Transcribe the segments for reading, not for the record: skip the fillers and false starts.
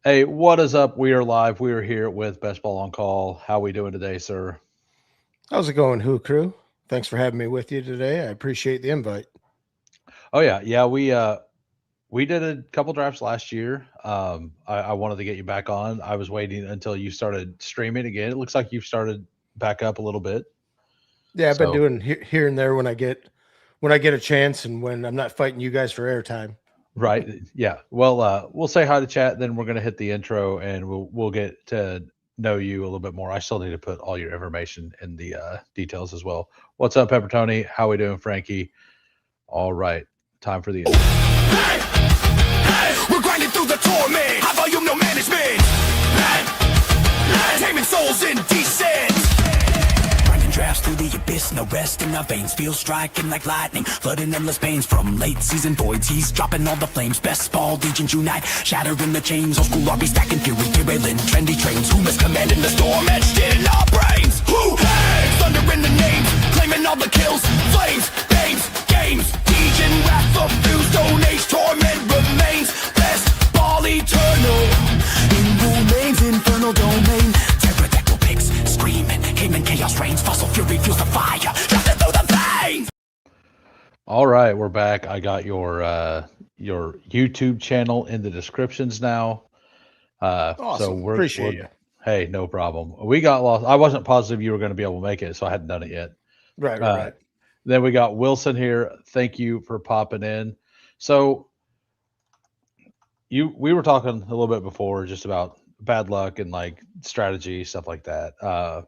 Hey, what is up? We are live. We are here with Bestballoncall. How we doing today, sir? How's it going, Who Crew? Thanks for having me with you today. I appreciate the invite. Oh yeah. We did a couple drafts last year. I wanted to get you back on. I was waiting until you started streaming again. It looks like you've started back up a little bit. Yeah, I've been So doing here and there when I get a chance and when I'm not fighting you guys for airtime. right, yeah. Well, we'll say hi to chat. Then we're gonna hit the intro, and we'll get to know you a little bit more. I still need to put all your information in the details as well. What's up, Pepper Tony? How we doing, Frankie? All right, time for the intro. Hey, we're grinding through the torment. High volume, no management. Taming souls indecent. Grinding drafts through the abyss, no rest in our veins. Feel striking like lightning, flooding endless pains from late season voids. He's dropping all the flames. Bestball Degens unite, shattering the chains. Old school RB stacking fury, derailing trendy trains. Who is commanding the storm etched in our brains? Who? Hey, thunder in the names, claiming all the kills. Flames, names, games. Degen wrath of fuse, stone age torment remains. Bestball eternal, in remains infernal domain. Pterodactyl pigs screaming, Cayman chaos reigns. Fossil fury fuels the fire, drafted through the veins. All right, we're back. I got your YouTube channel in the descriptions now. So Awesome. Appreciate we're you. hey, no problem. We got lost. I wasn't positive you were going to be able to make it, so I hadn't done it yet. Right, right, Uh, right. then we got Wilson here. Thank you for popping in. So we were talking a little bit before just about bad luck and like strategy stuff like that.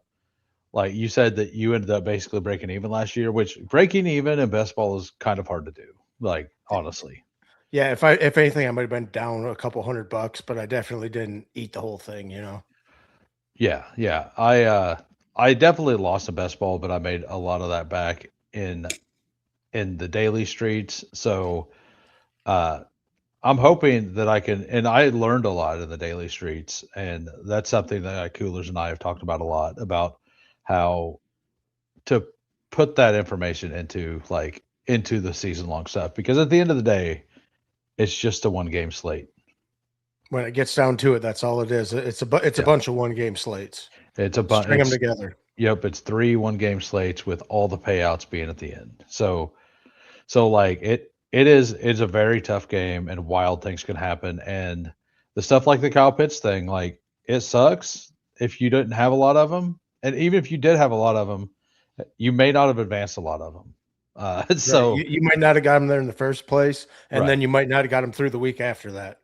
Like you said that you ended up basically breaking even last year, which breaking even in best ball is kind of hard to do. Like honestly. Yeah, if anything, I might have been down a couple $100, but I definitely didn't eat the whole thing. Yeah. I definitely lost a best ball, but I made a lot of that back in the daily streets. So uh I'm hoping that I can, and I learned a lot in the daily streets, and that's something that Coolers and I have talked about a lot about how to put that information into the season long stuff because at the end of the day, it's just a one game slate. When it gets down to it, that's all it is. It's a Yeah, bunch of one game slates. it's a bunch. String them It's together. yep, it's three one game slates with all the payouts being at the end. So like it's a very tough game and wild things can happen and the stuff like the Kyle Pitts thing, like it sucks if you didn't have a lot of them, and even if you did have a lot of them, you may not have advanced a lot of them. Right. So You might not have got them there in the first place, and right, then you might not have got them through the week after that.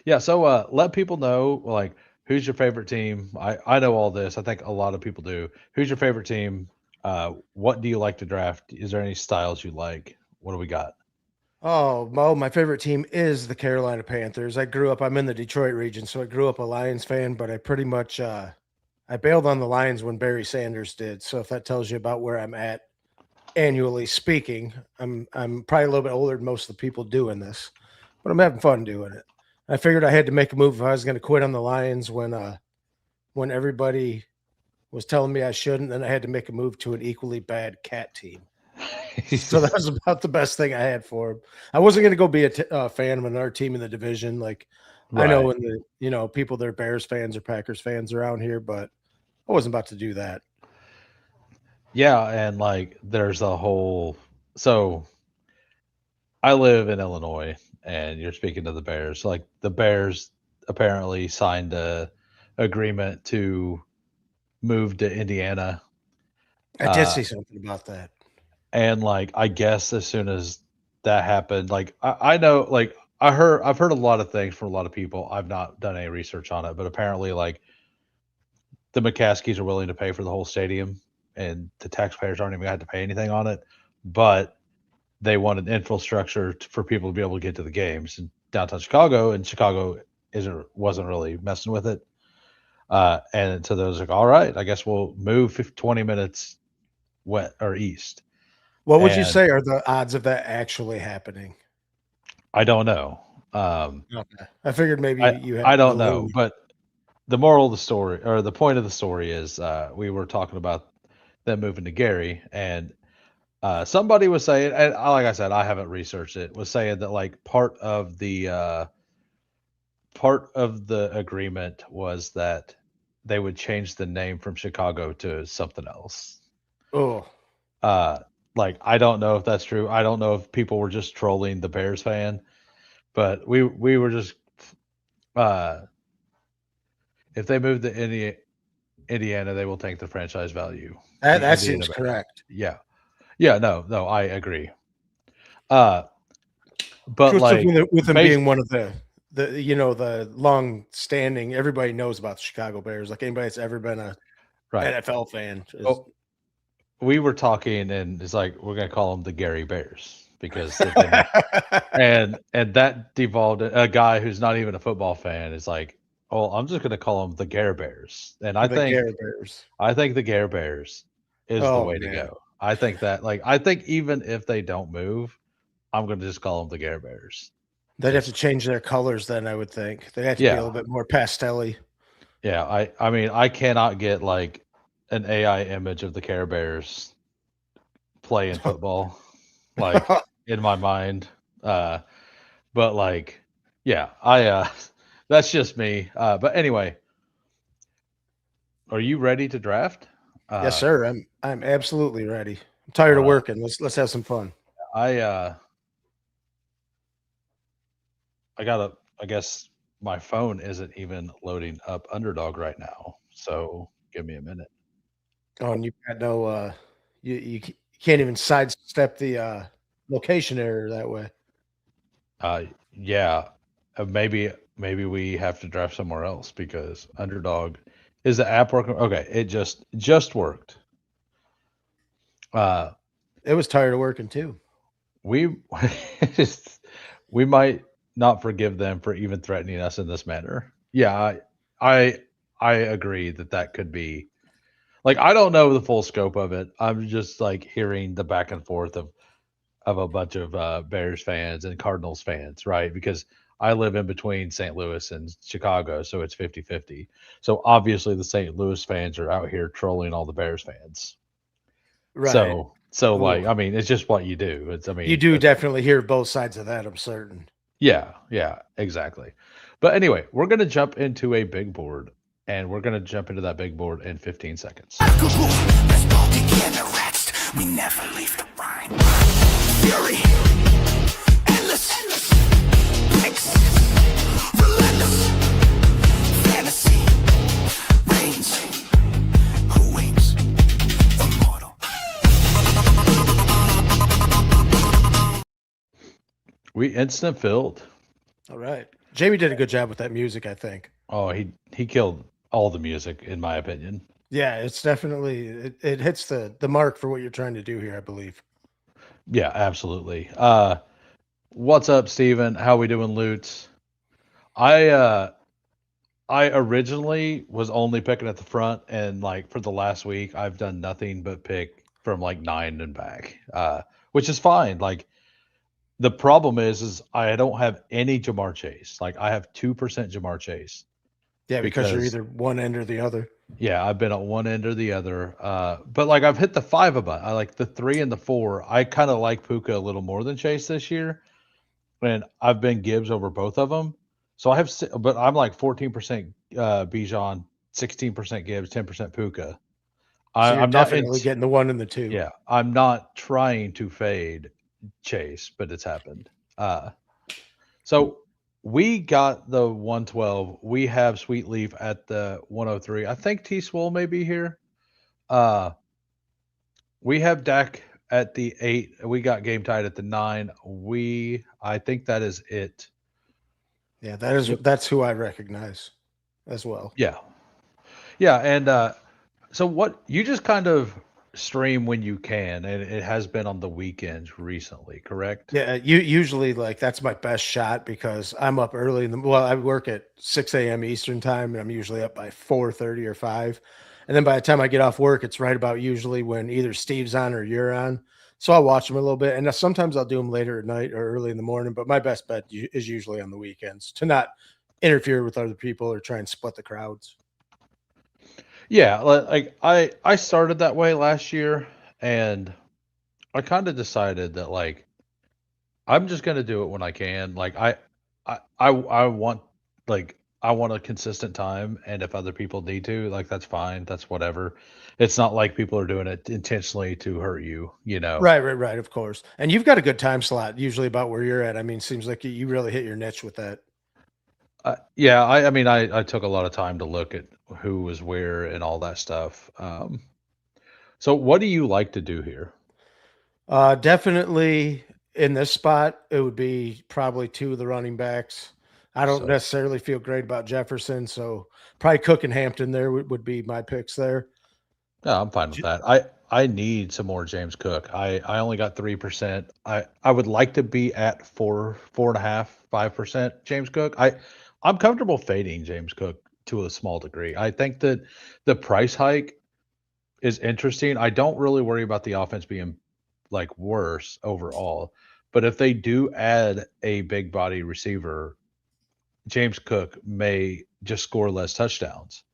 yeah. So let people know like who's your favorite team. I know all this. I think a lot of people do. Who's your favorite team? What do you like to draft? Is there any styles you like? What do we got? Oh, well, my favorite team is the Carolina Panthers. I'm in the Detroit region, so I grew up a Lions fan, but I pretty much I bailed on the Lions when Barry Sanders did. So if that tells you about where I'm at annually speaking, I'm probably a little bit older than most of the people doing this, but I'm having fun doing it. I figured I had to make a move if I was going to quit on the Lions when everybody was telling me I shouldn't, then I had to make a move to an equally bad cat team. So that was about the best thing I had for him. I wasn't going to go be a fan of another team in the division. Like I know Right. when people that are Bears fans or Packers fans around here, but I wasn't about to do that. Yeah, and like there's a whole so I live in Illinois and you're speaking to the Bears. Like the Bears apparently signed a agreement to move to Indiana. I did Uh see something about that. and like I guess as soon as that happened, like I know like I've heard a lot of things from a lot of people. I've not done any research on it, but apparently like the McCaskies are willing to pay for the whole stadium and the taxpayers aren't even gonna have to pay anything on it. But they wanted infrastructure for people to be able to get to the games in downtown Chicago, and Chicago wasn't really messing with it. And so they was like, all right, I guess we'll move 20 minutes west or east. What would you And say are the odds of that actually happening? I don't know. Um, Okay. I figured maybe I you had I the don't know, lean. but the moral of the story or the point of the story is we were talking about them moving to Gary, and somebody was saying, and like I said, I haven't researched it, was saying that like part of part of the agreement was that they would change the name from Chicago to something else. Oh, Uh, like I don't know if that's true. I don't know if people were just trolling the Bears fan, but we were just uh, if they move to Indiana, they will tank the franchise value. The that Indiana seems Bears. correct. Yeah, yeah, no, I agree. Uh, but Especially like, with them based being one of the the long standing. Everybody knows about the Chicago Bears. Like anybody that's ever been a right. NFL fan is. Oh, we were talking, and it's like we're gonna call them the Gary Bears because if they make and that devolved a guy who's not even a football fan is like, oh, I'm just gonna call them the Gare Bears, and The Gare Bears. I think the Gare Bears is the Oh way to man, go. I think that I think even if they don't move, I'm gonna just call them the Gare Bears. they'd have to Just change their colors. Then I would think they have to be a yeah, little bit more pastel-y. yeah. I mean I cannot get like an AI image of the Care Bears playing football like in my mind. But like, yeah, I that's just me. But anyway, are you ready to draft? Yes, Uh, sir. I'm absolutely ready. I'm tired all of right. working. Let's have some fun. I I gotta. I guess my phone isn't even loading up Underdog right now. So give me a minute. Oh, and you've got no you can't even sidestep the location error that way. Yeah, maybe we have to draft somewhere else because Underdog is the app working. Okay, it just worked. Uh, It was tired of working too. we we might not forgive them for even threatening us in this manner. Yeah, I I agree that that could be like I don't know the full scope of it. I'm just like hearing the back and forth of a bunch of Bears fans and Cardinals fans, right? Because I live in between St. Louis and Chicago, so it's 50-50. So obviously the St. Louis fans are out here trolling all the Bears fans. Right. So Ooh. like I mean, it's just what you do. It's I You mean, do definitely hear both sides of that, I'm certain. yeah, exactly. But anyway, we're going to jump into a big board and we're going to jump into that big board in 15 seconds. Bestball Degens arrest. We never leave the line. Fury, endless, picks, relentless, fantasy, reigns. Who waits? Immortal. We instant filled. All right. Jamie did a good job with that music, I think. Oh, he killed all the music in my opinion. Yeah, it's definitely it hits the mark for what you're trying to do here, I believe. Yeah, absolutely. What's up, Steven? How we doing, Lutz? I I originally was only picking at the front, and like for the last week, I've done nothing but pick from like 9 and back, which is fine. Like the problem is I don't have any Jamar Chase. Like I have 2% Jamar Chase Yeah, because you're because either one end or the other. yeah, I've been at one end or the other. But like I've hit the 5 a bunch. I like the 3 and the 4. I kind of like Puka a little more than Chase this year, and I've been Gibbs over both of them. So I have, but I'm like 14% Bijan, 16% Gibbs, 10% Puka. So you're I'm not in. definitely getting the one and the two. Yeah, I'm not trying to fade Chase, but it's happened. So we got the 112. We have Sweet Leaf at the 103. I think T Swole may be here. Uh, we have Dak at the 8. We got Game Tied at the 9. I think that is it. Yeah, Yep. that's who I recognize as well. Yeah. Yeah. And so what you just kind of stream when you can, and it has been on the weekends recently, correct? Yeah, you usually like that's my best shot because I'm up early in the well, I work at 6 a.m. Eastern time and I'm usually up by 4:30 or 5. And then by the time I get off work, it's right about usually when either Steve's on or you're on. So I'll watch them a little bit. And sometimes I'll do them later at night or early in the morning. But my best bet is usually on the weekends to not interfere with other people or try and split the crowds. Yeah, like I started that way last year, and I kind of decided that like I'm just gonna do it when I can. Like I want like I want a consistent time, and if other people need to, like that's fine, that's whatever. It's not like people are doing it intentionally to hurt you, you know. Right, of course. And you've got a good time slot usually about where you're at. I mean, seems like you really hit your niche with that. Yeah, I mean, I took a lot of time to look at who was where and all that stuff. So what do you like to do here? Definitely in this spot, it would be probably two of the running backs. I don't So necessarily feel great about Jefferson, so probably Cook and Hampton there would be my picks there. yeah, I'm fine with J- that. I need some more James Cook. I only got 3%. I would like to be at 4.5, 5% James Cook. I'm comfortable fading James Cook to a small degree. I think that the price hike is interesting. I don't really worry about the offense being like worse overall, but if they do add a big body receiver, James Cook may just score less touchdowns,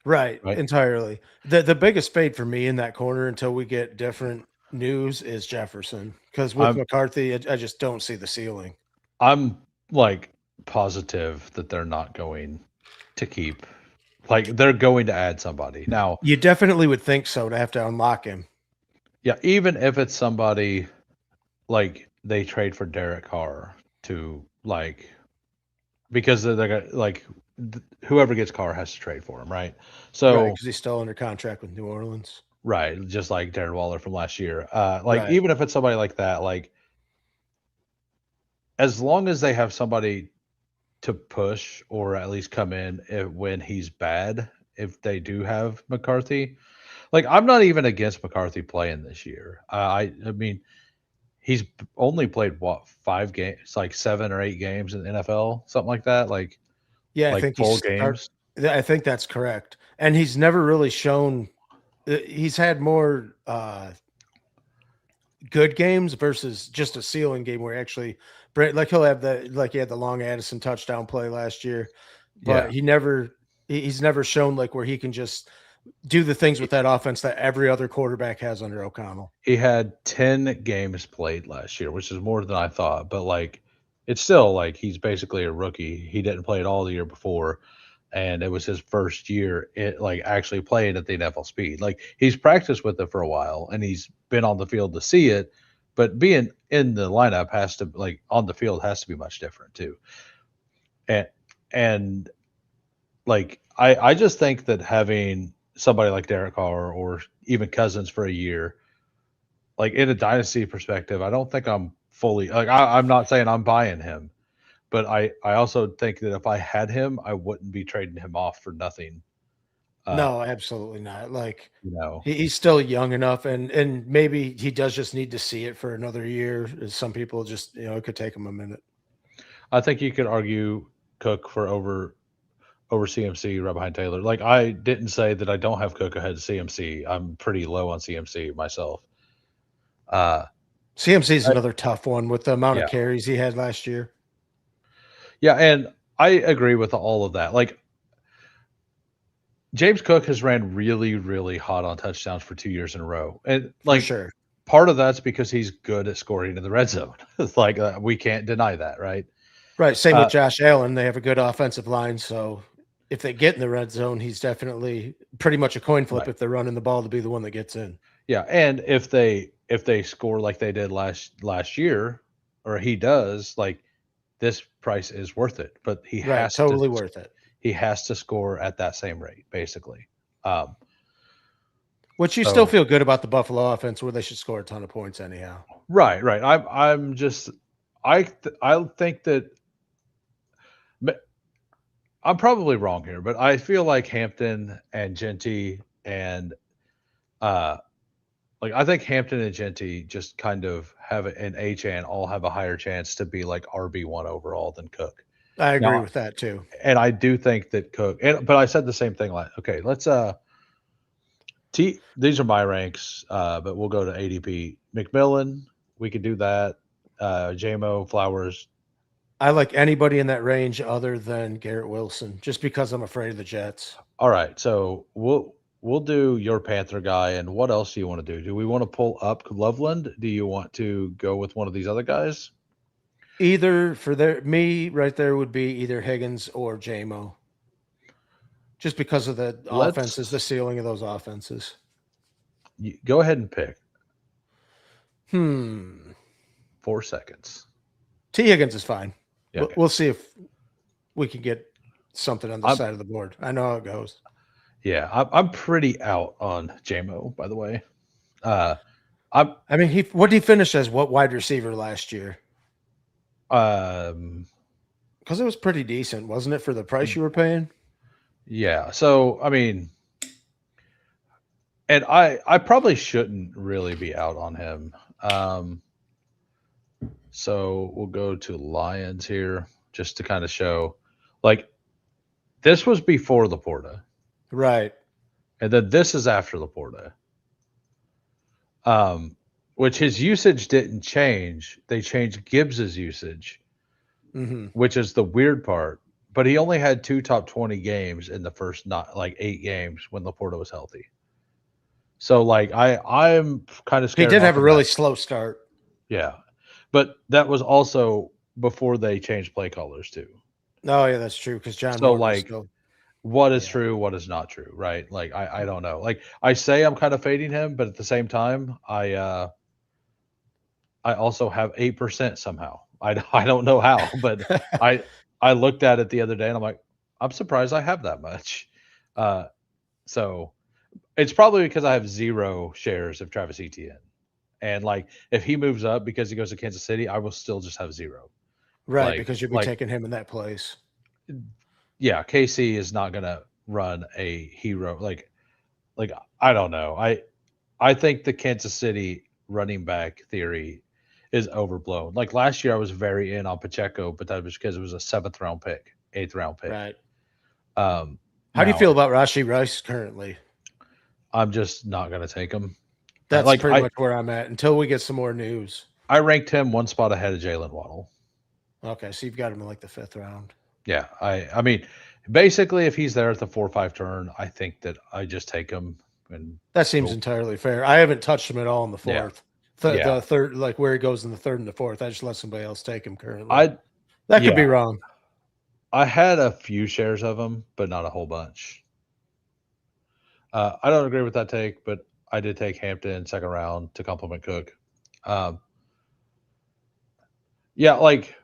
Right, right? entirely. The biggest fade for me in that corner until we get different news is Jefferson because with I'm McCarthy, I just don't see the ceiling. I'm like positive that they're not going to keep, like they're going to add somebody. Now, You definitely would think so to have to unlock him. yeah, even if it's somebody like they trade for Derek Carr to like because they're gonna like whoever gets Carr has to trade for him, right? Right, So because he's still under contract with New Orleans. right, just like Darren Waller from last year. Like Right. even if it's somebody like that, like as long as they have somebody to push or at least come in when he's bad, if they do have McCarthy, like I'm not even against McCarthy playing this year. I mean he's only played what 5 games, like 7 or 8 games in the NFL, something like that, Yeah, I like think full he's start games. I think that's correct, and he's never really shown he's had more, good games versus just a ceiling game where actually like, he'll have he had the long Addison touchdown play last year, but Yeah. he's never shown, like, where he can just do the things with that offense that every other quarterback has under O'Connell. He had 10 games played last year, which is more than I thought, but, like, it's still, like, he's basically a rookie. He didn't play at all the year before, and it was his first year like, actually playing at the NFL speed. Like, he's practiced with it for a while, and he's been on the field to see it, but being in the lineup has to like, on the field has to be much different too. And and, like, I just think that having somebody like Derek Carr or even Cousins for a year, like in a dynasty perspective, I don't think I'm fully like I'm not saying I'm buying him, but I also think that if I had him, I wouldn't be trading him off for nothing. Uh, No, absolutely not. Like, you know, he's still young enough, and maybe he does just need to see it for another year. Some people just, it could take him a minute. I think you could argue Cook for over CMC right behind Taylor. Like I didn't say that I don't have Cook ahead of CMC. I'm pretty low on CMC myself. Uh, CMC is I, another tough one with the amount of yeah, carries he had last year. yeah, and I agree with all of that. Like James Cook has ran really, really hot on touchdowns for 2 years in a row, and For like sure. part of that's because he's good at scoring in the red zone. It's like we can't deny that, right? Right, same with Uh, Josh Allen. They have a good offensive line, so if they get in the red zone, he's definitely pretty much a coin flip right, if they're running the ball to be the one that gets in. yeah, and if they score like they did last year, or he does, like this price is worth it. But Right, totally worth it. he has to score at that same rate, basically. Um, Which you still so feel good about the Buffalo offense where they should score a ton of points anyhow. right, right. I'm just I think that I'm probably wrong here, but I feel like Hampton and Genty and uh like I think Hampton and Genty just kind of have an and all have a higher chance to be like RB1 overall than Cook. I agree Now, with that too. and I do think that Cook and but I said the same thing like okay, let's these are my ranks, but we'll go to ADP. McMillan, we could do that. JMO, Flowers. I like anybody in that range other than Garrett Wilson, just because I'm afraid of the Jets. All right, so we'll do your Panther guy, and what else do you want to do? Do we want to pull up Loveland? Do you want to go with one of these other guys? Either for me right there would be either Higgins or JMO. Just because of the offenses, the ceiling of those offenses. Go ahead and pick. 4 seconds. T. Higgins is fine. Yeah, okay. We'll see if we can get something on the side of the board. I know how it goes. Yeah, I'm pretty out on JMO, by the way. I mean, what did he finish as? What wide receiver last year? Because it was pretty decent, wasn't it, for the price you were paying? Yeah. So I mean, and I probably shouldn't really be out on him. So we'll go to Lions here just to kind of show, like, this was before Laporta, right? And then this is after Laporta. Which his usage didn't change. They changed Gibbs's usage, which is the weird part. But he only had 2 top 20 games in the first 8 games when Laporta was healthy. So like I'm kind of scared. He did have a really slow start. Yeah. But that was also before they changed play callers too. Oh yeah, that's true. Because John. So like, what is true, what is not true, right? Like I don't know. Like I say I'm kind of fading him, but at the same time, I also have 8% somehow. I don't know how, but I looked at it the other day and I'm like, I'm surprised I have that much. So it's probably because I have 0 shares of Travis Etienne. And like if he moves up because he goes to Kansas City, I will still just have 0. Right, because you'll be taking him in that place. Yeah, KC is not gonna run a hero like I don't know. I think the Kansas City running back theory is overblown. Like last year, I was very in on Pacheco, but that was because it was a 7th round pick, 8th round pick. Right. How do you feel about Rashee Rice currently? I'm just not going to take him. That's pretty much where I'm at until we get some more news. I ranked him 1 spot ahead of Jalen Waddle. Okay, so you've got him in like the 5th round. Yeah, I mean, basically, if he's there at the 4-5 turn, I think that I just take him. And that seems entirely fair. I haven't touched him at all in the 4th. Yeah. The 3rd, like where he goes in the 3rd and the 4th. I just let somebody else take him currently. That could be wrong. I had a few shares of him, but not a whole bunch. I don't agree with that take, but I did take Hampton 2nd round to complement Cook. Yeah, like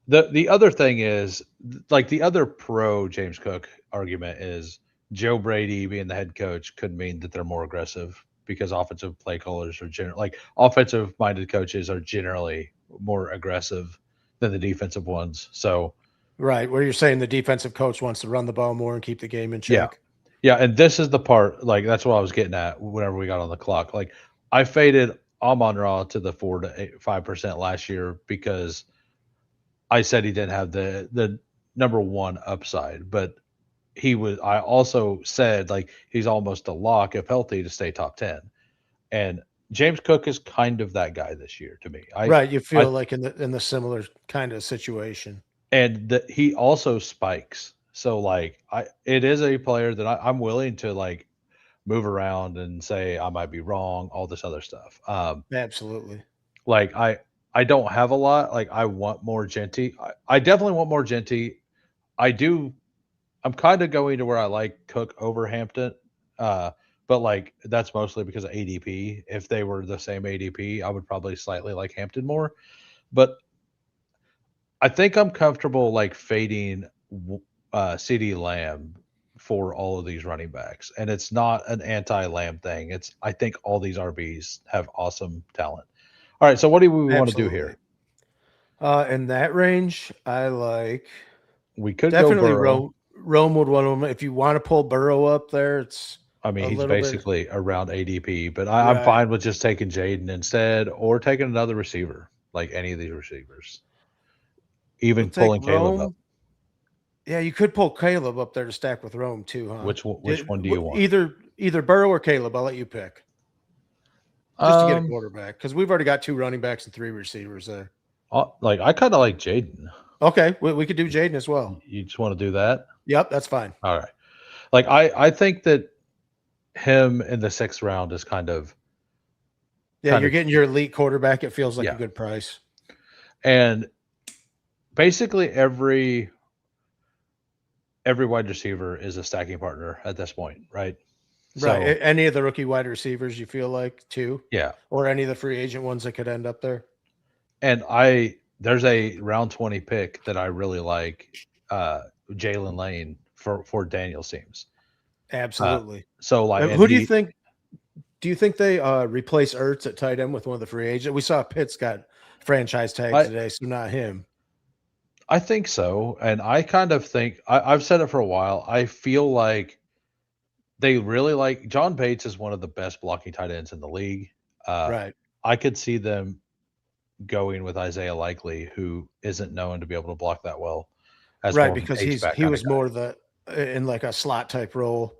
the other thing is, like the other pro James Cook argument is Joe Brady being the head coach could mean that they're more aggressive because offensive play callers are offensive minded coaches are generally more aggressive than the defensive ones. So, right, where you're saying the defensive coach wants to run the ball more and keep the game in check. Yeah, and this is the part, like that's what I was getting at whenever we got on the clock. Like I faded Amon-Ra to the 4 to 5% last year because I said he didn't have the number 1 upside, but I also said like he's almost a lock if healthy to stay top 10. And James Cook is kind of that guy this year to me. Right, you feel like in the similar kind of situation. And he also spikes. So like it is a player that I'm willing to like move around and say I might be wrong, all this other stuff. Absolutely. Like I don't have a lot. Like I want more Genty. I definitely want more Genty. I'm kind of going to where I like Cook over Hampton. But like that's mostly because of ADP. If they were the same ADP, I would probably slightly like Hampton more. But I think I'm comfortable like fading CeeDee Lamb for all of these running backs. And it's not an anti-Lamb thing. I think all these RBs have awesome talent. All right, so what do we want to do here? In that range, I like. We could definitely go Burrow. Rome would want to. If you want to pull Burrow up there, it's. I mean, he's basically around ADP, but I'm fine with just taking Jaden instead, or taking another receiver, like any of these receivers. Even pulling Caleb up. Yeah, you could pull Caleb up there to stack with Rome too, huh? Which one do you want? Either Burrow or Caleb. I'll let you pick. Just to get a quarterback, because we've already got 2 running backs and 3 receivers there. Like I kind of like Jaden. Okay, we could do Jaden as well. You just want to do that? Yep, that's fine. All right. Like I think that him in the 6th round is kind of. Yeah, you're getting your elite quarterback. It feels like a good price. And basically every wide receiver is a stacking partner at this point, right? Right. So Any of the rookie wide receivers you feel like too, yeah, or any of the free agent ones that could end up there? and there's a round 20 pick that I really like, Jalen Lane for Daniel's teams. Uh, Absolutely. so like, and Who do you he, think? Do you think they replace Ertz at tight end with one of the free agents? We saw Pitts got franchise tagged I today, so not him. I think so, and I kind of think I've said it for a while. I feel like they really like John Bates is one of the best blocking tight ends in the league. Uh, Right. I could see them going with Isaiah Likely, who isn't known to be able to block that well, as Right, more of an because H back he kind of was guy. more the in like a slot type role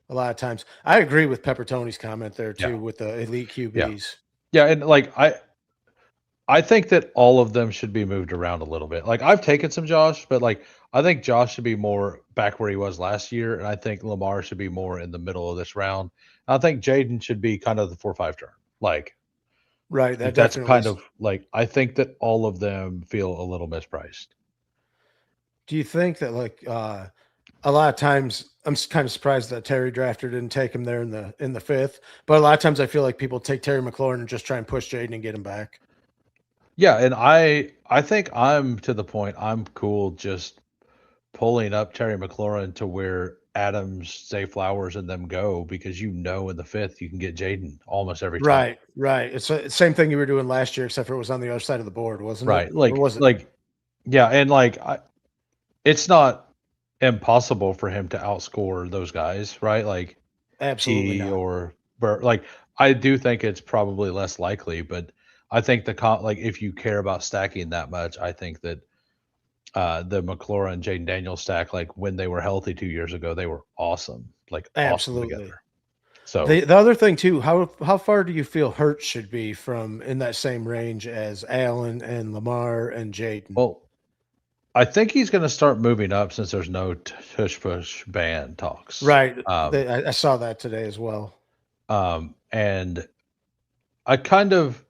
a lot of times. I agree with Pepper Tony's comment there Yeah, too with the elite yeah, QBs. yeah, and like I think that all of them should be moved around a little bit. Like I've taken some Josh, but like I think Josh should be more back where he was last year, and I think Lamar should be more in the middle of this round. I think Jaden should be kind of the 4-5 turn. Right, that That's definitely kind is. of like I think that all of them feel a little mispriced. Do you think that like a lot of times I'm kind of surprised that Terry Drafter didn't take him there in the fifth, but a lot of times I feel like people take Terry McLaurin and just try and push Jaden and get him back. Yeah, and I think I'm to the point I'm cool just pulling up Terry McLaurin to where Adams, Zay Flowers, and them go because in the fifth you can get Jaden almost every time. Right, right. It's the same thing you were doing last year, except for it was on the other side of the board, wasn't it? Right. Or was it? Yeah, and it's not impossible for him to outscore those guys, right? Like Absolutely T not. or Bur like I do think it's probably less likely, but I think like if you care about stacking that much, I think that the McLaurin Jaden Daniels stack, like when they were healthy 2 years ago, they were awesome, like awesome Absolutely. together. So The other thing too, how far do you feel Hurts should be from in that same range as Allen and Lamar and Jaden? well, I think he's going to start moving up since there's no tush push ban talks. Right. I saw that today as well. And I kind of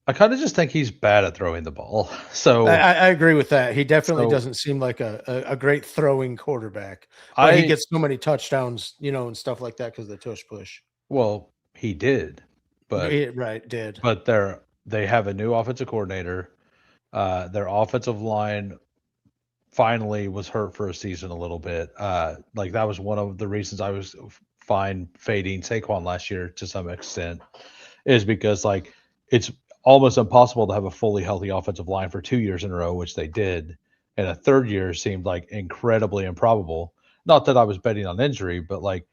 just think he's bad at throwing the ball. I agree with that. He definitely So doesn't seem like a great throwing quarterback, but he I gets so many touchdowns, and stuff like that because of the tush push. well, he did, but Right, did. they have a new offensive coordinator. Their offensive line finally was hurt for a season a little bit. Like that was one of the reasons I was fine fading Saquon last year to some extent, is because like it's almost impossible to have a fully healthy offensive line for 2 years in a row, which they did, and a third year seemed like incredibly improbable. Not that I was betting on injury, but like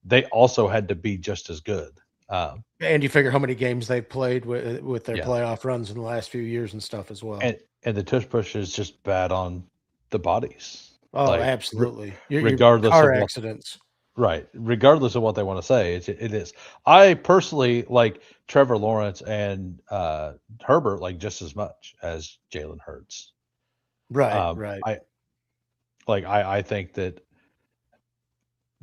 they also had to be just as good. Um, And you figure how many games they've played with their yeah, playoff runs in the last few years and stuff as well. and the tush push is just bad on the bodies, Oh, like absolutely. Your regardless of car what. accidents. Right. Regardless of what they want to say, it is. I personally like Trevor Lawrence and Herbert like just as much as Jalen Hurts. Right, right. I think that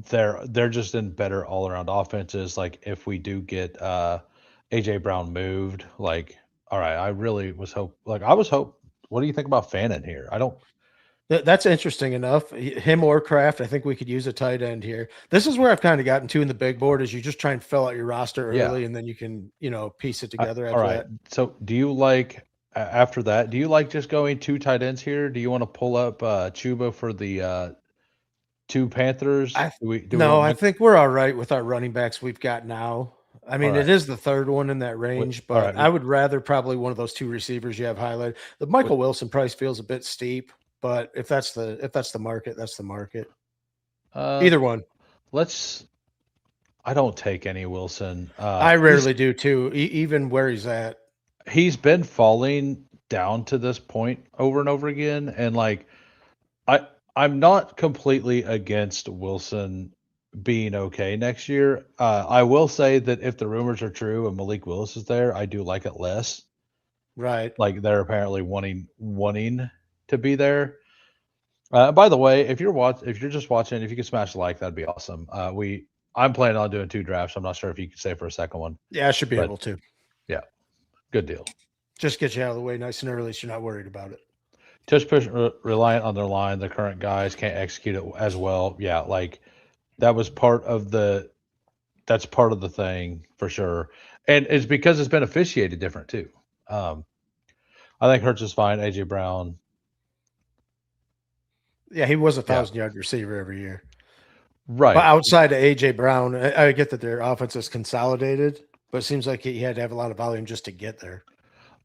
they're just in better all around offenses. Like if we do get AJ Brown moved, like all right, I really was hope. What do you think about Fannin here? I don't. That's interesting enough. Him or Kraft, I think we could use a tight end here. This is where I've kind of gotten to in the big board is you just try and fill out your roster Yeah. early and then you can, piece it together All after right. that. So do you like after that? Do you like just going two tight ends here? Do you want to pull up Chuba for the two Panthers? I Do we No, want I Mike? think we're all right with our running backs we've got now. I All mean, it right. is the third one in that range, All but right. I would rather probably one of those two receivers you have highlighted. The Michael What, Wilson price feels a bit steep, but if that's the market, that's the market. uh, Either one. let's. I don't take any Wilson. I rarely do too, even where he's at. He's been falling down to this point over and over again, and like I I'm not completely against Wilson being okay next year. I will say that if the rumors are true and Malik Willis is there, I do like it less. Right. Like they're apparently wanting to be there. By the way, if you're just watching, if you could smash the like, that'd be awesome. I'm planning on doing two drafts. I'm not sure if you could stay for a second one, Yeah, I should be but able to. yeah, good deal. Just get you out of the way nice and early so you're not worried about it. Just reliant on their line. The current guys can't execute it as well. Yeah, like that was part of the. That's part of the thing for sure, and it's because it's been officiated different too. Um, I think Hurts is fine. AJ Brown, Yeah, he was a yeah, 1,000-yard receiver every year. But right. outside of AJ Brown, I get that their offense is consolidated, but it seems like he had to have a lot of volume just to get there.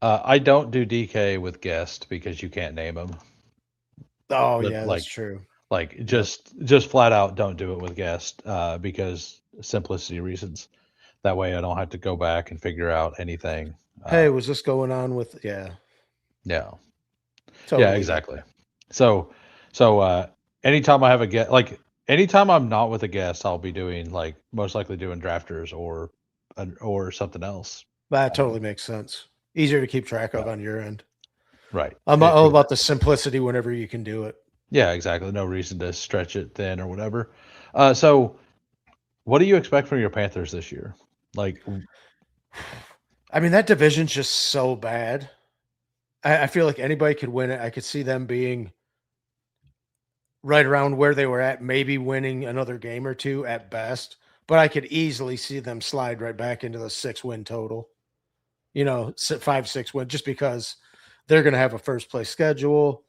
I don't do DK with guest because you can't name him. Oh But yeah, that's true. like just flat out don't do it with guest because simplicity reasons. That way I don't have to go back and figure out anything. Hey, was this going on with? Yeah, Yeah. Yeah, totally get exactly. that. So anytime I have a guest, like anytime I'm not with a guest, I'll be doing like most likely doing drafters or something else. That totally makes sense. Easier to keep track of Yeah, on your end. right. I'm all about the simplicity whenever you can do it. Yeah, exactly. No reason to stretch it thin or whatever. So what do you expect from your Panthers this year? Like, I mean, that division's just so bad. I feel like anybody could win it. I could see them being right around where they were at, maybe winning another game or two at best. But I could easily see them slide right back into the 6-win total. 5-6 win, just because they're going to have a first place schedule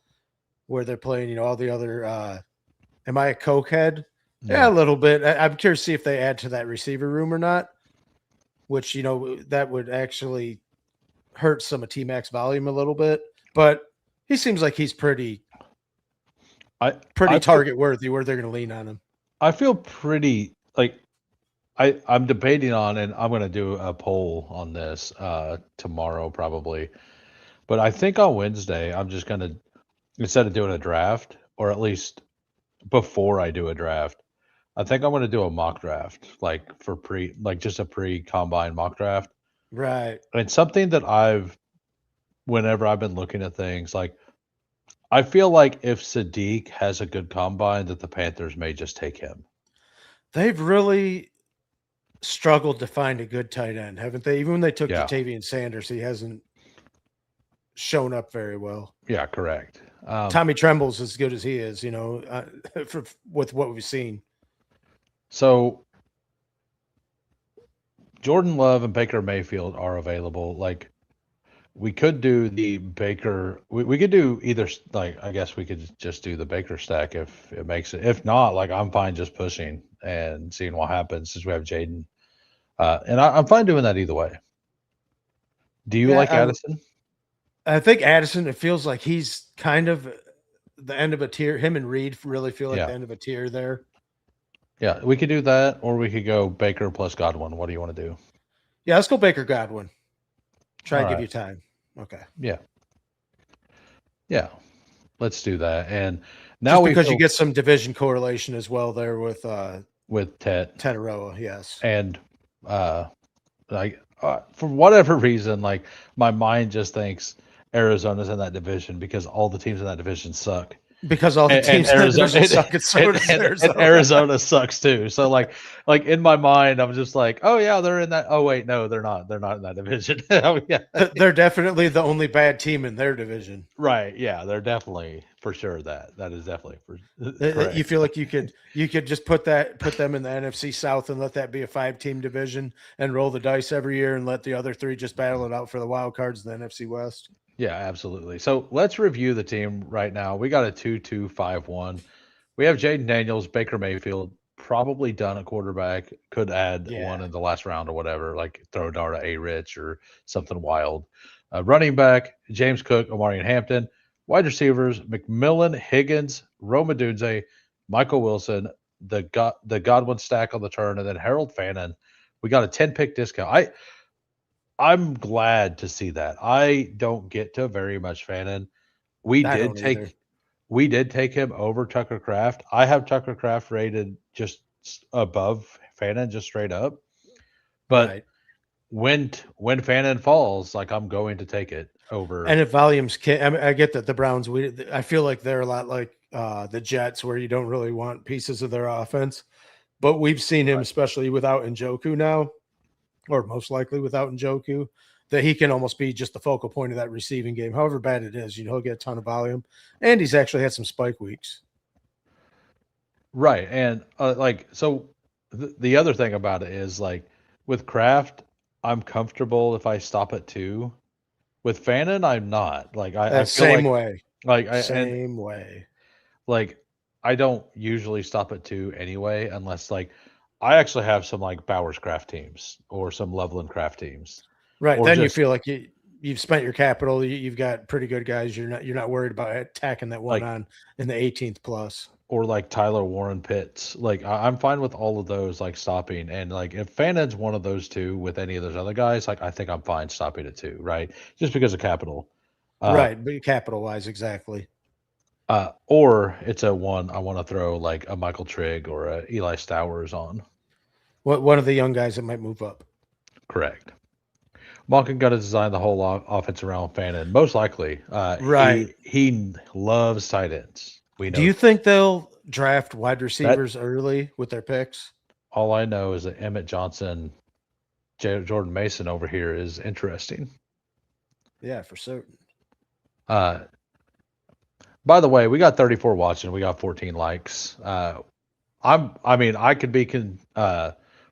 where they're playing, all the other. Am I a cokehead? Yeah, a little bit. I'm curious to see if they add to that receiver room or not, which, that would actually hurt some of T-Mac's volume a little bit. But he seems like he's pretty target worthy where they're going to lean on him. I feel pretty like I'm debating on, and I'm going to do a poll on this tomorrow probably. But I think on Wednesday, I'm just going to, instead of doing a draft, or at least before I do a draft, I think I'm going to do a mock draft, like just a pre-combine mock draft. Right. And something that whenever I've been looking at things, like I feel like if Sadiq has a good combine, that the Panthers may just take him. They've really struggled to find a good tight end, haven't they? Even when they took Jatavian Sanders, he hasn't shown up very well. Yeah, correct. Tommy Tremble's as good as he is, with what we've seen. So Jordan Love and Baker Mayfield are available. Like we could do the Baker. We could do either. Like I guess we could just do the Baker stack if it makes it. If not, like I'm fine just pushing and seeing what happens since we have Jaden. And I'm fine doing that either way. Do you like Addison? I think Addison, it feels like he's kind of the end of a tier. Him and Reed really feel like the end of a tier there. Yeah, we could do that, or we could go Baker plus Godwin. What do you want to do? Yeah, let's go Baker Godwin. Try and give you time. Okay. Yeah. Yeah. Let's do that. And now because you get some division correlation as well there with Teteroa, yes. And for whatever reason, like my mind just thinks Arizona's in that division because all the teams in that division suck. Because all the teams in Arizona suck, and Arizona sucks too. So like in my mind, I'm just like, oh yeah, they're in that. Oh wait, no, they're not. They're not in that division. Oh yeah, they're definitely the only bad team in their division. Right? Yeah, they're definitely for sure. That is definitely for. Correct. You feel like you could just put them in the NFC South and let that be a 5-team division and roll the dice every year and let the other 3 just battle it out for the wild cards in the NFC West. Yeah, absolutely. So let's review the team right now. We got a 2-2-5-1. We have Jaden Daniels, Baker Mayfield, probably done at quarterback. Could add one in the last round or whatever, like throw Darta A. Rich or something wild. Running back, James Cook, Omarion Hampton. Wide receivers, McMillan, Higgins, Rome Odunze, Michael Wilson, the Godwin stack on the turn, and then Harold Fannin. We got a 10-pick discount. I'm glad to see that. I don't get to very much Fannin. We did take him over Tucker Kraft. I have Tucker Kraft rated just above Fannin, just straight up. But when Fannin falls, like I'm going to take it over. And if volumes can, I get that the Browns. I feel like they're a lot like the Jets, where you don't really want pieces of their offense. But we've seen him, especially without Njoku now. Or most likely without Njoku, that he can almost be just the focal point of that receiving game. However bad it is, he'll get a ton of volume, and he's actually had some spike weeks. Right. And the other thing about it is like with Kraft, I'm comfortable if I stop at 2. With Fannin, I'm not. Like I That feel same way, and same way. like I don't usually stop at 2 anyway, unless like I actually have some like Bowers Craft teams or some Loveland Craft teams. Right. Or Then you just feel like you've spent your capital. You've got pretty good guys. You're not worried about attacking that one like on in the 18th plus. or like Tyler Warren Pitts. Like I'm fine with all of those like stopping. And like if Fannin's one of those two with any of those other guys, like I think I'm fine stopping at 2, right? Just because of capital. Right, but capital wise, exactly. Or it's a one I want to throw like a Michael Trigg or a Eli Stowers on. What one of the young guys that might move up. Correct. Monken got to design the whole offense around Fannin. Most likely, Right. he loves tight ends. We know. Do you think they'll draft wide that. receivers early with their picks? All I know is that Emmett Johnson, Jordan Mason over here is interesting. Yeah, for certain. By the way, we got 34 watching. We got 14 likes. I could be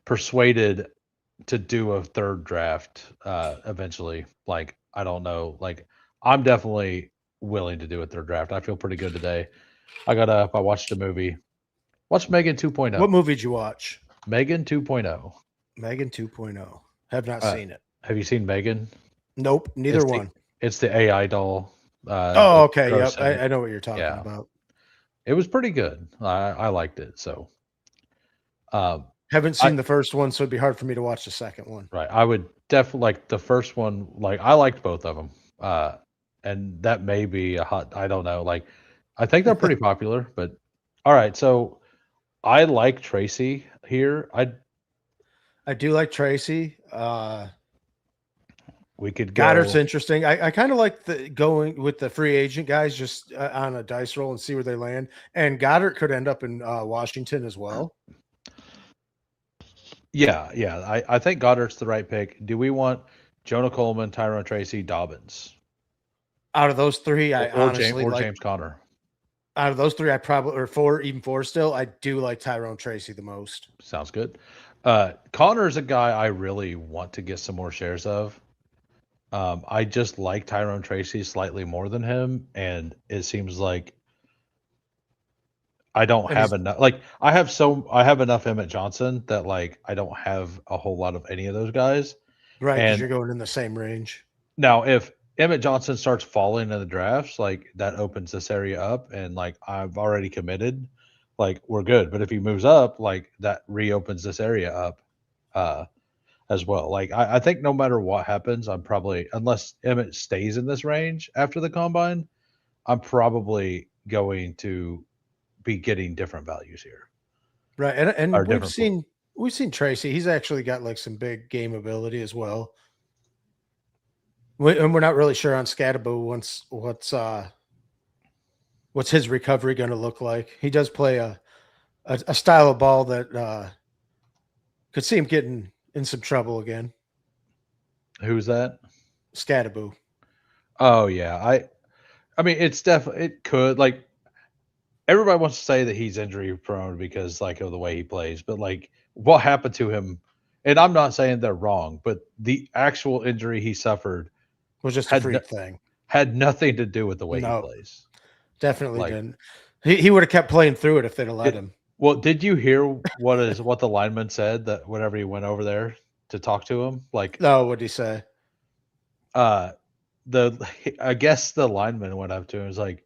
persuaded to do a third draft eventually. Like, I don't know. Like, I'm definitely willing to do a third draft. I feel pretty good today. I got up. I watched a movie. Watched Megan 2.0. What movie did you watch? Megan 2.0. Megan 2.0. Have not seen it. Have you seen Megan? Nope, neither one. It's the AI doll. Oh, okay. Yep. I know what you're talking about. It was pretty good. I liked it. So, haven't seen the first one, so it'd be hard for me to watch the second one. Right. I would definitely like the first one. Like I liked both of them. And that may be I don't know. Like, I think they're pretty popular, but all right. So I like Tracy here. I do like Tracy. We could go. Goddard's interesting. I kind of like going with the free agent guys just on a dice roll and see where they land. And Goddard could end up in Washington as well. Yeah. I think Goddard's the right pick. Do we want Jonah Coleman, Tyrone Tracy, Dobbins? Out of those three, I honestly like James Conner. Out of those three, I probably even four still. I do like Tyrone Tracy the most. Sounds good. Connor is a guy I really want to get some more shares of. I just like Tyrone Tracy slightly more than him, and it seems like I don't have enough. Like I have enough Emmett Johnson that like I don't have a whole lot of any of those guys. Right, because you're going in the same range. Now, if Emmett Johnson starts falling in the drafts, like that opens this area up, and like I've already committed, like we're good. But if he moves up, like that reopens this area up. As well. Like I think no matter what happens, I'm probably, unless Emmett stays in this range after the combine, I'm probably going to be getting different values here. Right. And we've seen Tracy. He's actually got like some big game ability as well. And we're not really sure on Scatterbo what's his recovery going to look like. He does play a style of ball that could see him getting in some trouble again. Who's that? Scatterbo. Oh yeah. I mean it's definitely, it could, like everybody wants to say that he's injury prone because like of the way he plays, but like what happened to him, and I'm not saying they're wrong, but the actual injury he suffered was just a freak thing. Had nothing to do with the way he plays. Definitely didn't. He would have kept playing through it if they'd have let him. Well, did you hear what the lineman said that whenever he went over there to talk to him? Like, no, what'd he say? I guess the lineman went up to him, was like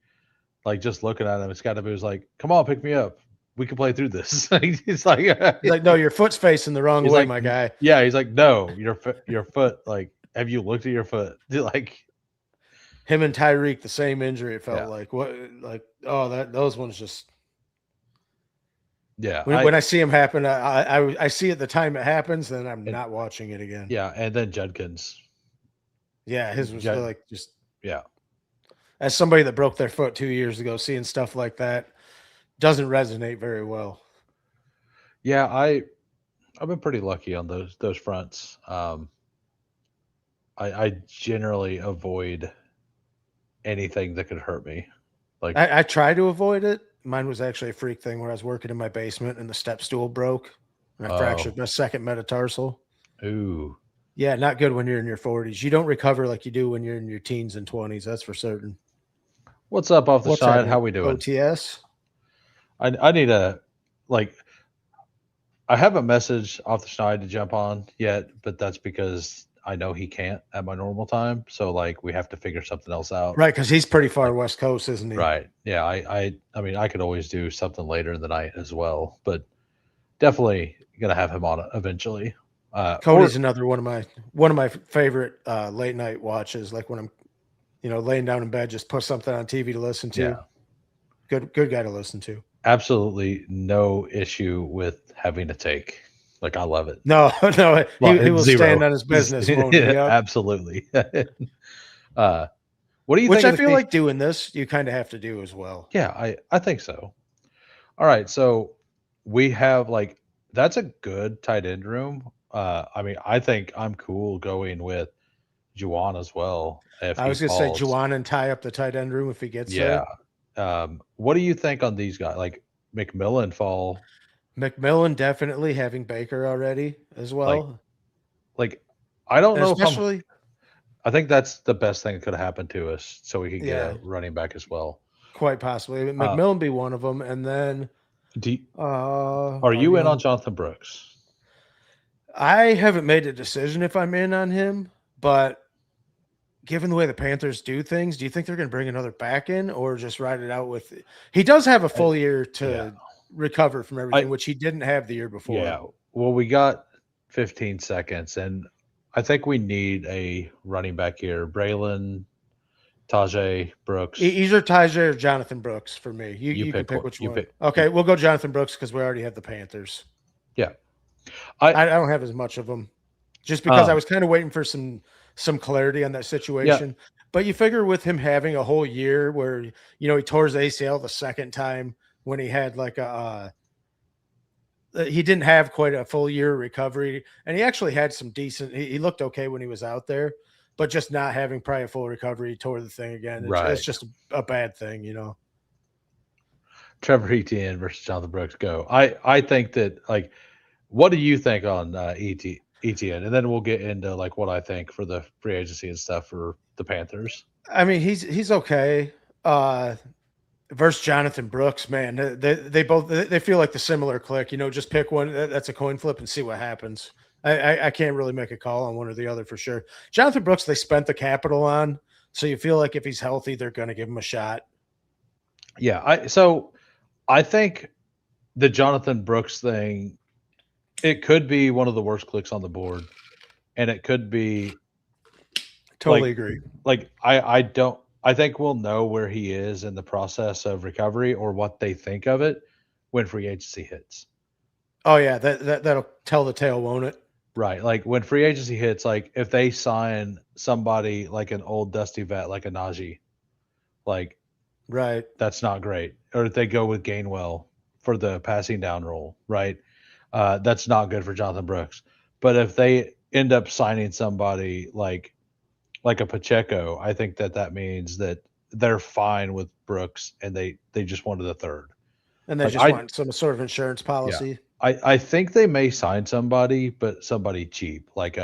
just looking at him. It's got to be, was like, "Come on, pick me up. We can play through this." He's like, "No, your foot's facing the wrong way, like, my guy." Yeah, he's like, "No, your foot. Like, have you looked at your foot?" Like, him and Tyreek, the same injury. It felt like what, like, oh, those ones just. Yeah, when I see him happen, I see it the time it happens, then I'm not watching it again. Yeah, and then Judkins. Yeah, his was like just yeah. As somebody that broke their foot 2 years ago, seeing stuff like that doesn't resonate very well. Yeah, I've been pretty lucky on those fronts. I generally avoid anything that could hurt me. Like, I try to avoid it. Mine was actually a freak thing where I was working in my basement and the step stool broke and I fractured oh, my second metatarsal. ooh, Yeah, not good when you're in your 40s. You don't recover like you do when you're in your teens and 20s. That's for certain. what's up off the What's side? How happening? we doing? OTS? I need a like. I haven't messaged off the side to jump on yet, but that's because I know he can't at my normal time. So like, we have to figure something else out. Right, because he's pretty far Like, West Coast, isn't he? right? Yeah. I mean, I could always do something later in the night as well, but definitely gonna have him on eventually. Cody's Or another one of my favorite late night watches. Like when I'm, laying down in bed, just put something on TV to listen to. yeah, Good guy to listen to. absolutely no issue with having a take. Like, I love it. No, no, he will Zero. stand on his business, won't he? Yep. Absolutely. What do you Which think I of the feel key? like doing this, you kind of have to do as well. Yeah, I think so. All right, so we have like that's a good tight end room. I mean, I think I'm cool going with Juwan as well if I he was going to say falls. Juwan and tie up the tight end room if he gets Yeah. there. What do you think on these guys? Like McMillan fall, McMillan definitely having Baker already as like well. like I don't And know if I'm. especially, I think that's the best thing that could have happened to us, so we could get yeah, a running back as well. quite possibly. Uh, McMillan be one of them. And then do you- are are you you in on on? Jonathan Brooks? I haven't made a decision if I'm in on him, but given the way the Panthers do things, do you think they're going to bring another back in or just ride it out with? He does have a I, full year yeah, to recover from I everything, which he didn't have the year before. yeah. Well, we got 15 seconds, and I think we need a running back here. Braylon, Tajay, Brooks. Either Tyler or Jonathan Brooks for me. You You you can pick pick one. which You one. pick. Okay, we'll go Jonathan Brooks because we already have the Panthers. Yeah. I I don't have as much of them, just because I um was kind of waiting for some clarity on that yeah, situation. But you figure with him having a whole year where he tore his ACL the second time when he had like he didn't have quite a full year recovery, and he actually had some decent. He looked okay when he was out there, but just not having probably a full recovery, he tore the thing again. It's right. just a bad thing. Trevor Etienne versus Jonathan Brooks. Go. I think that like. What do you think on Etienne? And then we'll get into like what I think for the free agency and stuff for the Panthers. I mean, he's okay. Versus Jonathan Brooks, man, they both they feel like the similar click. Just pick one. That's a coin flip and see what happens. I can't really make a call on one or the other for sure. Jonathan Brooks, they spent the capital on, so you feel like if he's healthy, they're going to give him a shot. Yeah, I think the Jonathan Brooks thing, it could be one of the worst clicks on the board, and it could be Totally like agree. I don't. I think we'll know where he is in the process of recovery or what they think of it when free agency hits. Oh yeah, that'll tell the tale, won't it? Right. Like when free agency hits, like if they sign somebody like an old dusty vet like a Najee, like Right. that's not great. Or if they go with Gainwell for the passing down role, right? That's not good for Jonathan Brooks. But if they end up signing somebody like a Pacheco, I think that means that they're fine with Brooks and they just wanted a third. And they Like just want some sort of insurance yeah, policy. I think they may sign somebody, but somebody cheap, like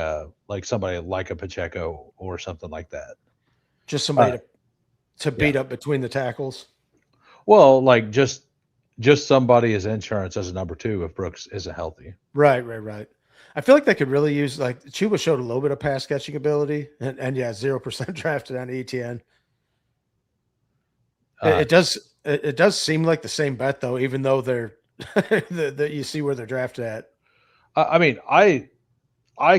somebody like a Pacheco or something like that. Just somebody Uh, to yeah. beat up between the tackles. Well, like just somebody as insurance as a number two if Brooks isn't healthy. Right. I feel like they could really use like Chuba showed a little bit of pass catching ability, and yeah, 0% drafted on ETN. It does seem like the same bet though, even though they're that you see where they're drafted at. I mean, I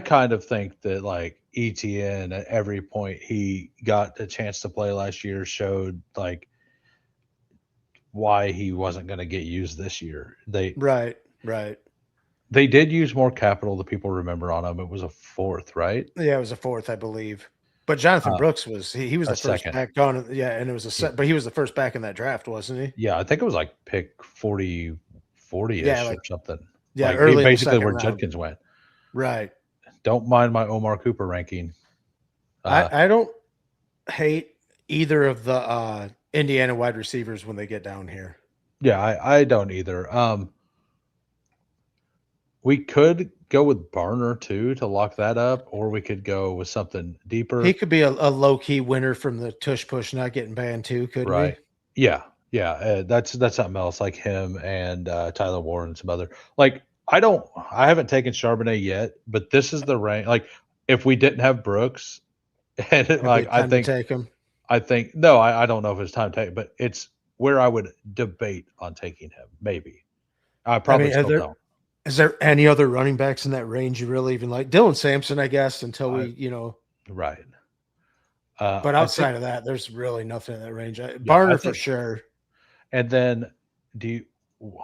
kind of think that like ETN at every point he got a chance to play last year showed like why he wasn't going to get used this year. Right. They did use more capital that people remember on him. It was a fourth, right? Yeah, it was a fourth, I believe. But Jonathan Uh, Brooks was he was a the first second. back gone. Yeah, and it was a Yeah. set, but he was the first back in that draft, wasn't he? Yeah, I think it was like pick 40 40 Yeah, ish like or something. yeah, Like early in the basically second where round. Judkins went. Right. Don't mind my Omar Cooper ranking. I don't hate either of the Indiana wide receivers when they get down here. Yeah, I don't either. We could go with Barner too to lock that up, or we could go with something He deeper. could be a low key winner from the tush push not getting banned too, couldn't he? Right. Yeah. Yeah. That's something else like him and Tyler Warren and some other like I haven't taken Charbonnet yet, but this is the rank. Like if we didn't have Brooks and It'd be like time to take him. I think no, I don't know if it's time to take, but it's where I would debate on taking him. Maybe. I I probably mean, still don't. is there any other running backs in that range you really even like? Dylan Sampson, I guess, until I, we. right. But I think outside of that, there's really nothing in that range. yeah, I Barner for think sure. and then do you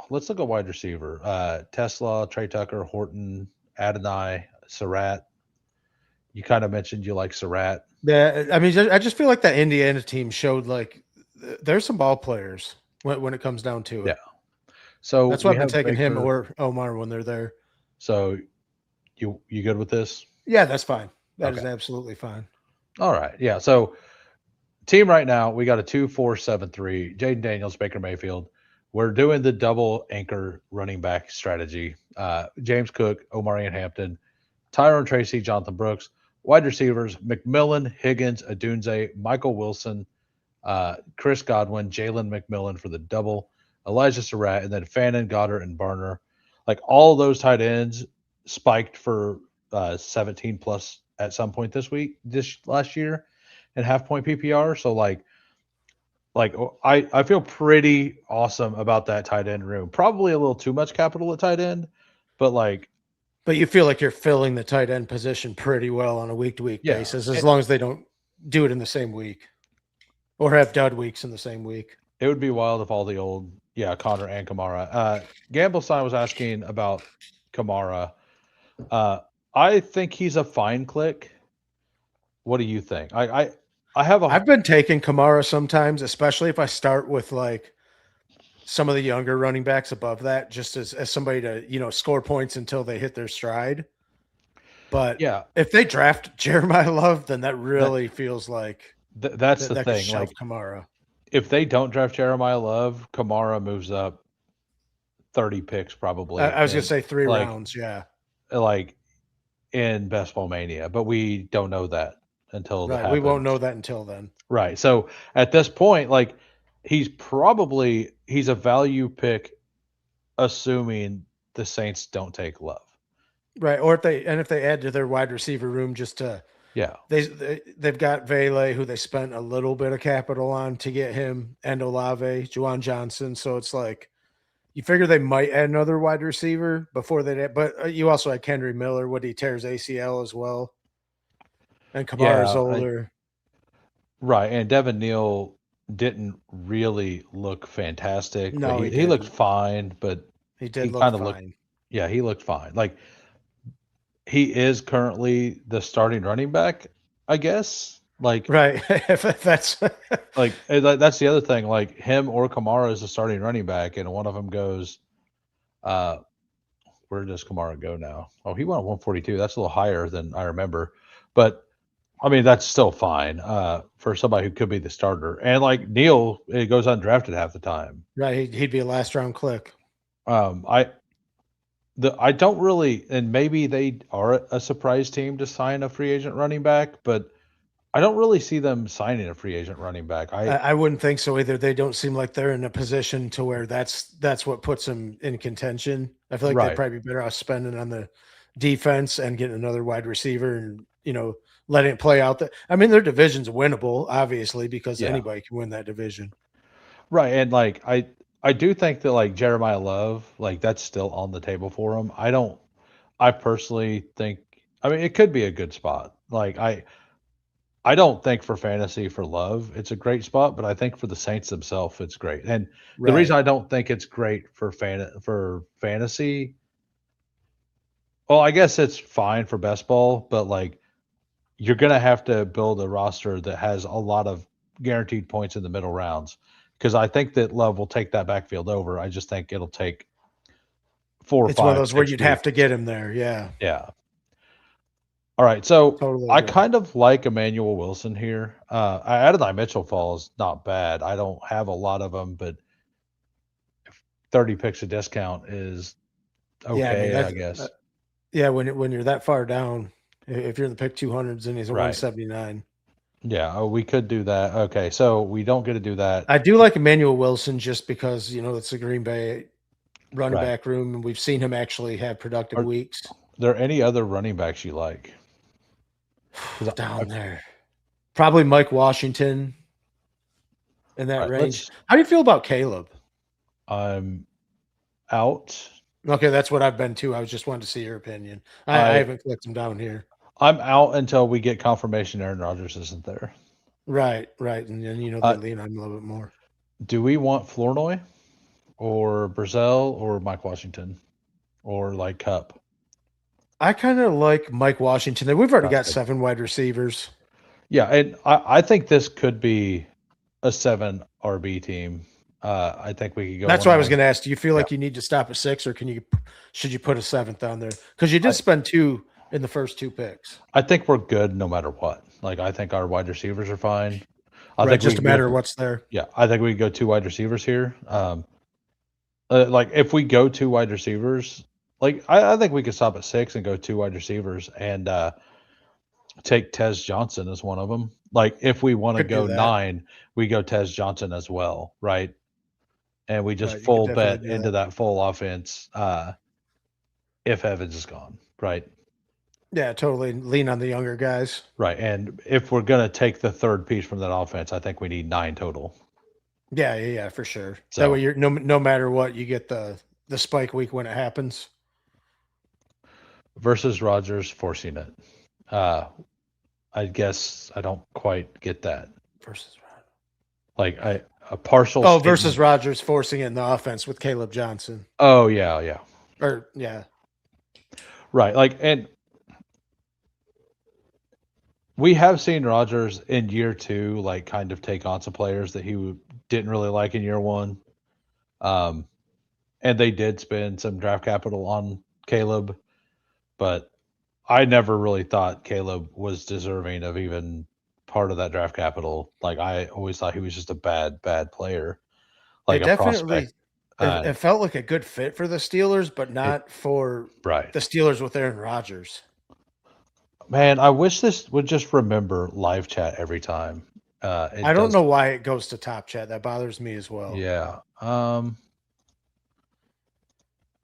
let's look at wide receiver. Tesla, Trey Tucker, Horton, Adonai, Surratt. You kind of mentioned you like Surratt. Yeah, I mean, I just feel like that Indiana team showed like there's some ball players when it comes down to Yeah. it. So That's why we I've been have taking him Baker. or Omar when they're there. So you good with this? Yeah, that's fine. That Okay. is absolutely fine. All right. Yeah. So team right now, we got a 2-4-7-3. Jaden Daniels, Baker Mayfield. We're doing the double anchor running back strategy. James Cook, Omar Ian Hampton, Tyrone Tracy, Jonathan Brooks. Wide receivers, McMillan, Higgins, Adunze, Michael Wilson, Chris Godwin, Jalen McMillan for the double, Elijah Surratt, and then Fannin, Goddard, and Barner. Like all those tight ends spiked for 17 plus at some point this last year, and half point PPR. So I feel pretty awesome about that tight end room. Probably a little too much capital at tight end, but But you feel like you're filling the tight end position pretty well on a week to week yeah, basis, as long as they don't do it in the same week or have dud weeks in the same week. it would be wild if all the old Connor and Kamara. Gamblestein was asking about Kamara. Uh, I think he's a fine click. What do you think? I have a I've been taking Kamara sometimes, especially if I start with like some of the younger running backs above that, just as somebody to score points until they hit their stride. But yeah. if they draft Jeremiah Love, then that That, really feels like that's the that could thing. shelf Like Kamara. if they don't draft Jeremiah Love, Kamara moves up 30 picks I, probably I was gonna in say 3 like rounds, yeah. like in Best Ball Mania, but we don't know that until it Right. We won't know happens. that until then. Right. So at this point, like he's a value pick, assuming the Saints don't take Love. Right. Or if they add to their wide receiver room just to Yeah. they've got Vele, who they spent a little bit of capital on to get him, and Olave, Juwan Johnson. So it's like you figure they might add another wide receiver before they, but you also had Kendry Miller, what he tears ACL as well, and Kamara's Yeah. older. Right. And Devin Neal didn't really look fantastic, but No, he he looked didn't. fine, but He he did look kind of looked fine. yeah, he looked fine. Like he is currently the starting running back, I guess. Right. If that's That's the other thing. Like him or Kamara is the starting running back, and one of them goes. Uh, where does Kamara go now? Oh, he went 142. That's a little higher than I remember, but I mean that's still fine for somebody who could be the starter. And like Neil, it goes undrafted half the time. right. He'd be a last round click. I don't really, and maybe they are a surprise team to sign a free agent running back, but I don't really see them signing a free agent running back. I wouldn't think so either. They don't seem like they're in a position to where that's what puts them in contention. I feel like they'd Right. probably be better off spending on the defense and getting another wide receiver and letting it play out. I mean, their division's winnable, obviously, because Yeah. anybody can win that division. Right. And like I do think that like Jeremiah Love, like that's still on the table for him. I personally think I mean it could be a good spot. Like I don't think for fantasy for Love it's a great spot, but I think for the Saints themselves it's great. And the Right. reason I don't think it's great for fantasy, well, I guess it's fine for best ball, but like you're gonna have to build a roster that has a lot of guaranteed points in the middle rounds. Because I think that Love will take that backfield over. I just think it'll take 4 or It's one of 5, those where 6 you'd have weeks. to get him there. Yeah. Yeah. All right, so Totally I agree. kind of like Emmanuel Wilson here. Adonai Mitchell falls not bad. I don't have a lot of them, but 30 picks a discount is Yeah, I mean okay, I guess. yeah, when you're that far down, if you're in the pick 200s and he's a Right. 179. Yeah, we could do that. Okay, so we don't get to do that. I do like Emmanuel Wilson just because, it's the Green Bay running Right. back room, and we've seen him actually have productive Are weeks there any other running backs you like? 'Cause down there. Probably Mike Washington in that right, range. How do you feel about Caleb? I'm out. Okay, that's what I've been too. I was just wanting to see your opinion. I I haven't clicked him down here. I'm out until we get confirmation Aaron Rodgers isn't there. Right. And then they Uh, lean on him a little bit more. do we want Flournoy or Brazil or Mike Washington or like Cup? I kind of like Mike Washington. We've already got Gotcha. 7 wide receivers. Yeah, and I think this could be a 7 RB team. I think we could go. That's one why of I was those. going to ask. Do you feel Yeah. like you need to stop at 6, or should you put a 7th on there? Because you I, did spend 2 in the first 2 picks. I think we're good no matter what. Like I think our wide receivers are fine. I Right, think we just a can go. matter of what's there. Yeah, I think we can go 2 wide receivers here. Like if we go 2 wide receivers, like I think we could stop at 6 and go 2 wide receivers and take Tez Johnson as one of them. Like if we want to Could do go that. 9, we go Tez Johnson as well, right? And we just Right, you could full definitely bet do into that. that full offense if Evans is gone, right? Yeah, totally lean on the younger guys. Right. And if we're gonna take the third piece from that offense, I think we need 9 total. Yeah, for sure. So That way you're no matter what, you get the spike week when it happens. versus Rodgers forcing it. I guess I don't quite get that. Versus Like a partial. Oh, versus statement. Rodgers forcing it in the offense with Caleb Johnson. Oh yeah. Or yeah. Right. Like and we have seen Rodgers in year 2, like kind of take on some players that he didn't really like in year 1. And they did spend some draft capital on Caleb, but I never really thought Caleb was deserving of even part of that draft capital. Like I always thought he was just a bad player, like It a prospect. it felt like a good fit for the Steelers, but It not for right. the Steelers with Aaron Rodgers. Man, I wish this would just remember live chat every time. I don't know why it goes to top chat. That bothers me as well. Yeah.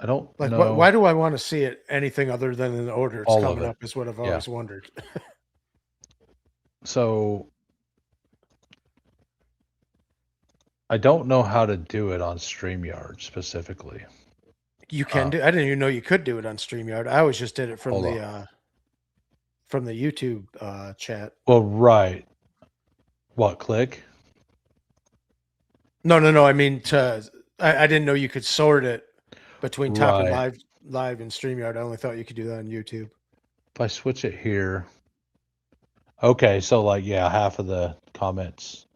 I don't Like, know. why do I want to see it anything other than in the order it's All of coming it. up is what I've Yeah. always wondered. So I don't know how to do it on StreamYard specifically. You can do. I didn't even know you could do it on StreamYard. I always just did it from the YouTube chat. Well, right. What, click? No. I mean, I didn't know you could sort it between top and Right. live and StreamYard. I only thought you could do that on YouTube. If I switch it here. Okay, so like yeah, half of the comments.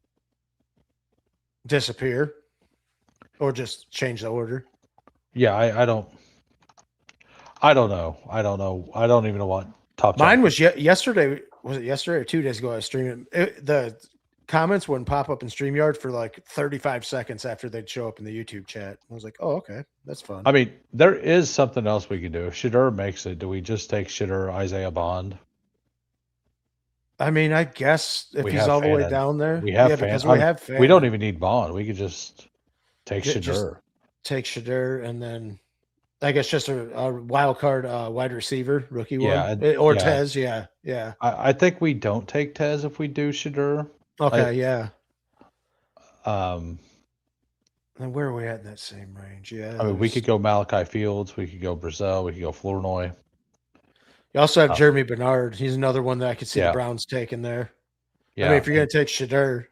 Disappear, or just change the order. Yeah, I don't know. I don't even know what top Mine chat. was yesterday. Was it yesterday or 2 days ago? I was streaming. The comments wouldn't pop up in StreamYard for like 35 seconds after they'd show up in the YouTube chat. I was like, oh, okay, that's fun. I mean, there is something else we can do. If Shedeur makes it, do we just take Shedeur Isaiah Bond? I mean, I guess if We he's have all the way Fannin. down there, We have because Fannin. we have We Fannin. don't even need Bond. We could just take Just Shedeur. take Shedeur, and then I guess just a wild card wide receiver rookie Yeah, one. Or yeah. Tez, yeah. I think we don't take Tez if we do Shedeur. Okay, yeah. And where are we at in that same range? Yeah. I mean, we could go Malachi Fields, we could go Brazil, we could go Flournoy. You also have Jeremy Bernard. He's another one that I could see Yeah. the Browns taking there. Yeah. I mean, if you're going to take Shedeur.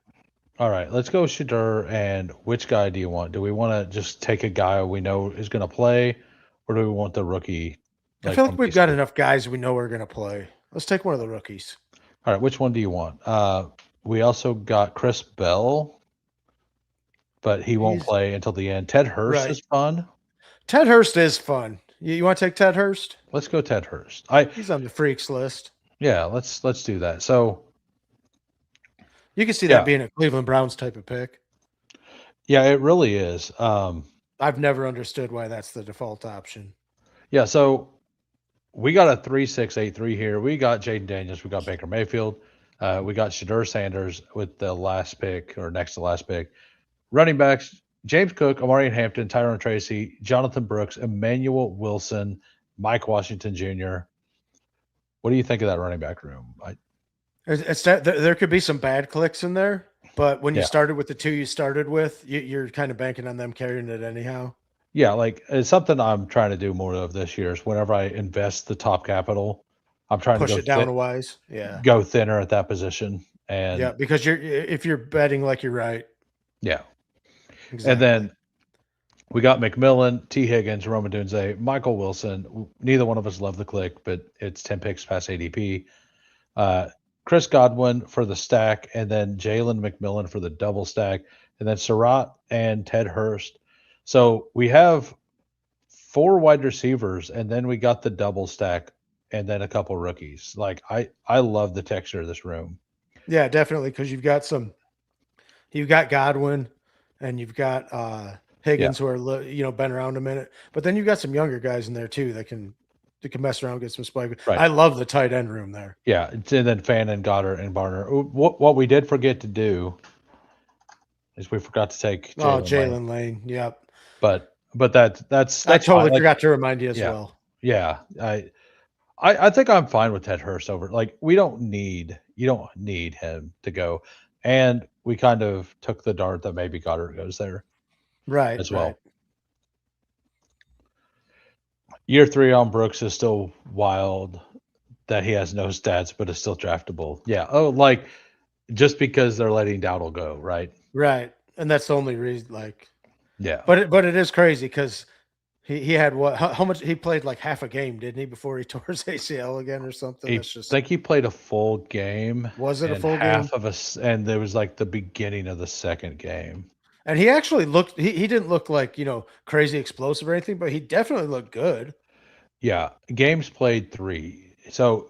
All right, let's go Shedeur. And which guy do you want? Do we want to just take a guy we know is going to play, or do we want the rookie? I feel like we've got enough guys we know are going to play. Let's take one of the rookies. All right, which one do you want? We also got Chris Bell, but he won't play until the end. Ted Hurst is fun. Ted Hurst is fun. You want to take Ted Hurst? Let's go Ted Hurst. He's on the freaks list. Yeah, let's do that. So You can see yeah, that being a Cleveland Browns type of pick. yeah, it really is. I've never understood why that's the default option. Yeah, so we got a 3-6-8-3 here. We got Jaden Daniels, we got Baker Mayfield, we got Shadur Sanders with the last pick or next to last pick. Running backs: James Cook, Amari Hampton, Tyrone Tracy, Jonathan Brooks, Emmanuel Wilson, Mike Washington Jr. What do you think of that running back room? It's that there could be some bad clicks in there, but when you Yeah. started with the two you started with, you're kind of banking on them carrying it anyhow. Yeah, like it's something I'm trying to do more of this year is whenever I invest the top capital, I'm trying to Push it down a wise. Yeah. go thinner at that position. And Yeah. Because if you're betting like you're right. yeah. And Exactly. then we got McMillan, T. Higgins, Roman Dunze, Michael Wilson. Neither one of us love the click, but it's 10 picks past ADP. Chris Godwin for the stack, and then Jalen McMillan for the double stack, and then Surratt and Ted Hurst. So we have 4 wide receivers, and then we got the double stack, and then a couple rookies. Like I love the texture of this room. Yeah, definitely. Because you've got Godwin and you've got Yeah, Higgins who are been around a minute, but then you've got some younger guys in there too that can mess around, get some spike. right. I love the tight end room there. Yeah, and then Fan and Goddard and Barner. What we did forget to do is we forgot to take Oh, Jalen Lane, Jalen Lane. Yep. but that's I fine. totally Like, forgot to remind you as yeah, well. yeah. I think I'm fine with Ted Hurst over. Like you don't need him to go, and we kind of took the dart that maybe Goddard goes there Right, as right. well. Year 3 on Brooks is still wild that he has no stats, but is still draftable. Yeah. Oh, like just because they're letting Dowdle go, right? Right. And that's the only reason, like, Yeah. but it is crazy because he had what, how much he played, like half a game, didn't he, before he tore his ACL again or something? I That's just, think he played a full game was it a and full game? and there was like the beginning of the second game. And he actually looked, he didn't look like, crazy explosive or anything, but he definitely looked good. Yeah. Games played 3. So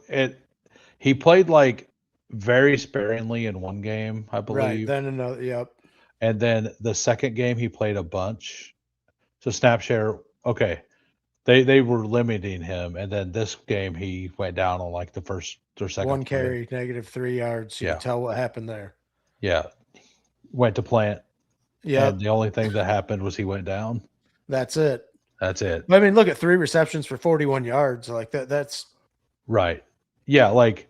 he played like very sparingly in one game, I Right. believe. Then another, yep. And then the second game he played a bunch. So snap share, okay. They were limiting him, and then this game he went down on like the first or second One play. carry, -3 yards. You Yeah. can tell what happened there. Yeah. Went to plant, and Yep. the only thing that happened was he went down. That's it. That's it. I mean, look at 3 receptions for 41 yards. Like that's Right. Yeah, like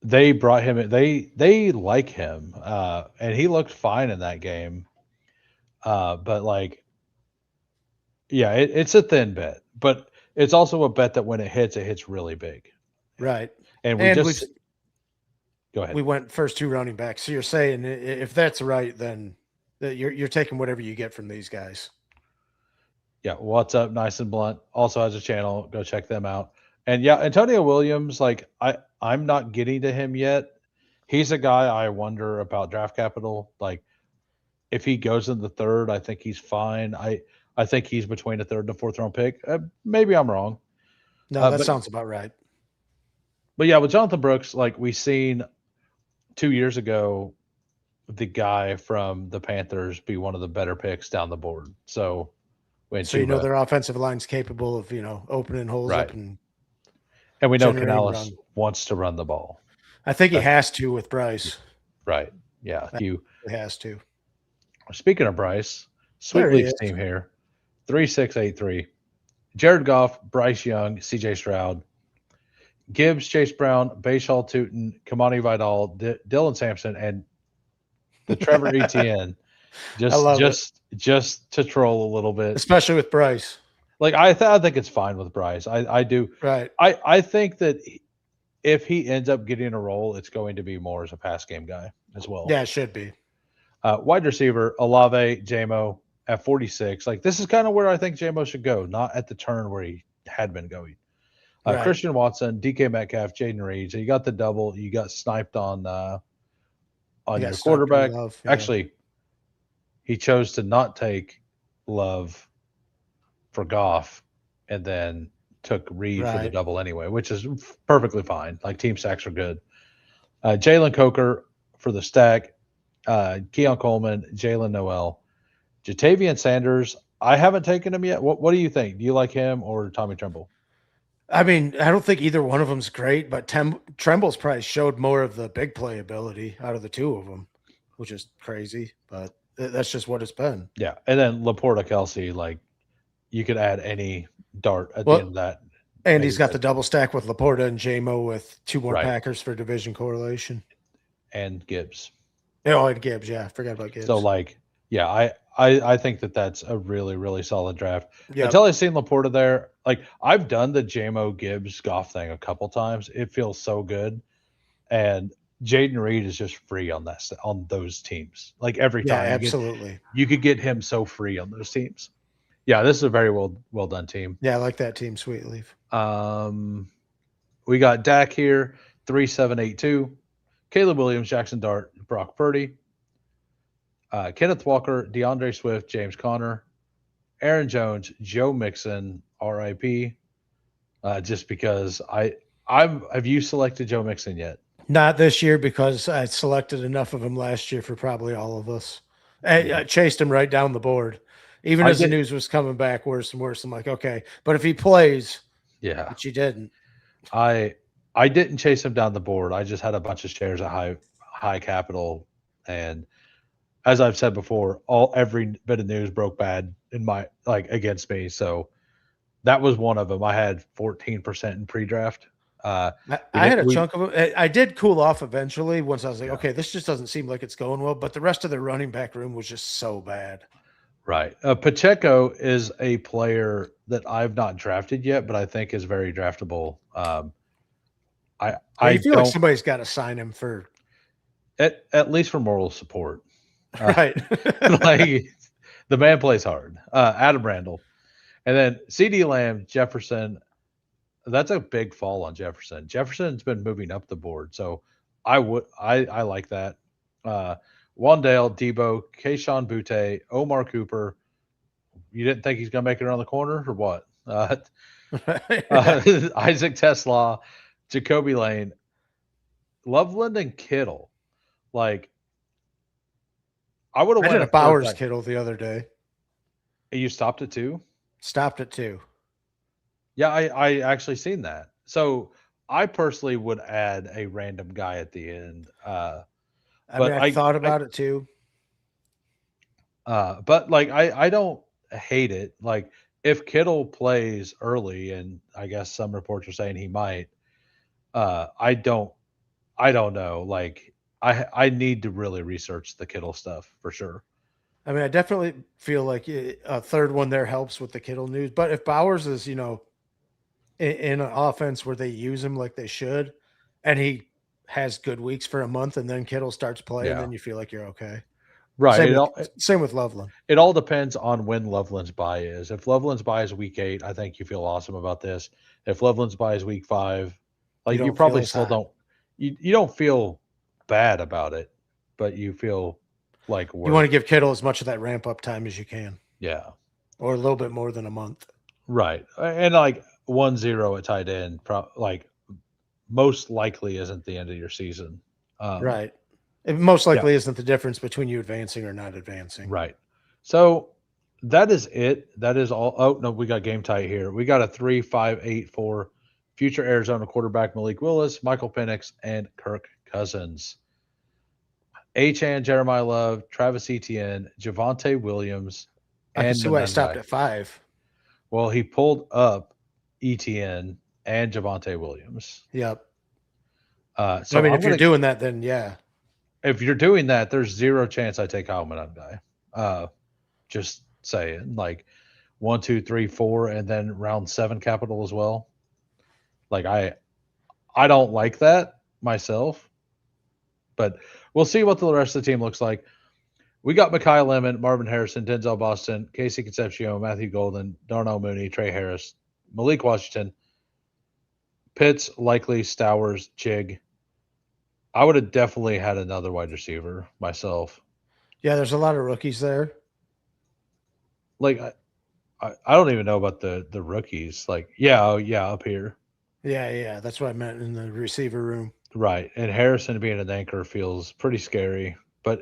they brought him in. They like him. And he looked fine in that game. But like yeah, it's a thin bet, but it's also a bet that when it hits really big. right. And we And just go ahead. we went first 2 running backs. So you're saying if that's right, then you're taking whatever you get from these guys. Yeah, what's up, Nice and Blunt also has a channel. Go check them out. And yeah, Antonio Williams, like I'm not getting to him yet. He's a guy I wonder about draft capital. Like if he goes in the third, I think he's fine. I think he's between a third and a fourth round pick. Maybe I'm wrong. No, that But sounds about right. yeah, with Jonathan Brooks, like we seen 2 years ago, the guy from the Panthers be one of the better picks down the board. So when So their offensive line's capable of, opening holes right. up and And we know generating Canales run. wants to run the ball. I think he has to with Bryce. Right. Yeah. He has to. Speaking of Bryce, Sweet There he League's is. team here. 3-6-8-3. Jared Goff, Bryce Young, CJ Stroud, Gibbs, Chase Brown, Bayshall Tootin, Kamani Vidal, Dylan Sampson, and the Trevor Etienne. I love Just to troll a little bit. Especially with Bryce. Like I think it's fine with Bryce. I do. Right. I think that if he ends up getting a role, it's going to be more as a pass game guy as well. Yeah, it should be. Wide receiver, Olave, JMO at 46. Like this is kind of where I think JMO should go, not at the turn where he had been going. Right. Christian Watson, DK Metcalf, Jaden Reed. So you got the double. You got sniped on your quarterback. Love, yeah. Actually, he chose to not take Love for Goff, and then took Reed for the Right. double anyway, which is perfectly fine. Like team stacks are good. Jalen Coker for the stack. Keon Coleman, Jalen Noel, Jatavian Sanders. I haven't taken him yet. What do you think? Do you like him or Tommy Tremble? I mean, I don't think either one of them's great, but Tremble's probably showed more of the big play ability out of the two of them, which is crazy, but that's just what it's been. Yeah, and then Laporta Kelsey, like you could add any dart at the end Well, of that. and and he's you're got the good. double stack with Laporta and JMO with two more Right, Packers for division correlation. and Gibbs. Oh, and Gibbs. Yeah, I forgot about So Gibbs. like, yeah, I think that's a really really solid draft. Yep. Until I seen Laporta there, like I've done the JMO Gibbs Goff thing a couple times. It feels so good, and Jaden Reed is just free on on those teams. Like every Yeah, time absolutely. you could get him so free on those teams. Yeah, this is a very well done team. Yeah, I like that team, Sweet Leaf. We got Dak here, 3782. Caleb Williams, Jackson Dart, Brock Purdy, Kenneth Walker, DeAndre Swift, James Conner, Aaron Jones, Joe Mixon, RIP. Just because have you selected Joe Mixon yet? Not this year because I selected enough of him last year for probably all of us. I chased him right down the board. Even I as the did, news was coming back worse and worse, I'm like, okay, but if he plays, yeah. which he didn't, I didn't chase him down the board. I just had a bunch of shares at high capital, and as I've said before, every bit of news broke bad in my against me. So that was one of them. I had 14% in pre-draft. I had a chunk of it. I did cool off eventually once I was like, Yeah. okay, this just doesn't seem like it's going well. But the rest of the running back room was just so bad. Right. Pacheco is a player that I've not drafted yet, but I think is very draftable. I You feel like don't somebody's got to sign him for at least for moral support. right. Like the man plays hard. Adam Randall, and then C.D. Lamb, Jefferson. That's a big fall on Jefferson. Jefferson's been moving up the board, so I like that. Wandale, Debo, Keyshawn Butte, Omar Cooper. You didn't think he's gonna make it around the corner or what? Isaac Tesla, Jacoby Lane, Loveland, and Kittle. Like I would have I went did a third Bowers back. Kittle the other day. You stopped it too? Stopped it too. Yeah, I actually seen that. So I personally would add a random guy at the end. I But mean, I thought about it too. but like I don't hate it. Like if Kittle plays early, and I guess some reports are saying he might, I don't know. Like I need to really research the Kittle stuff for sure. I mean, I definitely feel like a third one there helps with the Kittle news. But if Bowers is, in an offense where they use him like they should, and he has good weeks for a month, and then Kittle starts playing, Yeah. then you feel like you're okay. Right. Same with Loveland. It all depends on when Loveland's bye is. If Loveland's bye is week 8, I think you feel awesome about this. If Loveland's bye is week 5, like you don't probably feel as still hot. don't you don't feel bad about it, but you feel like You want to give Kittle as much of that ramp up time as you can, yeah. or a little bit more than a month. Right. And like 1-0 at tight end, like most likely isn't the end of your season. Right. It most likely isn't the difference between you advancing or not advancing. Right. So that is it. That is all. Oh, no, we got game tight here. We got a 3-5-8 for future Arizona quarterback Malik Willis, Michael Penix, and Kirk Cousins. Achan, Jeremiah Love, Travis Etienne, Javonte Williams, I can and see why I Menendez. stopped at 5. Well, he pulled up Etienne and Javonte Williams. Yep. So I mean, if you're doing that, then yeah. If you're doing that, there's zero chance I take Kyle Menendez. Just saying, like 1, 2, 3, 4, and then round 7 capital as well. Like I don't like that myself, but we'll see what the rest of the team looks like. We got Mekhi Lemon, Marvin Harrison, Denzel Boston, Casey Concepcion, Matthew Golden, Darnell Mooney, Trey Harris, Malik Washington, Pitts, Likely, Stowers, Chig. I would have definitely had another wide receiver myself. Yeah, there's a lot of rookies there. Like I don't even know about the rookies. Like, yeah, up here. Yeah, that's what I meant in the receiver room. Right. And Harrison being an anchor feels pretty scary. But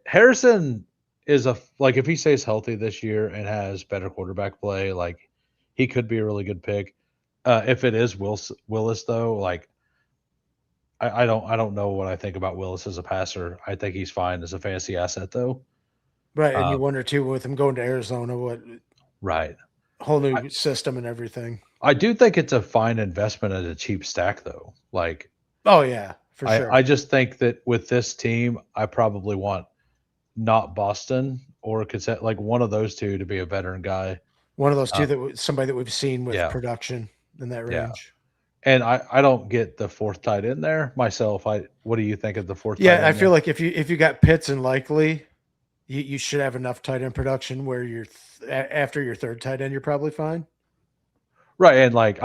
Harrison is like if he stays healthy this year and has better quarterback play, like he could be a really good pick. If it is Willis though, like I don't know what I think about Willis as a passer. I think he's fine as a fantasy asset though. Right, and you Uh, wonder too with him going to Arizona, what right. whole I, new system and everything. I do think it's a fine investment at a cheap stack though. Like Oh yeah, for I sure. just think that with this team, I probably want not Boston or Cassette, like one of those two to be a veteran guy. One of those two Uh, somebody that we've seen with yeah, production in that yeah. range. And I don't get the fourth tight end there myself. What do you think of the fourth tight Yeah, I end feel there? like if you got Pitts and Likely, you should have enough tight end production where you're after your third tight end, you're probably fine. Right, and like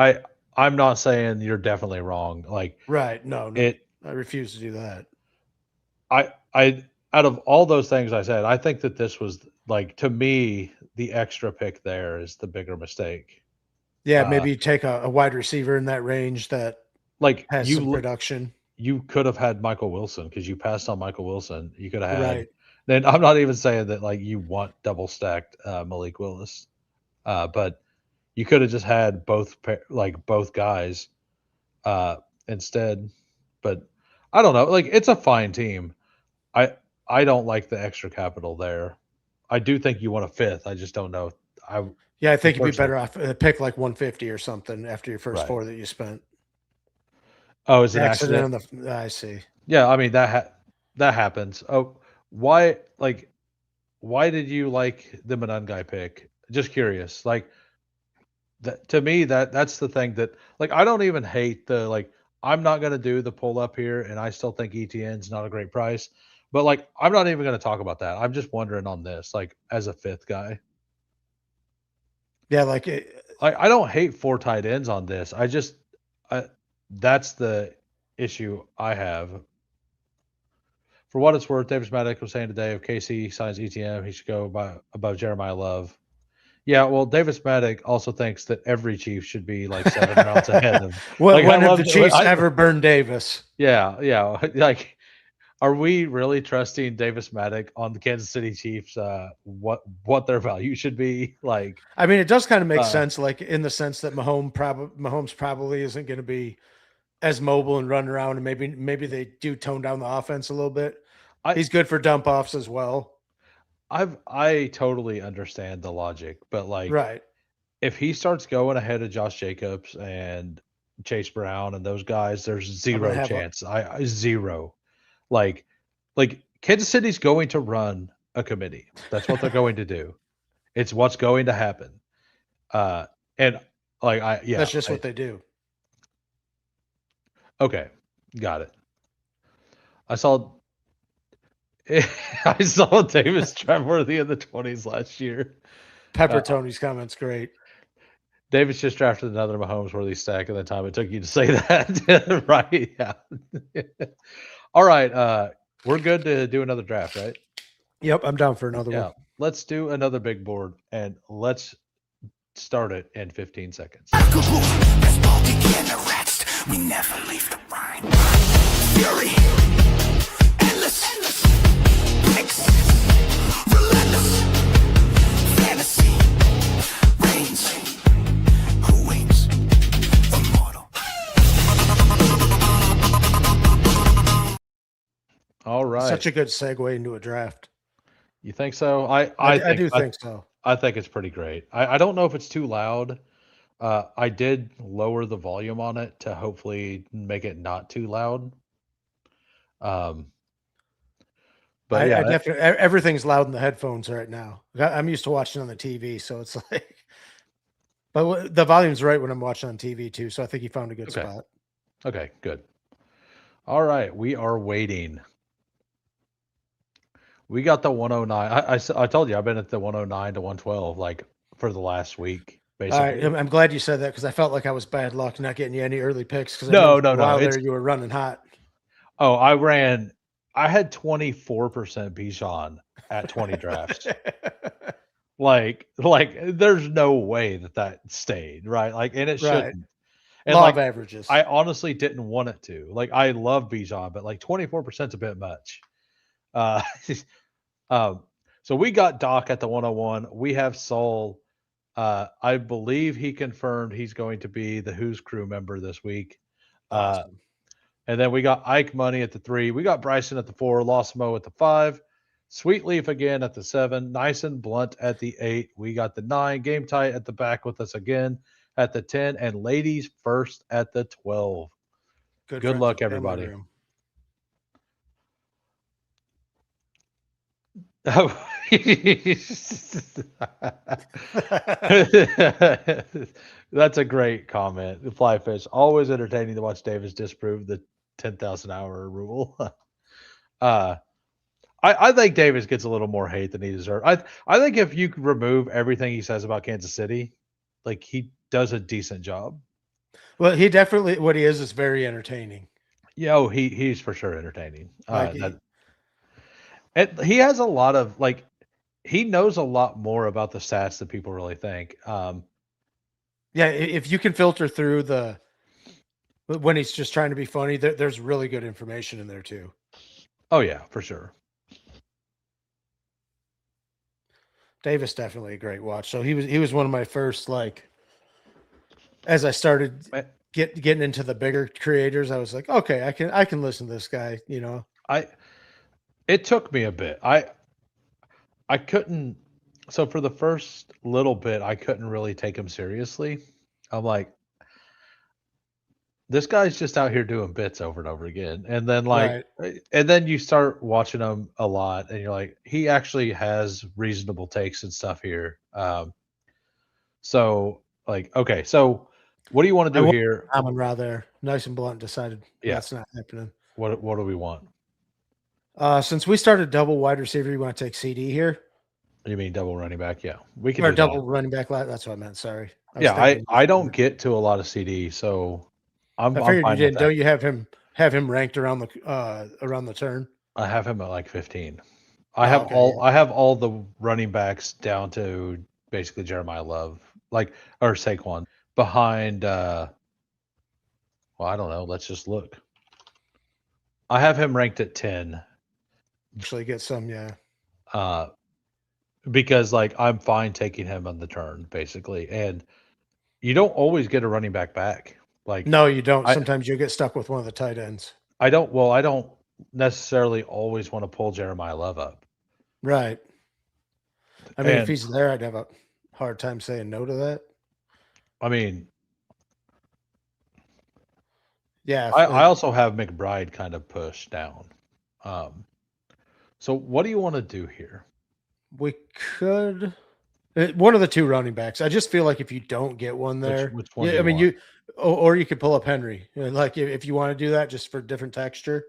I'm not saying you're definitely wrong. Like Right. No, it I refuse to do that. I out of all those things I said, I think that this was like to me the extra pick there is the bigger mistake. Yeah, Uh maybe you take a wide receiver in that range that like has some production. you could have had Michael Wilson because you passed on Michael Wilson. You could have had. Right. Then I'm not even saying that like you want double stacked Malik Willis, but you could have just had like both guys uh, instead. But I don't know. Like it's a fine team. I I don't like the extra capital there. I do think you want a fifth. I just don't know. I Yeah, I think you'd be unfortunately better off pick like 150 or something after your first right. four that you spent. Oh, it's an Accident accident. on the I see. Yeah, I mean that happens. Oh, why like why did you like the Manungai pick? Just curious. Like that to me that's the thing that like I don't even hate the like I'm not gonna do the pull up here and I still think ETN's not a great price. But like I'm not even gonna talk about that. I'm just wondering on this, like as a fifth guy. Yeah, like it, Like I don't hate four tight ends on this. I that's the issue I have. For what it's worth, Davis Maddox was saying today if KC signs ETM, he should go above Jeremiah Love. Yeah, well, Davis Maddox also thinks that every Chief should be like 7 rounds ahead of. Like I when have love, the Chiefs ever burned Davis? yeah. Like, are we really trusting Davis Maddox on the Kansas City Chiefs? What their value should be? Like, I mean, it does kind of make uh, sense, like in the sense that Mahomes probably isn't going to be as mobile and run around, and maybe they do tone down the offense a little bit. I He's good for dump offs as well. I totally understand the logic, but like Right. if he starts going ahead of Josh Jacobs and Chase Brown and those guys, there's I'm gonna zero have a chance. I zero. Like Kansas City's going to run a committee. That's what they're going to do. It's what's going to happen. And like that's just what they do. okay, got it. I saw I saw Davis Trapworthy in the 20s last year. Pepper Tony's comments great. Davis just drafted another Mahomes worthy stack in the time it took you to say that. Right. Yeah. All right. We're good to do another draft, right? Yep, I'm down for another Yeah. one. Let's do another big board and let's start it in 15 seconds. Bestball begin to rest. We never leave the grind. Fury, endless, mix, relentless, fantasy, reigns. Who waits? Immortal. All right. Such a good segue into a draft. You think so? I do think so. I think it's pretty great. I don't know if it's too loud. I did lower the volume on it to hopefully make it not too loud. But I yeah, definitely everything's loud in the headphones right now. I'm used to watching on the TV, so it's like, but the volume's right when I'm watching on TV too. So I think you found a good okay. spot. Okay, good. All right, we are waiting. We got the 109. I told you I've been at the 109 to 112 like for the last week, All right, basically. I'm glad you said that because I felt like I was bad luck not getting you any early picks because No. while It's there you were running hot. oh, I had 24% Bijan at 20 drafts. Like there's no way that stayed, right? Like, and it Right. shouldn't. And Law like of averages. I honestly didn't want it to. Like I love Bijan, but like 24% is a bit much. Uh um so we got Doc at the 101. We have Saul. I believe he confirmed he's going to be the Who's Crew member this week. Uh Awesome. and then we got Ike Money at the 3. We got Bryson at the 4, Lost Mo at the 5, Sweet Leaf again at the 7, Nice and Blunt at the 8. We got the 9, Game Tight at the back with us again at the 10, and Ladies First at the 12. Good Good friends luck, with family everybody. room. That's a great comment. The Flyfish, always entertaining to watch Davis disprove the 10,000 hour rule. uh, I think Davis gets a little more hate than he deserves. I think if you could remove everything he says about Kansas City, like he does a decent job. Well, he definitely what he is very entertaining. Yeah, oh, he's for sure entertaining. Like He has a lot of like he knows a lot more about the stats than people really think. yeah, if you can filter through the when he's just trying to be funny, there's really good information in there too. Oh yeah, for sure. Davis definitely a great watch. So he was one of my first like as I started getting into the bigger creators, I was like, okay, I can listen to this guy, you know. It took me a bit. I couldn't so for the first little bit I couldn't really take him seriously. I'm like this guy's just out here doing bits over and over again. And then Right. and then you start watching him a lot and you're like he actually has reasonable takes and stuff here. So like okay, so what do you want to do here? Amon Ra there. Nice and Blunt decided Yeah. that's not happening. What do we want? Since we started double wide receiver, you want to take CD here? You mean double running back? Yeah. We can Or do double that. running back line. That's what I meant. Sorry. I don't get to a lot of CD, so I'm I figured you fine with did. that. Don't you have him ranked around the turn? I have him at like 15. Oh, okay, I have all the running backs down to basically Jeremiah Love, like or Saquon behind well, I don't know. Let's just look. I have him ranked at 10. Actually get some, yeah. Because like I'm fine taking him on the turn, basically. And you don't always get a running back. Like No, you don't. I Sometimes you'll get stuck with one of the tight ends. I don't necessarily always want to pull Jeremiah Love up. Right. I mean, if And he's there, I'd have a hard time saying no to that. I mean, Yeah. I also have McBride kind of pushed down. So what do you want to do here? We could one of the two running backs. I just feel like if you don't get one there, Which one do yeah, I you mean want? or you could pull up Henry. You know, like if you want to do that just for different texture,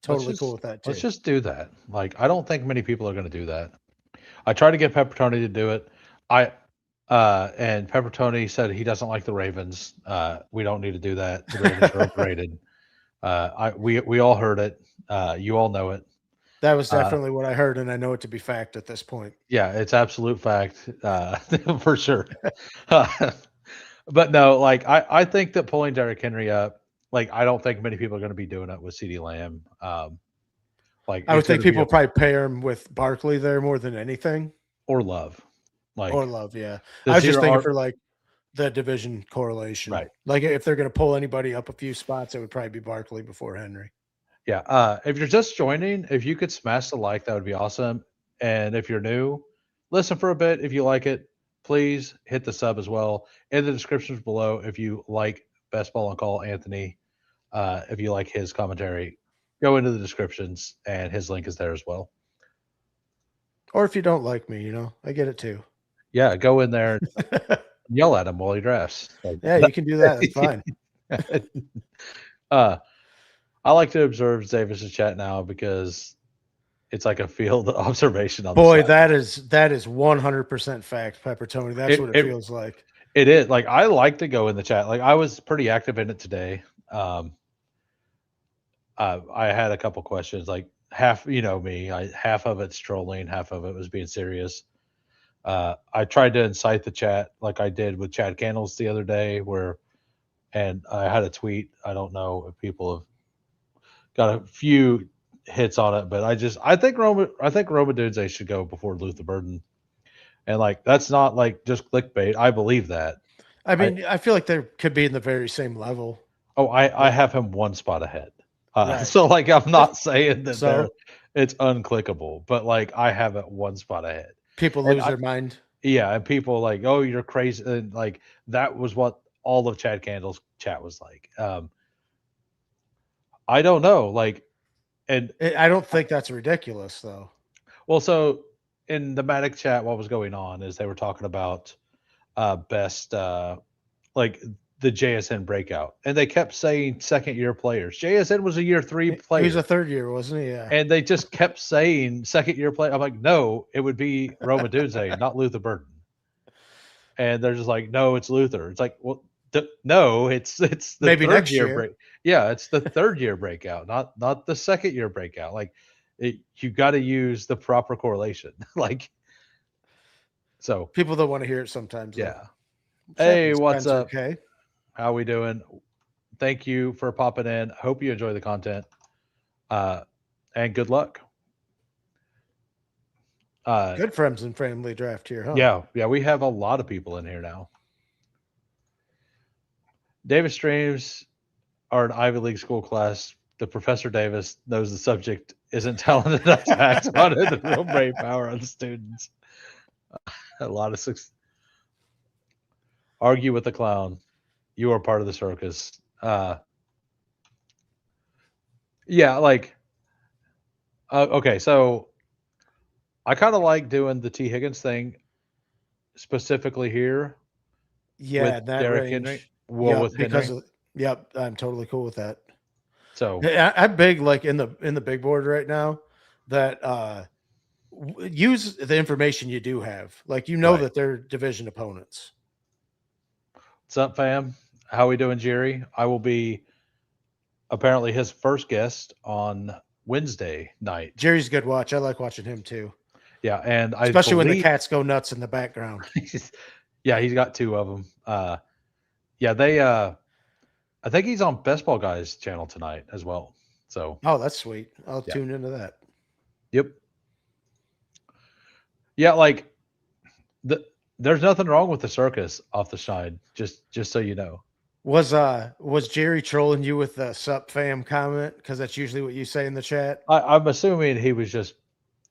totally cool with that too. Let's just do that. Like I don't think many people are going to do that. I tried to get Pepper Tony to do it. And Pepper Tony said he doesn't like the Ravens. We don't need to do that. The Ravens are overrated. We all heard it. You all know it. That was definitely what I heard, and I know it to be fact at this point. Yeah, it's absolute fact for sure. But no, like I think that pulling Derrick Henry up, like I don't think many people are going to be doing it with CeeDee Lamb. Like I would think people probably pair him with Barkley there more than anything, or Love, like or Love. Yeah, I was just thinking for like the division correlation, right? Like if they're going to pull anybody up a few spots, it would probably be Barkley before Henry. Yeah. If you're just joining, if you could smash the like, that would be awesome. And if you're new, listen for a bit. If you like it, please hit the sub as well. In the descriptions below, if you like Bestballoncall Anthony, if you like his commentary, go into the descriptions and his link is there as well. Or if you don't like me, you know, I get it too. Yeah, go in there and yell at him while he drafts. Yeah, you can do that. That's fine. I like to observe Davis's chat now because it's like a field observation on Boy, the side. that is 100% fact, Pepper Tony. That's what it feels like. It is. Like I like to go in the chat. Like I was pretty active in it today. I had a couple questions. Like half, you know me, half of it's trolling, half of it was being serious. I tried to incite the chat like I did with Chad Candles the other day, and I had a tweet. I don't know if people have got a few hits on it, but I think Roma Dudes should go before Luther Burden, and like that's not like just clickbait. I believe that. I mean, I feel like they could be in the very same level. I have him one spot ahead. Right. So like I'm not saying that So it's unclickable, but like I have it one spot ahead. people And lose their mind. Yeah, and people like, oh, you're crazy, and like that was what all of Chad Candle's chat was like. I don't know, like, and I don't think that's ridiculous, though. well, so in the Matic chat, what was going on is they were talking about best like the JSN breakout, and they kept saying second year players. JSN was a year 3 player. He was a third year, wasn't he? Yeah. And they just kept saying second year player. I'm like, no, it would be Roma Dunze, not Luther Burden. And they're just like, no, it's Luther. It's like, well, no, it's the Maybe third next year year. break. Yeah, it's the third year breakout, not the second year breakout. Like, you got to use the proper correlation. Like, so People don't want to hear it sometimes. Though. yeah. Hey, what's up? Okay. How we doing? Thank you for popping in. Hope you enjoy the content. And good luck. Good friends and family draft here, huh? Yeah, we have a lot of people in here now. Davis streams are an Ivy League school class. The Professor Davis knows the subject isn't talented enough to act on it. The real brain power of the students. A lot of success. Argue with the clown. You are part of the circus. Yeah, like, okay, so I kind of like doing the T. Higgins thing specifically here. Yeah, with that Derrick range. Henry. Well, Yep, with because Henry. Yep, I'm totally cool with that. So I'm big like in the big board right now that use the information you do have. Like Right. that they're division opponents. What's up, fam? How we doing, Jerry? I will be apparently his first guest on Wednesday night. Jerry's a good watch. I like watching him too. Yeah, and Especially when the cats go nuts in the background. Yeah, he's got two of them. Yeah, they I think he's on Bestball Guys channel tonight as well. So oh, that's sweet. I'll tune into that. Yep. Yeah, like there's nothing wrong with the circus off the side, just so you know. Was Jerry trolling you with the sup fam comment? Because that's usually what you say in the chat. I'm assuming he was just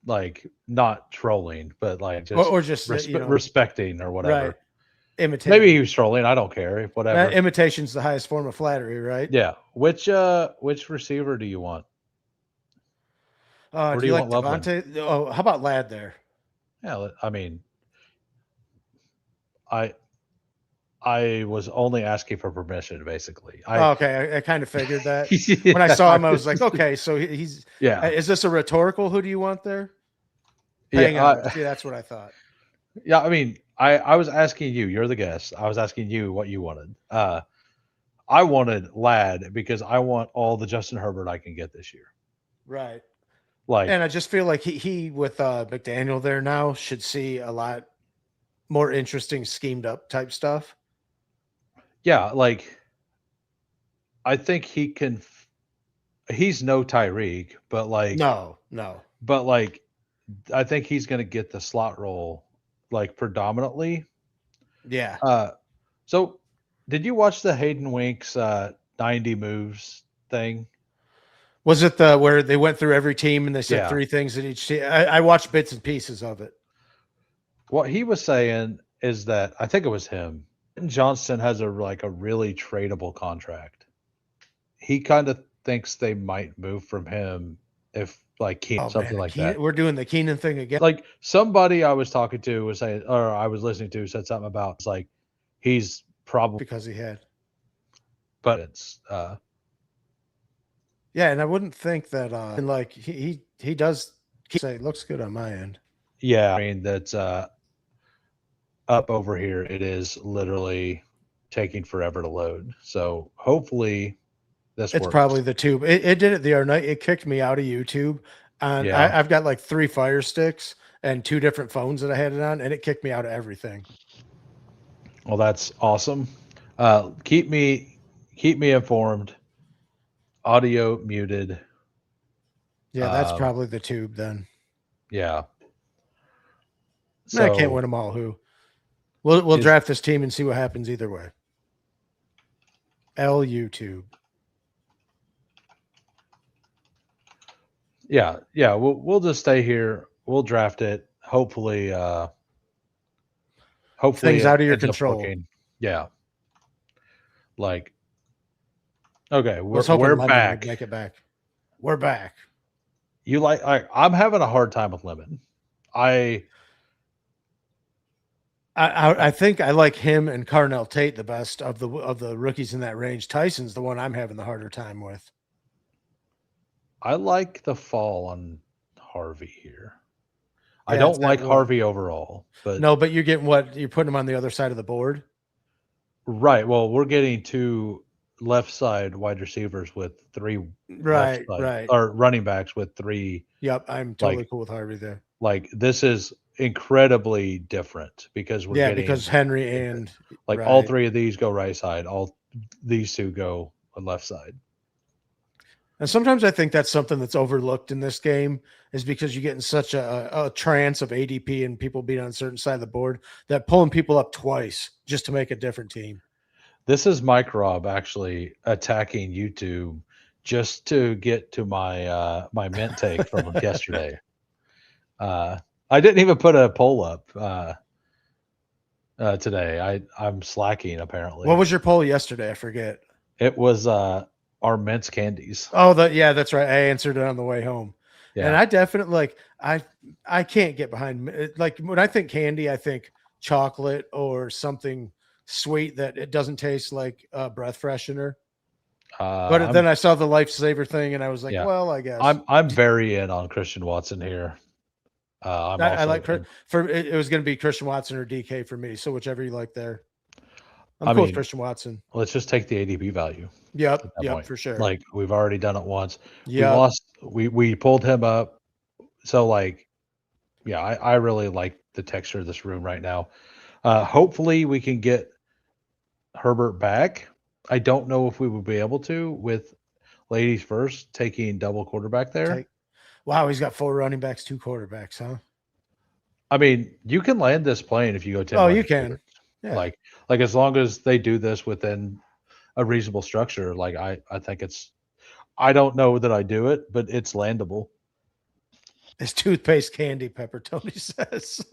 like not trolling, but like just or just respecting or whatever. Right. Imitating. Maybe he was trolling. I don't care. Whatever. Imitation's the highest form of flattery, right? Yeah. Which receiver do you want? Do you like Devontae? Oh, how about Ladd there? Yeah, I mean, I was only asking for permission, basically. Okay, I kind of figured that. When I saw him, I was like, okay, so he's yeah. Is this a rhetorical? Who do you want there? Yeah, see, that's what I thought. Yeah, I mean, I was asking you. You're the guest. I was asking you what you wanted. I wanted Ladd because I want all the Justin Herbert I can get this year. Right. Like, and I just feel like he with McDaniel there now should see a lot more interesting schemed up type stuff. Yeah, like I think he can. He's no Tyreek, but like no. But like, I think he's going to get the slot role like predominantly. Yeah. So did you watch the Hayden Winks 90 moves thing? Was it where they went through every team and they said three things in each team? I watched bits and pieces of it. What he was saying is that I think it was him. Johnston has a really tradable contract. He kind of thinks they might move from him if like something like that. We're doing the Keenan thing again. Like somebody I was talking to was saying, or I was listening to said something about it's like he's probably because he had, but it's yeah, and I wouldn't think that and like he does say looks good on my end. Yeah, I mean that's up over here. It is literally taking forever to load. So hopefully this it's works. Probably the tube. It did it the other night. It kicked me out of YouTube. And I've got like 3 Fire Sticks, and 2 different phones that I had it on, and it kicked me out of everything. Well, that's awesome. Keep me informed. Audio muted. Yeah, that's Um, probably the tube then. yeah. I can't So win them all. Who? We'll is draft this team and see what happens either way. YouTube. yeah, yeah. We'll just stay here. We'll draft it. Hopefully, Things it out of your ends up control. working. Yeah. Like, okay, Let's hope we're Lemon would back. make it back. We're back. You like? I'm having a hard time with Lemon. I think I like him and Carnell Tate the best of the rookies in that range. Tyson's the one I'm having the harder time with. I like the fall on Harvey here. I Yeah, it's don't that like one. Harvey overall, but No, but you're getting what you're putting him on the other side of the board. right. Well, we're getting 2 left side wide receivers with 3 left side Right. or running backs with 3. Yep, I'm totally Like cool with Harvey there. like this is incredibly different because we're Yeah, getting because Henry and like all right. 3 of these go right side, all these 2 go on left side. And sometimes I think that's something that's overlooked in this game is because you get in such a trance of ADP and people being on a certain side of the board that pulling people up twice just to make a different team. This is Mike Robb actually attacking YouTube just to get to my my mint take from yesterday. I didn't even put a poll up today. I'm slacking apparently. What was your poll yesterday? I forget. It was our mints candies. Oh, that's right. I answered it on the way home. Yeah. And I definitely like I can't get behind like when I think candy, I think chocolate or something sweet that it doesn't taste like a breath freshener. But then I saw the lifesaver thing and I was like, Yeah. well, I guess I'm very in on Christian Watson here. I like for it was going to be Christian Watson or DK for me. So whichever you like there. I'm cool with Christian Watson. Let's just take the ADP value. Yep, Point. for sure. Like we've already done it once. Yeah, We lost. We pulled him up. So like, yeah, I really like the texture of this room right now. Hopefully we can get Herbert back. I don't know if we would be able to with ladies first taking double quarterback there. Wow, he's got 4 running backs, 2 quarterbacks, huh? I mean, you can land this plane if you go 10. Oh, you can. Yeah. Like as long as they do this within a reasonable structure, like I think it's. I don't know that I do it, but it's landable. It's toothpaste candy, Pepper Tony says.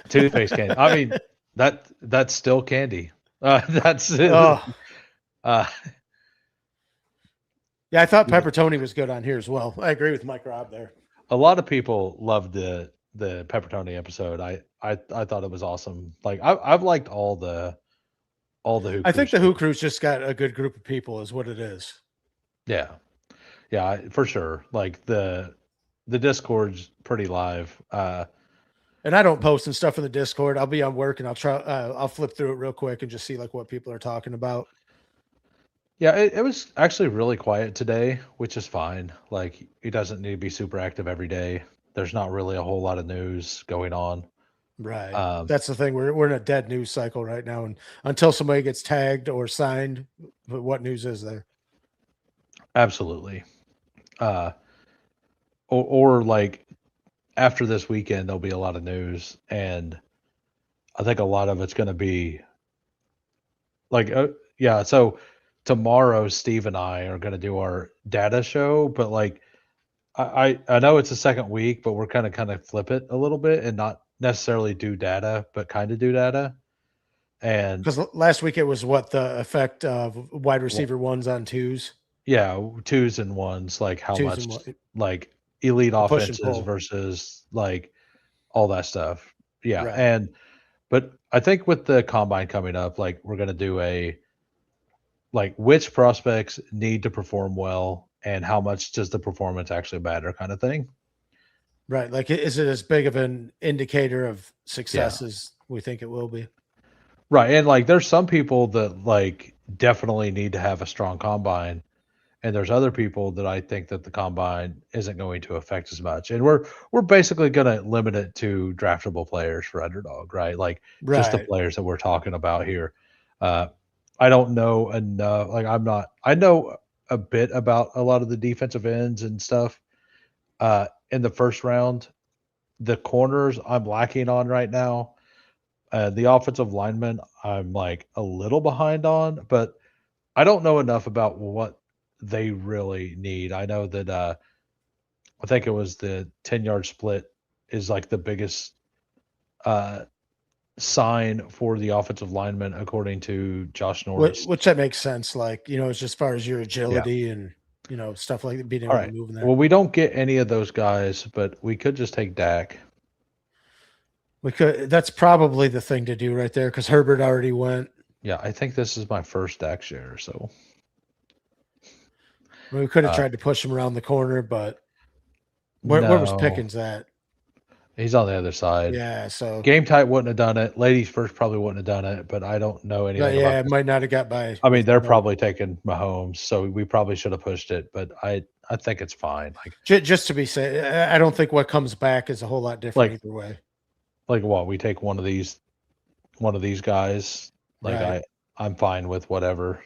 Toothpaste candy. I mean, that's still candy. That's it. Oh. Yeah, I thought Pepper Tony was good on here as well. I agree with Mike Robb there. A lot of people loved the Pepper Tony episode. I thought it was awesome. Like I've liked all the Who I think the Who Crew's just got a good group of people is what it is. Yeah. Yeah, for sure. Like the Discord's pretty live. And I don't post and stuff in the Discord. I'll be on work and I'll flip through it real quick and just see like what people are talking about. Yeah, it was actually really quiet today, which is fine. Like it doesn't need to be super active every day. There's not really a whole lot of news going on. Right. That's the thing. We're in a dead news cycle right now. And until somebody gets tagged or signed, what news is there? Absolutely. Or like after this weekend, there'll be a lot of news. And I think a lot of it's going to be like, yeah. So tomorrow, Steve and I are going to do our data show, but like, I know it's the second week, but we're kind of flip it a little bit and not necessarily do data, but kind of do data. And because last week it was what the effect of wide receiver ones on twos. Yeah, 2s and 1s, like how much like elite offenses versus like all that stuff. Yeah. Right. But I think with the combine coming up, like we're going to do like which prospects need to perform well and how much does the performance actually matter kind of thing. Right. Like, is it as big of an indicator of success as we think it will be? Right. And like, there's some people that like definitely need to have a strong combine and there's other people that I think that the combine isn't going to affect as much. And we're basically going to limit it to draftable players for underdog, right? Like just the Right. players that we're talking about here. Uh, I don't know enough. Like I'm not. I know a bit about a lot of the defensive ends and stuff. In the first round, the corners I'm lacking on right now. The offensive linemen I'm like a little behind on, but I don't know enough about what they really need. I know that I think it was the 10-yard split is like the biggest uh, sign for the offensive lineman according to Josh Norris. Which that makes sense. Like, it's just as far as your Yeah. agility and, stuff like that, being All able to right. move in there. Well, we don't get any of those guys, but we could just take Dak. We could. That's probably the thing to do right there because Herbert already went. Yeah, I think this is my first Dak share. So We could have tried to push him around the corner, but where was no, Pickens at? he's on the other side. Yeah, so Game type wouldn't have done it. Ladies first probably wouldn't have done it, but I don't know anything about it this. might not have got by. I mean, they're with- probably taking Mahomes, so we probably should have pushed it, but I think it's fine. Like just to be safe. I don't think what comes back is a whole lot different either way. like what? We take one of these guys. Like Right. I'm fine with whatever.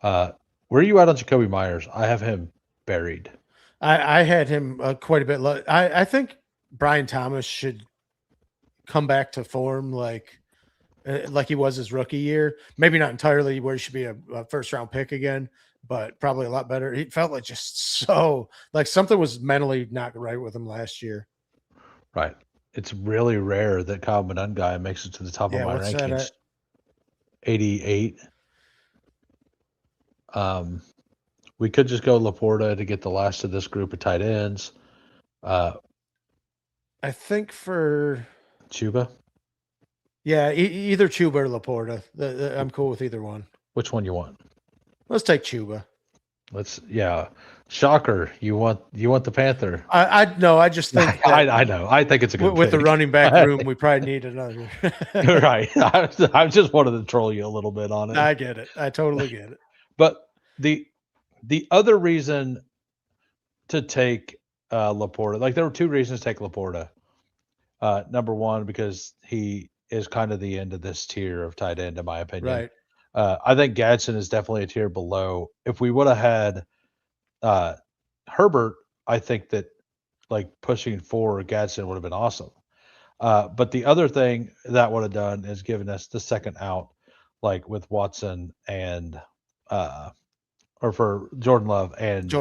Where are you at on Jacoby Myers? I have him buried. I had him quite a bit low. I think Brian Thomas should come back to form like he was his rookie year. Maybe not entirely where he should be a first round pick again, but probably a lot better. He felt like just so like something was mentally not right with him last year. Right. It's really rare that Kyle Monangai makes it to the top of my what's that rankings. at? 88. We could just go Laporta to get the last of this group of tight ends. I think for Chuba. Yeah, either Chuba or Laporta. I'm cool with either one. Which one you want? Let's take Chuba. Shocker. You want the Panther. I just think I know. I think it's a good with the pick. running back room, we probably need another. Right. I just wanted to troll you a little bit on it. I get it. I totally get it. But the other reason to take Laporta, like there were two reasons to take Laporta. Number one, because he is kind of the end of this tier of tight end, in my opinion. Right. I think Gadsden is definitely a tier below. If we would have had Herbert, I think that like pushing for Gadsden would have been awesome. But the other thing that would have done is given us the second out, like with Watson and or for Jordan Love and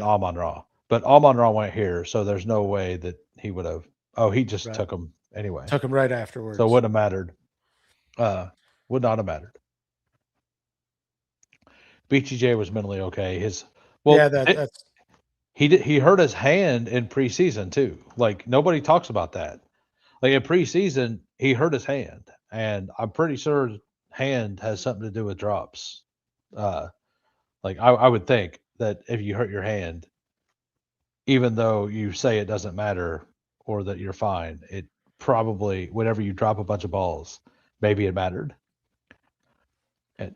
Amon-Ra. But Amon-Ra went here, so there's no way that he would have. Oh, he just took him anyway. Took him right afterwards. So it wouldn't have mattered. Would not have mattered. BTJ was mentally okay. That's he hurt his hand in preseason too. Like nobody talks about that. Like in preseason, he hurt his hand, and I'm pretty sure his hand has something to do with drops. Like I would think that if you hurt your hand, even though you say it doesn't matter or that you're fine, it probably whenever you drop a bunch of balls, maybe it mattered. And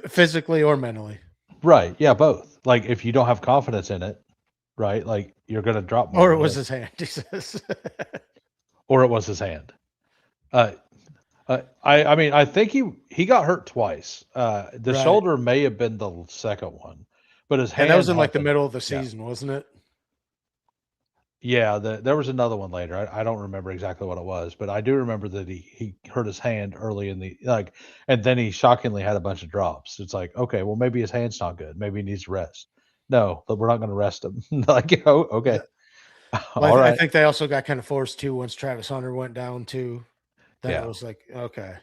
physically or mentally. Right. Yeah, both. Like if you don't have confidence in it, right? Like you're gonna drop more. Or it was his hand, Jesus. Or it was his hand. I mean, I think he got hurt twice. The shoulder may have been the second one, but his hand. And that was in like the middle of the season, wasn't it? Yeah, there was another one later. I don't remember exactly what it was, but I do remember that he hurt his hand early in the and then he shockingly had a bunch of drops. It's like, okay, well maybe his hand's not good. Maybe he needs to rest. No, but we're not going to rest him. Like, oh, okay. Yeah. Well, I think they also got kind of forced to once Travis Hunter went down too. Then it was like, okay.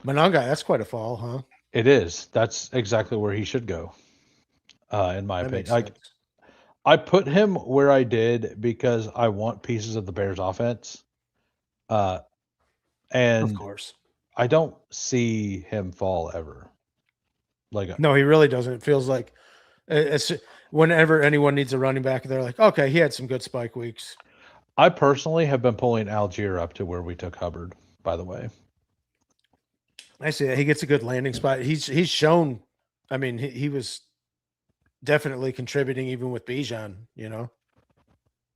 Monangai, that's quite a fall, huh? It is. That's exactly where he should go, in my opinion. Like, I put him where I did because I want pieces of the Bears offense. And of course, I don't see him fall ever. Like, no, he really doesn't. It feels like it's whenever anyone needs a running back, they're like, okay, he had some good spike weeks. I personally have been pulling Algier up to where we took Hubbard, by the way. I see that. He gets a good landing spot. He's shown I mean, he was definitely contributing even with Bijan, you know.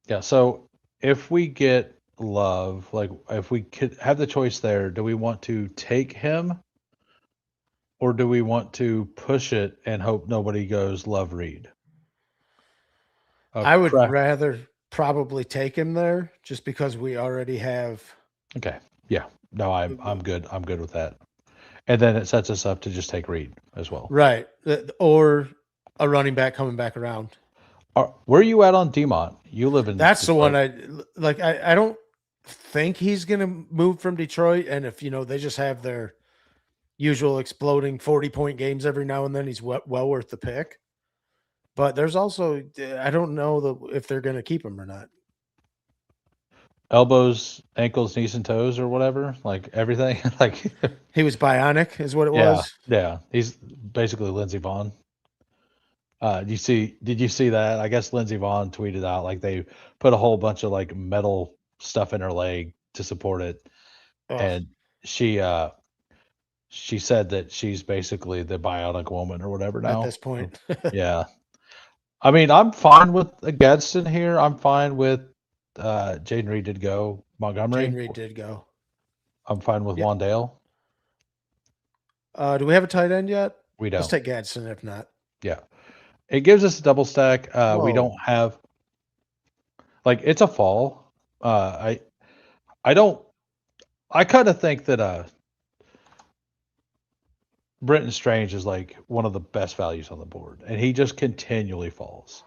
Yeah. So if we get Love, like if we could have the choice there, do we want to take him or do we want to push it and hope nobody goes Love Reed? I would Correct. rather probably take him there just because we already have Okay. Yeah. No, I'm good. I'm good with that. And then it sets us up to just take Reed as well. right or a running back coming back around. Where are you at on Demont? You live in That's the one Detroit. I like. I don't think he's going to move from Detroit. And if, they just have their usual exploding 40-point games every now and then, he's well worth the pick. But there's also, I don't know if they're going to keep him or not. Elbows, ankles, knees, and toes, or whatever. Like everything. Like, He was bionic, is what it yeah, was. yeah. He's basically Lindsey Vaughn. Did you see that? I guess Lindsey Vaughn tweeted out like they put a whole bunch of like metal stuff in her leg to support it. Oh, And she uh she said that she's basically the bionic woman or whatever at now. this point. So, yeah. I mean, I'm fine with a Gadsden here. I'm fine with Jaden Reed did go. Jane Montgomery. Reed did go. I'm fine with Yeah. Wandale. Do we have a tight end yet? We Let's don't. take Gadsden if not. Yeah. It gives us a double stack. We don't Whoa. have like it's a fall. I don't I kind of think that Brenton Strange is like one of the best values on the board, and he just continually falls.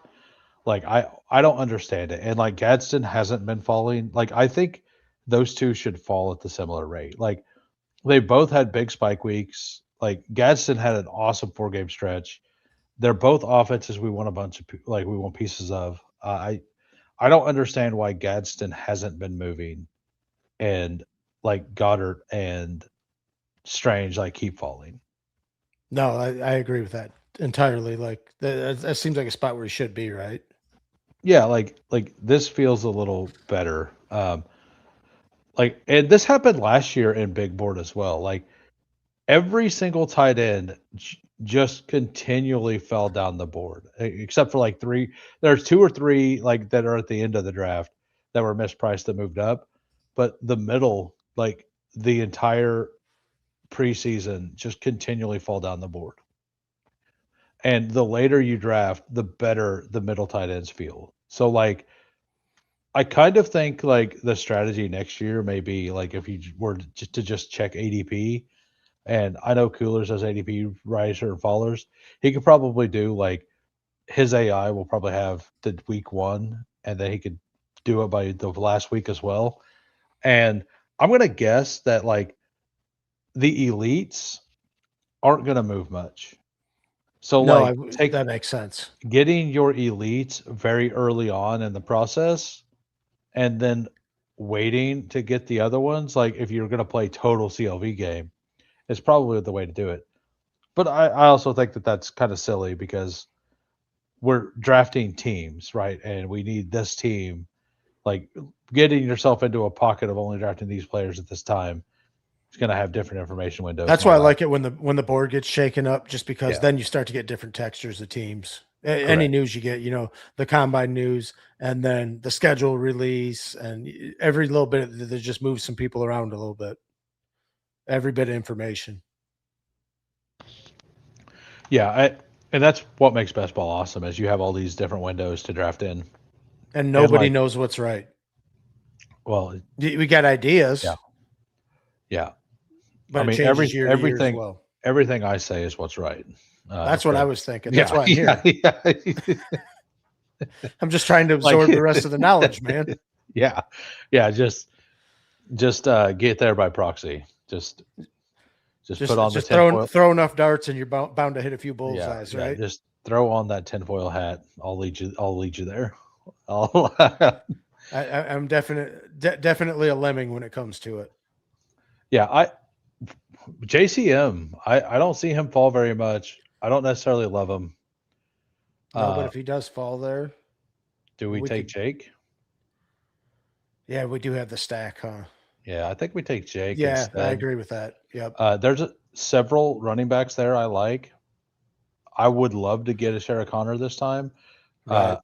Like I don't understand it, and like Gadsden hasn't been falling. Like I think those two should fall at the similar rate. Like they both had big spike weeks. Like Gadsden had an awesome 4 game stretch. They're both offenses we want a bunch of like we want pieces of. I don't understand why Gadsden hasn't been moving, and like Goddard and Strange like keep falling. No, I agree with that entirely. Like that seems like a spot where he should be, right? Yeah, like this feels a little better. Like and this happened last year in big board as well. Like every single tight end just continually fell down the board, except for like three. There's 2 or 3 like that are at the end of the draft that were mispriced that moved up, but the middle, like the entire preseason, just continually fall down the board. And the later you draft, the better the middle tight ends feel. So like I kind of think like the strategy next year may be like if you were to just check ADP, and I know Coolers does ADP riser and fallers. He could probably do like his AI will probably have the week 1, and then he could do it by the last week as well. And I'm gonna guess that like the elites aren't gonna move much. So No, like take that makes sense. getting your elites very early on in the process and then waiting to get the other ones, like if you're gonna play total CLV game, is probably the way to do it. But I also think that that's kind of silly because we're drafting teams, right? And we need this team. Like getting yourself into a pocket of only drafting these players at this time is going to have different information windows That's and all why I that. like it when the board gets shaken up, just because Yeah, then you start to get different textures of teams. Any correct. news you get, the combine news, and then the schedule release, and every little bit they just move some people around a little bit. Every bit of information, Yeah, and that's what makes best ball awesome is you have all these different windows to draft in. and And nobody like, knows what's right. well, We got yeah, ideas, yeah. I but it mean, changes year to year as everything well. everything I say is what's right. That's what I So was thinking. That's yeah, why I'm yeah, here. yeah. I'm just trying to Like absorb the rest of the knowledge, man. yeah, yeah. Just get there by proxy. Just put on the Just throw tinfoil. throw enough darts, and you're bound to hit a few Yeah, bullseyes, yeah. right? Just throw on that tinfoil hat. I'll lead you. I'll lead you there. I'll, I'm definitely a lemming when it comes to it. yeah. JCM. I don't see him fall very much. I don't necessarily love him. No, but Uh, if he does fall there, do we we take could. Jake? Yeah, we do have the stack, huh? Yeah, I think we take Jake Yeah, I instead. agree with that. Yep. There's several running backs there I like. I would love to get a Sarah Connor this time. Right.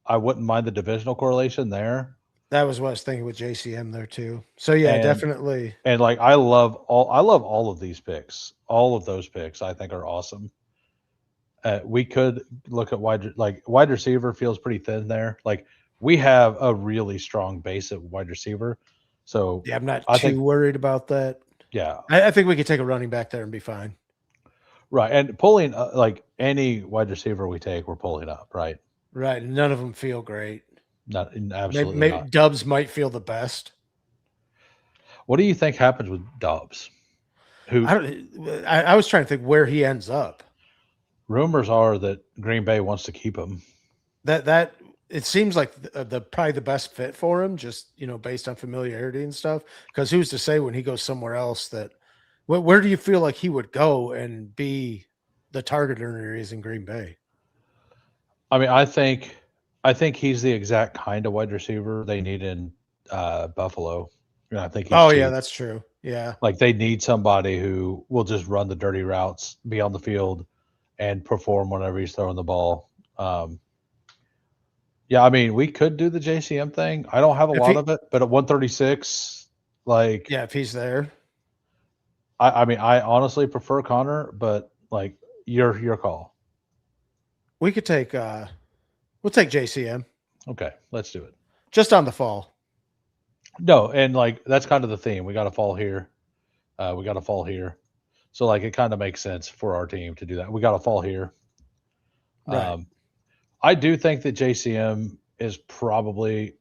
I wouldn't mind the divisional correlation there. That was what I was thinking with JCM there too. So yeah, And definitely. and like I love all of these picks. All of those picks I think are awesome. We could look at wide receiver feels pretty thin there. Like we have a really strong base at wide receiver. So Yeah, I'm not I too think worried about that. yeah, I think we could take a running back there and be fine. right. And pulling like any wide receiver we take, we're pulling up, right? Right. None of them feel great. Not Maybe, absolutely not. Dubs might feel the best. What do you think happens with Dobbs? Who I was trying to think where he ends up. rumors are that Green Bay wants to keep him. That it seems like the probably the best fit for him, just based on familiarity and stuff. Because who's to say when he goes somewhere else that where do you feel like he would go and be the target earner he is in Green Bay? I mean, I think he's the exact kind of wide receiver they need in Buffalo. And I think he's Oh yeah, cheap. that's true. Yeah. Like they need somebody who will just run the dirty routes, be on the field, and perform whenever he's throwing the ball. Yeah, I mean, we could do the JCM thing. I don't have a lot of it, but at 136, like yeah, if he's there. I mean, I honestly prefer Connor, but like your call. We could take we'll take JCM. Okay, let's do it. Just on the fall. No, and like that's kind of the theme. We got to fall here. We got to fall here. So like it kind of makes sense for our team to do that. We got to fall here. Right. I do think that JCM is probably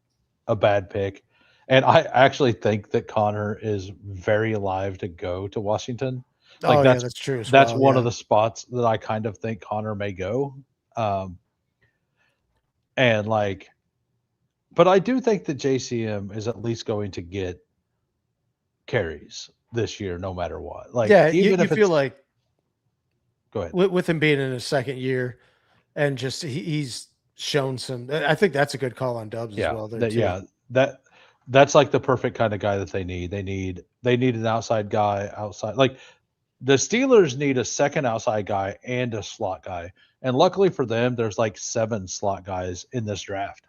a bad pick, and I actually think that Connor is very alive to go to Washington. Like that's true. That's one of the spots that I kind of think Connor may go. And like, but I do think that JCM is at least going to get carries this year, no matter what. Like, yeah, even you if feel like go ahead with him being in his second year, and just he's shown some. I think that's a good call on Dubs as well. That's like the perfect kind of guy that they need. They need an outside guy outside. Like the Steelers need a second outside guy and a slot guy. And luckily for them, there's like 7 slot guys in this draft.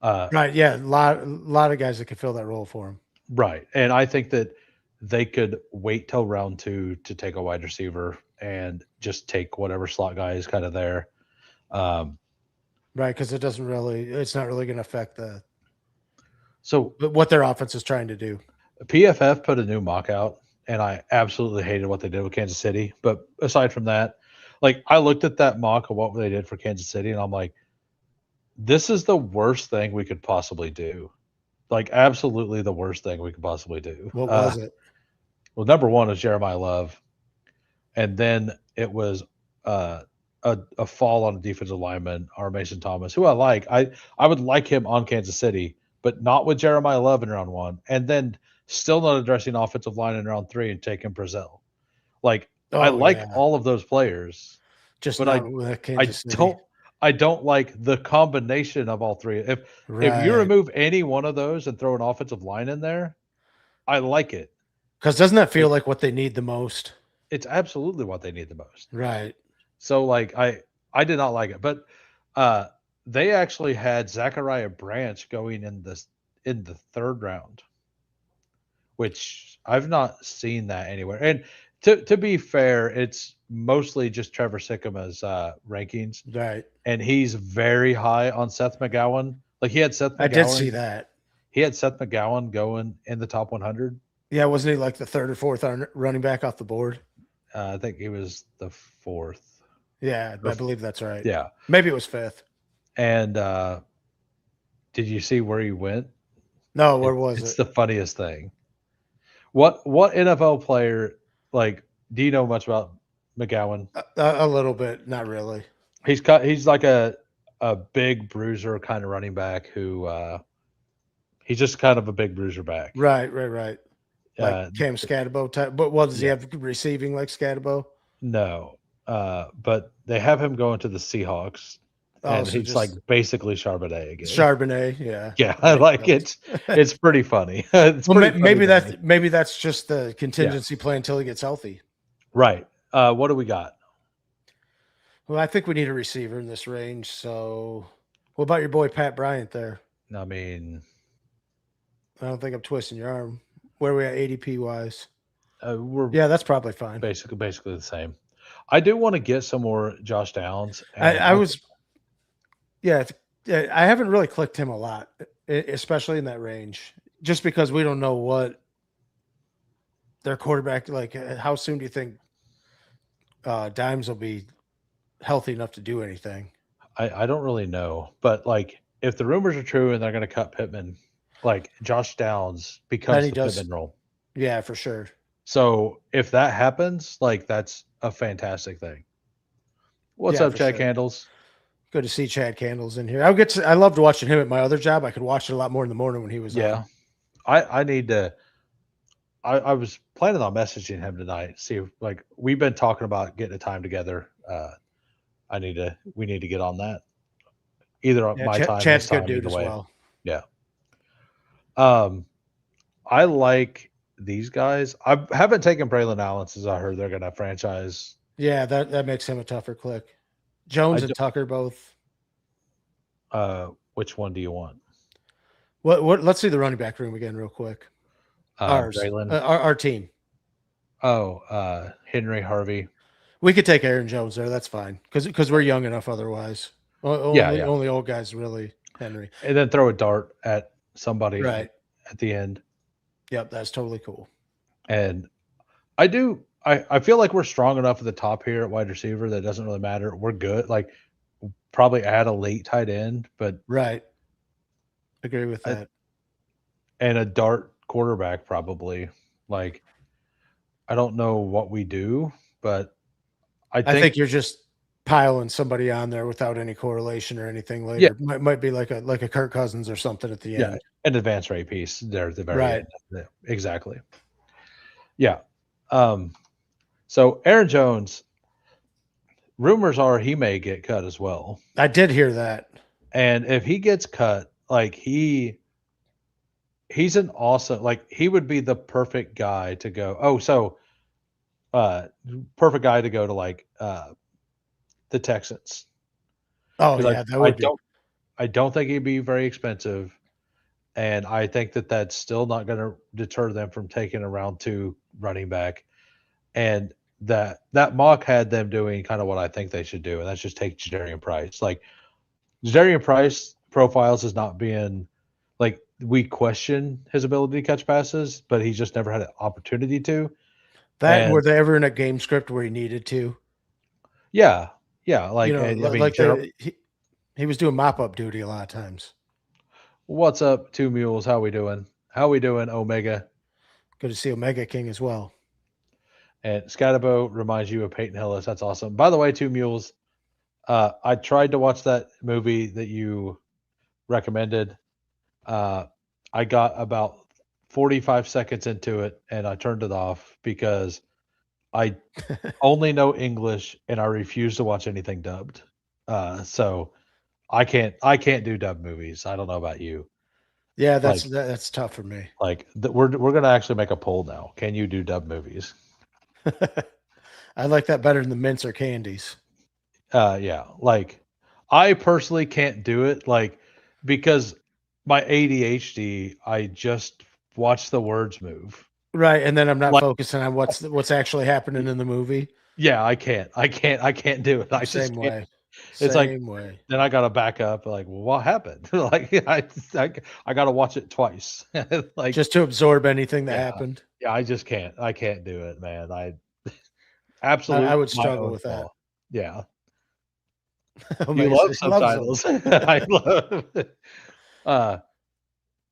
Right. Yeah. A lot of guys that could fill that role for him. Right. And I think that they could wait till round 2 to take a wide receiver and just take whatever slot guy is kind of there. Right. Because it's not really going to affect what their offense is trying to do. PFF put a new mock out, and I absolutely hated what they did with Kansas City. But aside from that, like I looked at that mock of what they did for Kansas City, and I'm like, this is the worst thing we could possibly do. Like absolutely the worst thing we could possibly do. What was it? Well, number 1 is Jeremiah Love, and then it was a fall on a defensive lineman, our Mason Thomas, who I like. I would like him on Kansas City, but not with Jeremiah Love in round 1, and then still not addressing offensive line in round 3 and taking Brazil. Like I like all of those players, just but not with Kansas City. I don't like the combination of all 3. If you remove any one of those and throw an offensive line in there, I like it. Because doesn't that feel like what they need the most? It's absolutely what they need the most. Right. So like I did not like it, but they actually had Zachariah Branch going in the 3rd round, which I've not seen that anywhere. And to be fair, it's mostly just Trevor Sikkema's rankings. Right. And he's very high on Seth McGowan. Like he had Seth McGowan. I did see that. He had Seth McGowan going in the top 100. Yeah, wasn't he like the 3rd or 4th running back off the board? I think he was the 4th. Yeah, I believe that's right. Yeah. Maybe it was 5th. And did you see where he went? No, where was it? It's the funniest thing. What NFL player, like, do you know much about McGowan? A little bit, not really. He's like a big bruiser kind of running back who he's just kind of a big bruiser back. Right. Like Cam Scatabo type. But what does he have receiving like Scatabo? No. But they have him going to the Seahawks. And so he's like basically Charbonnet again. Charbonnet, yeah. Yeah, I like it. It's pretty funny. Maybe that's just the contingency plan until he gets healthy. Right. What do we got? Well, I think we need a receiver in this range. So, what about your boy Pat Bryant there? I mean, I don't think I'm twisting your arm. Where are we at ADP wise? we're Yeah, that's probably fine. basically the same. I do want to get some more Josh Downs, I, and I was, yeah, I haven't really clicked him a lot, especially in that range, just because we don't know what their quarterback like. How soon do you think Dimes will be healthy enough to do anything? I don't really know, but like if the rumors are true and they're going to cut Pittman, like Josh Downs Then becomes he the does. Pittman role. Yeah, for sure. So if that happens, like that's a fantastic thing. What's Yeah, up, for Chad sure. Candles? Good to see Chad Candles in here. I loved watching him at my other job. I could watch it a lot more in the morning when he was Yeah, on. I need to. I was planning on messaging him tonight. See, if, like we've been talking about getting a time together. We need to get on that. Either on Yeah, my time, his Chad's a good time, dude either as way. well. Yeah. Um, I like these guys. I haven't taken Braylon Allen since I heard they're going to franchise. Yeah, that makes him a tougher click. Jones I and do, Tucker both. which one do you want? What? Let's see the running back room again, real quick. Ours, Braylon. our team. Oh, Henry Harvey. We could take Aaron Jones there. That's fine because we're young enough. Otherwise, Yeah, only yeah. only old guys really. Henry. And then throw a dart at somebody Right. at the end. Yep, that's totally cool. And I do. I feel like we're strong enough at the top here at wide receiver that it doesn't really matter. We're good. Like probably add a late tight end, but Right. Agree with that. and a dart quarterback probably. Like I don't know what we do, but I I think think you're just piling somebody on there without any correlation or anything yeah, later. Might be like a Kirk Cousins or something at the yeah, end. an advanced rate piece there at the very Right. end. Yeah, exactly. Yeah. Um so Aaron Jones, rumors are he may get cut as well. I did hear that. And if he gets cut, like he's an awesome like he would be the perfect guy to go. Oh, so uh perfect guy to go to like the Texans. Oh Because yeah, that I would be. don't think he'd be very expensive. And I think that that's still not going to deter them from taking a round 2 running back. And that mock had them doing kind of what I think they should do, and that's just take Jadarian Price. Like Jadarian Price profiles as not being like we question his ability to catch passes, but he just never had an opportunity to. That were And they ever in a game script where he needed to? yeah, yeah, You like know, and I mean, like he was doing mop up duty a lot of times. what's up, Two Mules? How we doing? How we doing, Omega? Good to see Omega King as well. And Scatabo reminds you of Peyton Hillis. That's awesome. By the way, Two Mules, I tried to watch that movie that you recommended. Uh, I got about 45 seconds into it and I turned it off because I only know English and I refuse to watch anything dubbed. So I can't do dub movies. I don't know about you. Yeah, Like that's tough for me. we're gonna actually make a poll now. Can you do dub movies? I like that better than the mints or candies. Yeah. Like I personally can't do it. Like because my ADHD, I just watch the words move. Right, and then I'm not Like focusing on what's actually happening in the movie. yeah, I can't do it. I just Same can't. way. It's like Same way. then I gotta back up. Like, well, what happened? like I gotta watch it twice. like Just to absorb anything that yeah, happened. yeah. I just can't. I can't do it, man. I I absolute would my struggle own with that. fault. Yeah, you Omega love says he loves them. subtitles. I love. Uh,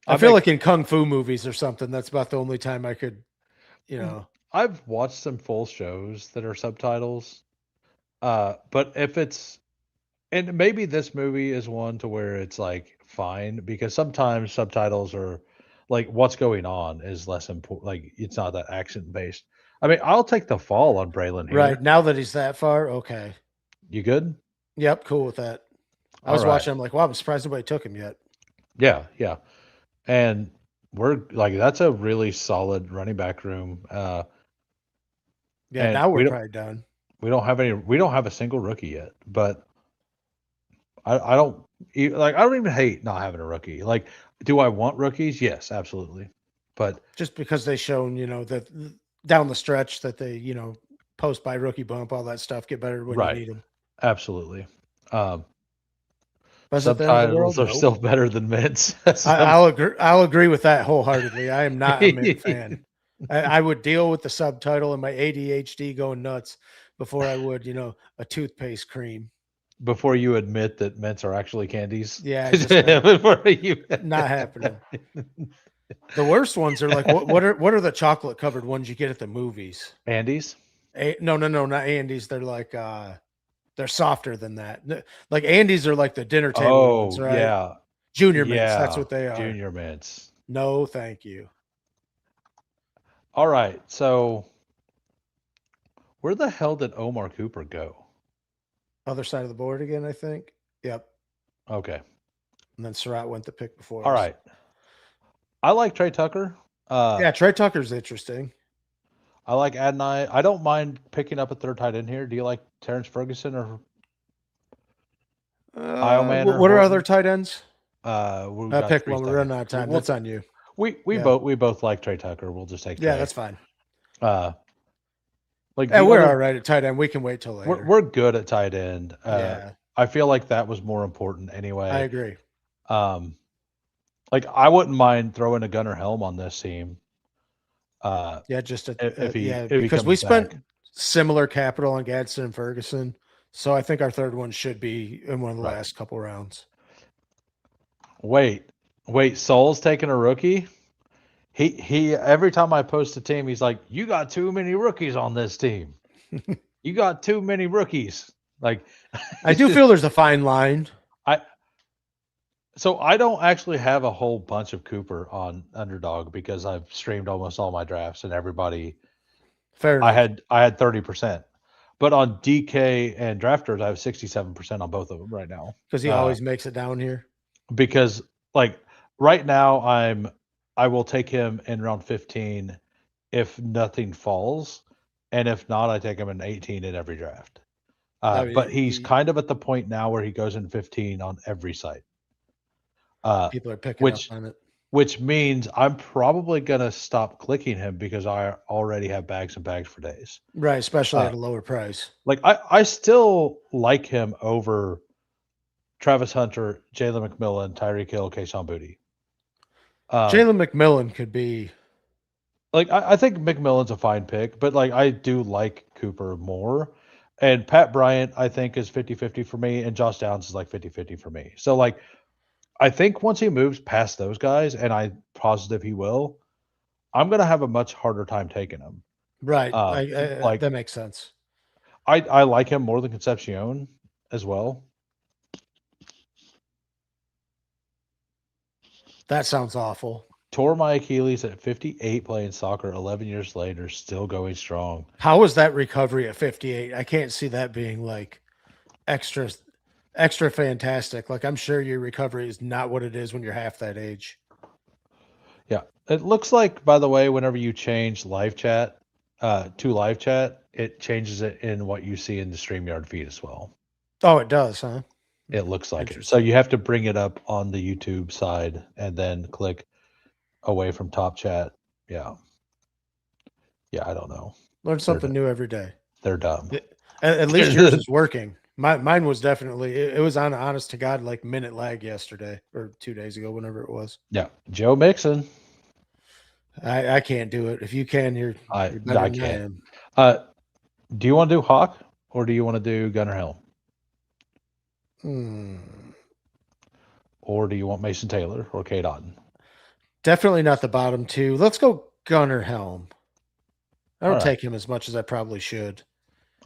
I I feel make. like in kung fu movies or something, that's about the only time I could, you know. I've watched some full shows that are subtitles. But if it's and maybe this movie is one to where it's like fine because sometimes subtitles are like what's going on is less important. Like it's not that accent based. I mean, I'll take the fall on Braylon Right here. now that he's that far, okay. You good? Yep, cool with that. I All was right. watching. I'm like, wow, I'm surprised nobody took him yet. Yeah, yeah. And we're like that's a really solid running back room. Yeah, And now we're we don't probably done. We don't have any. We don't have a single rookie yet, but I don't like. I don't even hate not having a rookie. Like, do I want rookies? Yes, absolutely. But Just because they shown, that down the stretch that they, post by rookie bump, all that stuff get better when you right, need them. absolutely. Um, Was it the end of the world? Subtitles are No. still better than mints. I'll agree. I'll agree with that wholeheartedly. I am not a Mint fan. I would deal with the subtitle and my ADHD going nuts before I would, a toothpaste cream. Before you admit that mints are actually candies. Yeah, just Before you not happening. The worst ones are like what are the chocolate covered ones you get at the movies? Andes. No, not Andes. They're like they're softer than that. Like Andes are like the dinner table ones, Oh right? yeah, Junior mints. yeah. That's what they are. Junior mints. No, thank you. All right, so where the hell did Omar Cooper go? Other side of the board again, I think. Yep. Okay, And then Surratt went the pick before all us. right. I like Trey Tucker. Yeah, Trey Tucker's interesting. I like Adonai. I don't mind picking up a third tight end here. Do you like Terrence Ferguson or Bioman What or are Horton? other tight ends? We've got Pick three one. We're tight running ends. out of time. We'll- That's on you. we Yeah. both like Trey Tucker. We'll just take Trey. Yeah, that's fine. Like Yeah, the we're other- all right at tight end. We can wait till later. we're good at tight end. Yeah, I feel like that was more important anyway. I agree. Like I wouldn't mind throwing a Gunnar Helm on this team. Yeah, just if he because we comes spent back. similar capital on Gadsden and Ferguson, so I think our third one should be in one of the Right. last couple rounds. Wait, Soul's taking a rookie. He every time I post a team, he's like, "You got too many rookies on this team. You got too many rookies." Like, I do feel there's a fine line. So I don't actually have a whole bunch of Cooper on Underdog because I've streamed almost all my drafts and everybody. Fair enough. I had 30%, but on DK and Drafters I have 67% on both of them right now. Because he always makes it down here. Because like right now I will take him in round 15 if nothing falls, and if not, I take him in 18 in every draft. But he's kind of at the point now where he goes in 15 on every site. People are picking up on it. Which means I'm probably gonna stop clicking him because I already have bags and bags for days. Right, especially at a lower price. Like I still like him over Travis Hunter, Jalen McMillan, Tyreek Hill, Kayshon Boutte. Jalen McMillan could be like I think McMillan's a fine pick, but like I do like Cooper more. And Pat Bryant, I think, is 50-50 for me, and Josh Downs is like 50-50 for me. So like I think once he moves past those guys, and I'm positive he will, I'm gonna have a much harder time taking him. right. Like that makes sense. I like him more than Concepcion as well. That sounds awful. Tore my Achilles at 58 playing soccer, 11 years later, still going strong. How was that recovery at 58? I can't see that being like extra fantastic. Like I'm sure your recovery is not what it is when you're half that age. Yeah. It looks like, by the way, whenever you change live chat to live chat, it changes it in what you see in the StreamYard feed as well. Oh, it does, huh? It looks like it. So you have to bring it up on the YouTube side and then click away from top chat. Yeah. Yeah, I don't know. Learn something new every day. They're dumb. At least yours is working. Mine was definitely it was on honest to God like minute lag yesterday or 2 days ago, whenever it was. Yeah. Joe Mixon. I can't do it. If you can, you're better than I can't. am. Do you want to do Hawk or do you want to do Gunnar Helm? Or do you want Mason Taylor or Kate Otten? Definitely not the bottom two. Let's go Gunnar Helm. I don't take him as much as I probably should.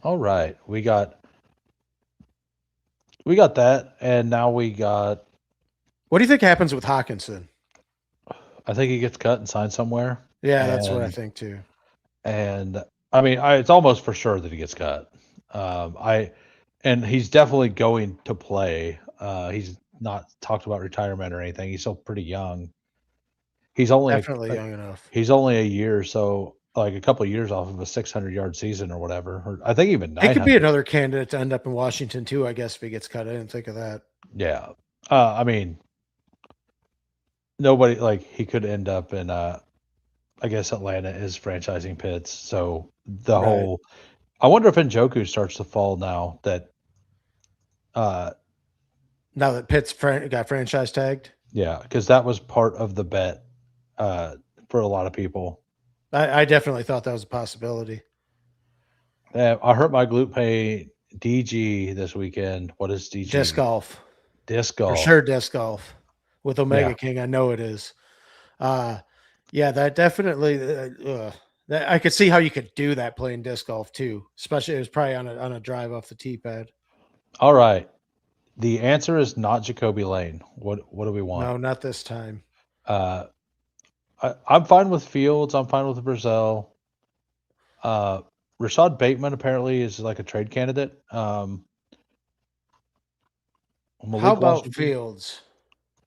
All right. We got that, and now we got. What do you think happens with Hawkinson? I think he gets cut and signed somewhere. Yeah, that's what I think too. And I mean, it's almost for sure that he gets cut. And he's definitely going to play. He's not talked about retirement or anything. He's still pretty young. He's only Definitely young enough. He's only a year, so like a couple of years off of a 600-yard season or whatever. Or I think even He could be 900. another candidate to end up in Washington too, I guess, if he gets cut. I didn't think of that. Yeah. I mean, nobody like he could end up in I guess Atlanta is franchising Pitts. So the Right. whole I wonder if Njoku starts to fall now that Now that Pitt's got franchise tagged, yeah, because that was part of the bet for a lot of people. I definitely thought that was a possibility. I hurt my glute pain DG this weekend. What is DG? Disc golf. Disc For golf. sure, disc golf with Omega Yeah. King. I know it is. Yeah, that definitely. That I could see how you could do that playing disc golf too. Especially it was probably on a drive off the tee pad. All right. The answer is not Jacoby Lane. What do we want? No, not this time. I'm fine with Fields. I'm fine with Brazil. Rashad Bateman apparently is like a trade candidate. How Malik about Washington. Fields?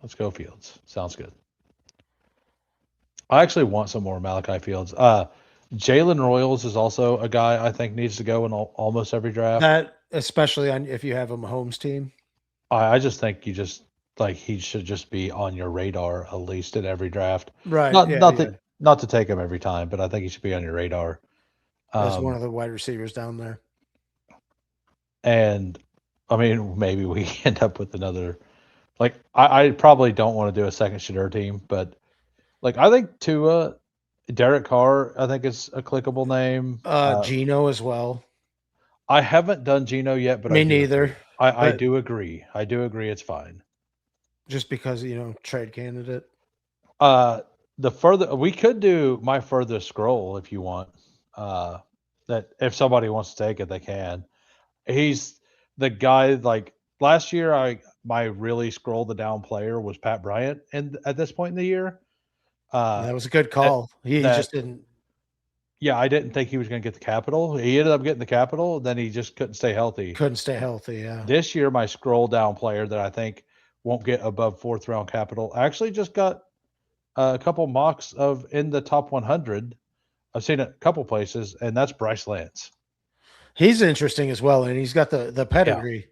Let's go Fields. Sounds good. I actually want some more Malachi Fields. Jalen Royals is also a guy I think needs to go in almost every draft. That especially on if you have a Mahomes team. I just think he should just be on your radar at least in every draft. Right. Not to take him every time, but I think he should be on your radar. As one of the wide receivers down there. And I mean, maybe we end up with another. Like, I probably don't want to do a second Shadur team, but like I think Tua, Derek Carr, I think is a clickable name. Geno as well. I haven't done Geno yet, but Me neither. I do agree. I do agree. It's fine. Just because trade candidate. The further we could do my furthest scroll if you want. That if somebody wants to take it, they can. He's the guy. Like last year, my really scroll the down player was Pat Bryant, and at this point in the year, that was a good call. He just didn't. Yeah, I didn't think he was going to get the capital. He ended up getting the capital, then he just couldn't stay healthy. Yeah. This year, my scroll down player that I think won't get above 4th round capital actually just got a couple mocks of in the top 100. I've seen it a couple places, and that's Bryce Lance. He's interesting as well, and he's got the pedigree.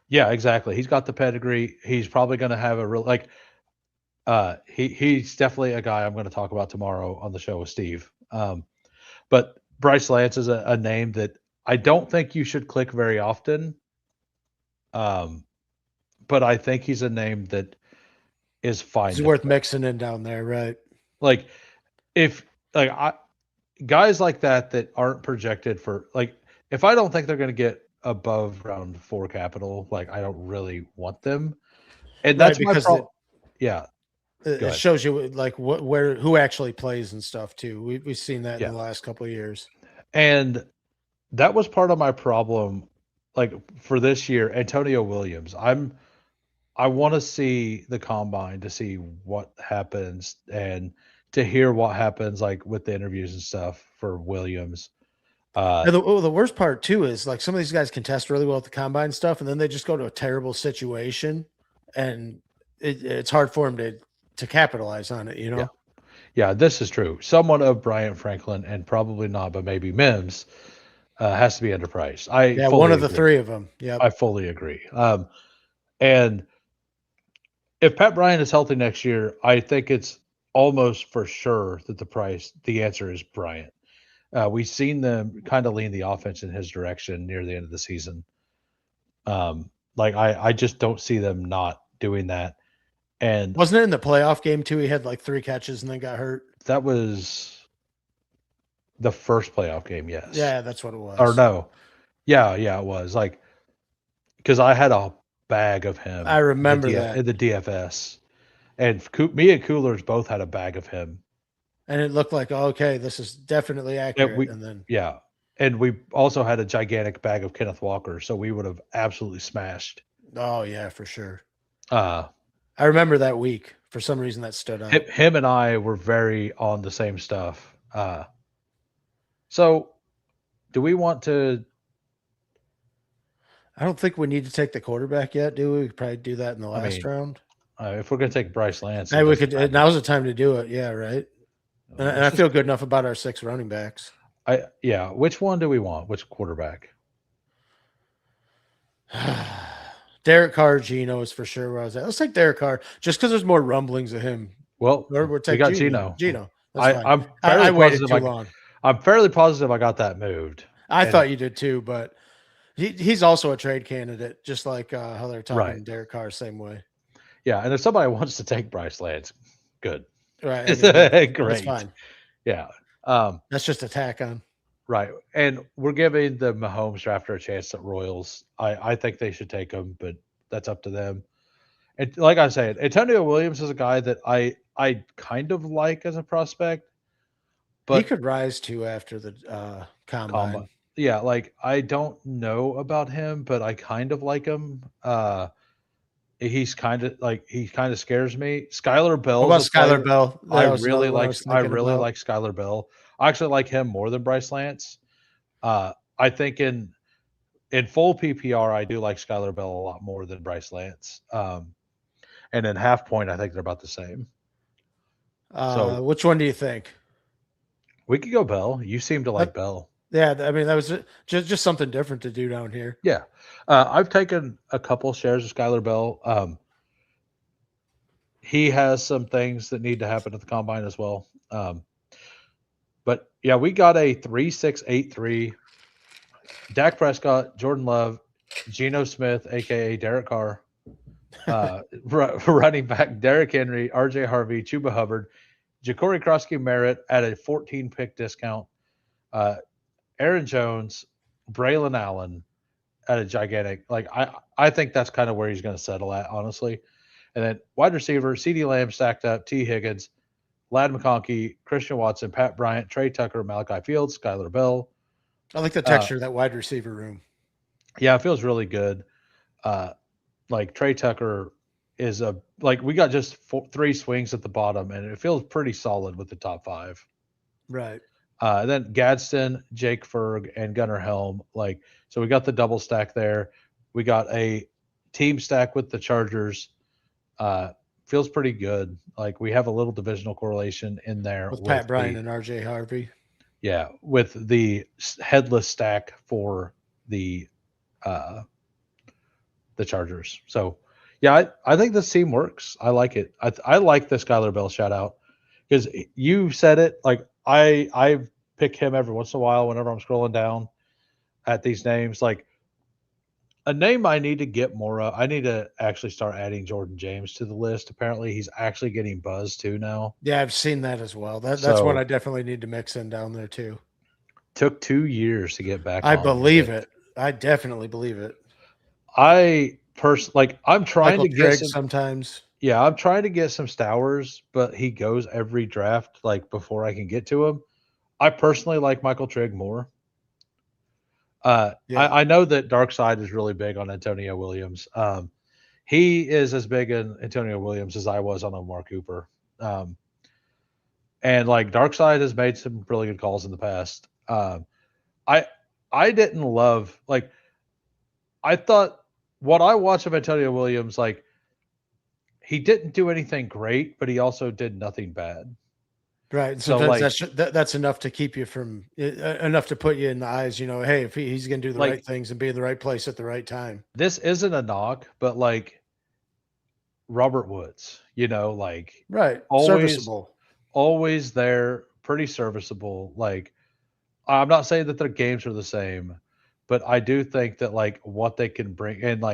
Yeah, exactly. He's got the pedigree. He's probably going to have a real he's definitely a guy I'm going to talk about tomorrow on the show with Steve. But Bryce Lance is a name that I don't think you should click very often. But I think he's a name that is fine. He's worth mixing in down there, right? Like guys like that aren't projected for if I don't think they're going to get above round 4 capital, like I don't really want them. And that's my problem. Yeah. It shows you like who actually plays and stuff too. We've seen that in the last couple of years. And that was part of my problem. Like for this year, Antonio Williams, I want to see the combine to see what happens and to hear what happens like with the interviews and stuff for Williams. The worst part too is like some of these guys can test really well at the combine stuff, and then they just go to a terrible situation, and it's hard for them to capitalize on it. Yeah, this is true. Someone of Bryant Franklin and probably not, but maybe Mims has to be underpriced. One of the three of them. Yeah, I fully agree. And if Pat Bryant is healthy next year, I think it's almost for sure that the answer is Bryant. We've seen them kind of lean the offense in his direction near the end of the season. I just don't see them not doing that. And wasn't it in the playoff game too? He had like 3 catches and then got hurt. That was the first playoff game. Yes. Yeah, that's what it was. Or no. Yeah, it was because I had a bag of him. I remember that in the DFS, and me and Coolers both had a bag of him. And it looked like, okay, this is definitely accurate. And we also had a gigantic bag of Kenneth Walker, so we would have absolutely smashed. Oh yeah, for sure. I remember that week. For some reason, that stood out. Him and I were very on the same stuff. So, do we want to? I don't think we need to take the quarterback yet, do we? We could probably do that in the last round. If we're going to take Bryce Lance, we could. Now's the time to do it. Yeah, right. And I feel good enough about our 6 running backs. Yeah. Which one do we want? Which quarterback? Derek Carr, Gino is for sure where I was at. Let's take Derek Carr just because there's more rumblings of him. Well, Or we'll we take got Gino. Gino. Gino, that's fine. I'm I fairly waited positive. too long. I'm fairly positive I got that moved. I And thought you did too, but he's also a trade candidate, just like how they're talking Right. Derek Carr same way. Yeah, and if somebody wants to take Bryce Lance, good. Right. I mean, that's Great. fine. Yeah. That's just a tack on. Right. And we're giving the Mahomes drafter a chance at Royals. I think they should take him, but that's up to them. And like I said, Antonio Williams is a guy that I kind of like as a prospect, He but could rise to after the combine. yeah, like I don't know about him, but I kind of like him. He's kind of scares me. Skylar What Bell's about a player Skylar Bell? I That was really another one I like. was I thinking really about. like Skylar Bell. I actually like him more than Bryce Lance. I think in full PPR, I do like Skylar Bell a lot more than Bryce Lance. And in half point, I think they're about the same. So Which one do you think? we could go Bell. You seem to like That- Bell. Yeah, I mean that was just something different to do down here. Yeah. I've taken a couple shares of Skylar Bell. He has some things that need to happen at the combine as well. But yeah, we got a 3-6-8-3. Dak Prescott, Jordan Love, Geno Smith, aka Derek Carr, running back Derrick Henry, RJ Harvey, Chuba Hubbard, Ja'Cory Krosky Merritt at a 14 pick discount, Aaron Jones, Braylon Allen at a gigantic, I think that's kind of where he's going to settle at, honestly. And then wide receiver, CeeDee Lamb stacked up, T. Higgins, Lad McConkey, Christian Watson, Pat Bryant, Trey Tucker, Malachi Fields, Skylar Bell. I like the texture of that wide receiver room. Yeah, it feels really good. Like Trey Tucker is we got just 3 swings at the bottom, and it feels pretty solid with the top 5. Right. Then Gadsden, Jake Ferg, and Gunnar Helm. So we got the double stack there. We got a team stack with the Chargers. Feels pretty good. Like we have a little divisional correlation in there With Pat Bryant and RJ Harvey. Yeah, with the headless stack for the Chargers. So, yeah, I think this team works. I like it. I like the Skylar Bell shout out because you said it. Like I pick him every once in a while whenever I'm scrolling down at these names. Like a name I need to get more of. I need to actually start adding Jordan James to the list. Apparently, he's actually getting buzz too now. Yeah, I've seen that as well. That's one I definitely need to mix in down there too. Took 2 years to get back. I believe it. I definitely believe it. I'm trying to get sometimes. Yeah, I'm trying to get some Stowers, but he goes every draft before I can get to him. I personally like Michael Trigg more. I know that Dark Side is really big on Antonio Williams. He is as big on Antonio Williams as I was on Omar Cooper. And Dark Side has made some really good calls in the past. I didn't love I thought what I watched of Antonio Williams, he didn't do anything great, but he also did nothing bad. Right. Sometimes that's enough to keep you from enough to put you in the eyes, hey, if he's going to do the right things and be in the right place at the right time. This isn't a knock, but Robert Woods, right. Serviceable. Always there, pretty serviceable. I'm not saying that their games are the same, but I do think that what they can bring and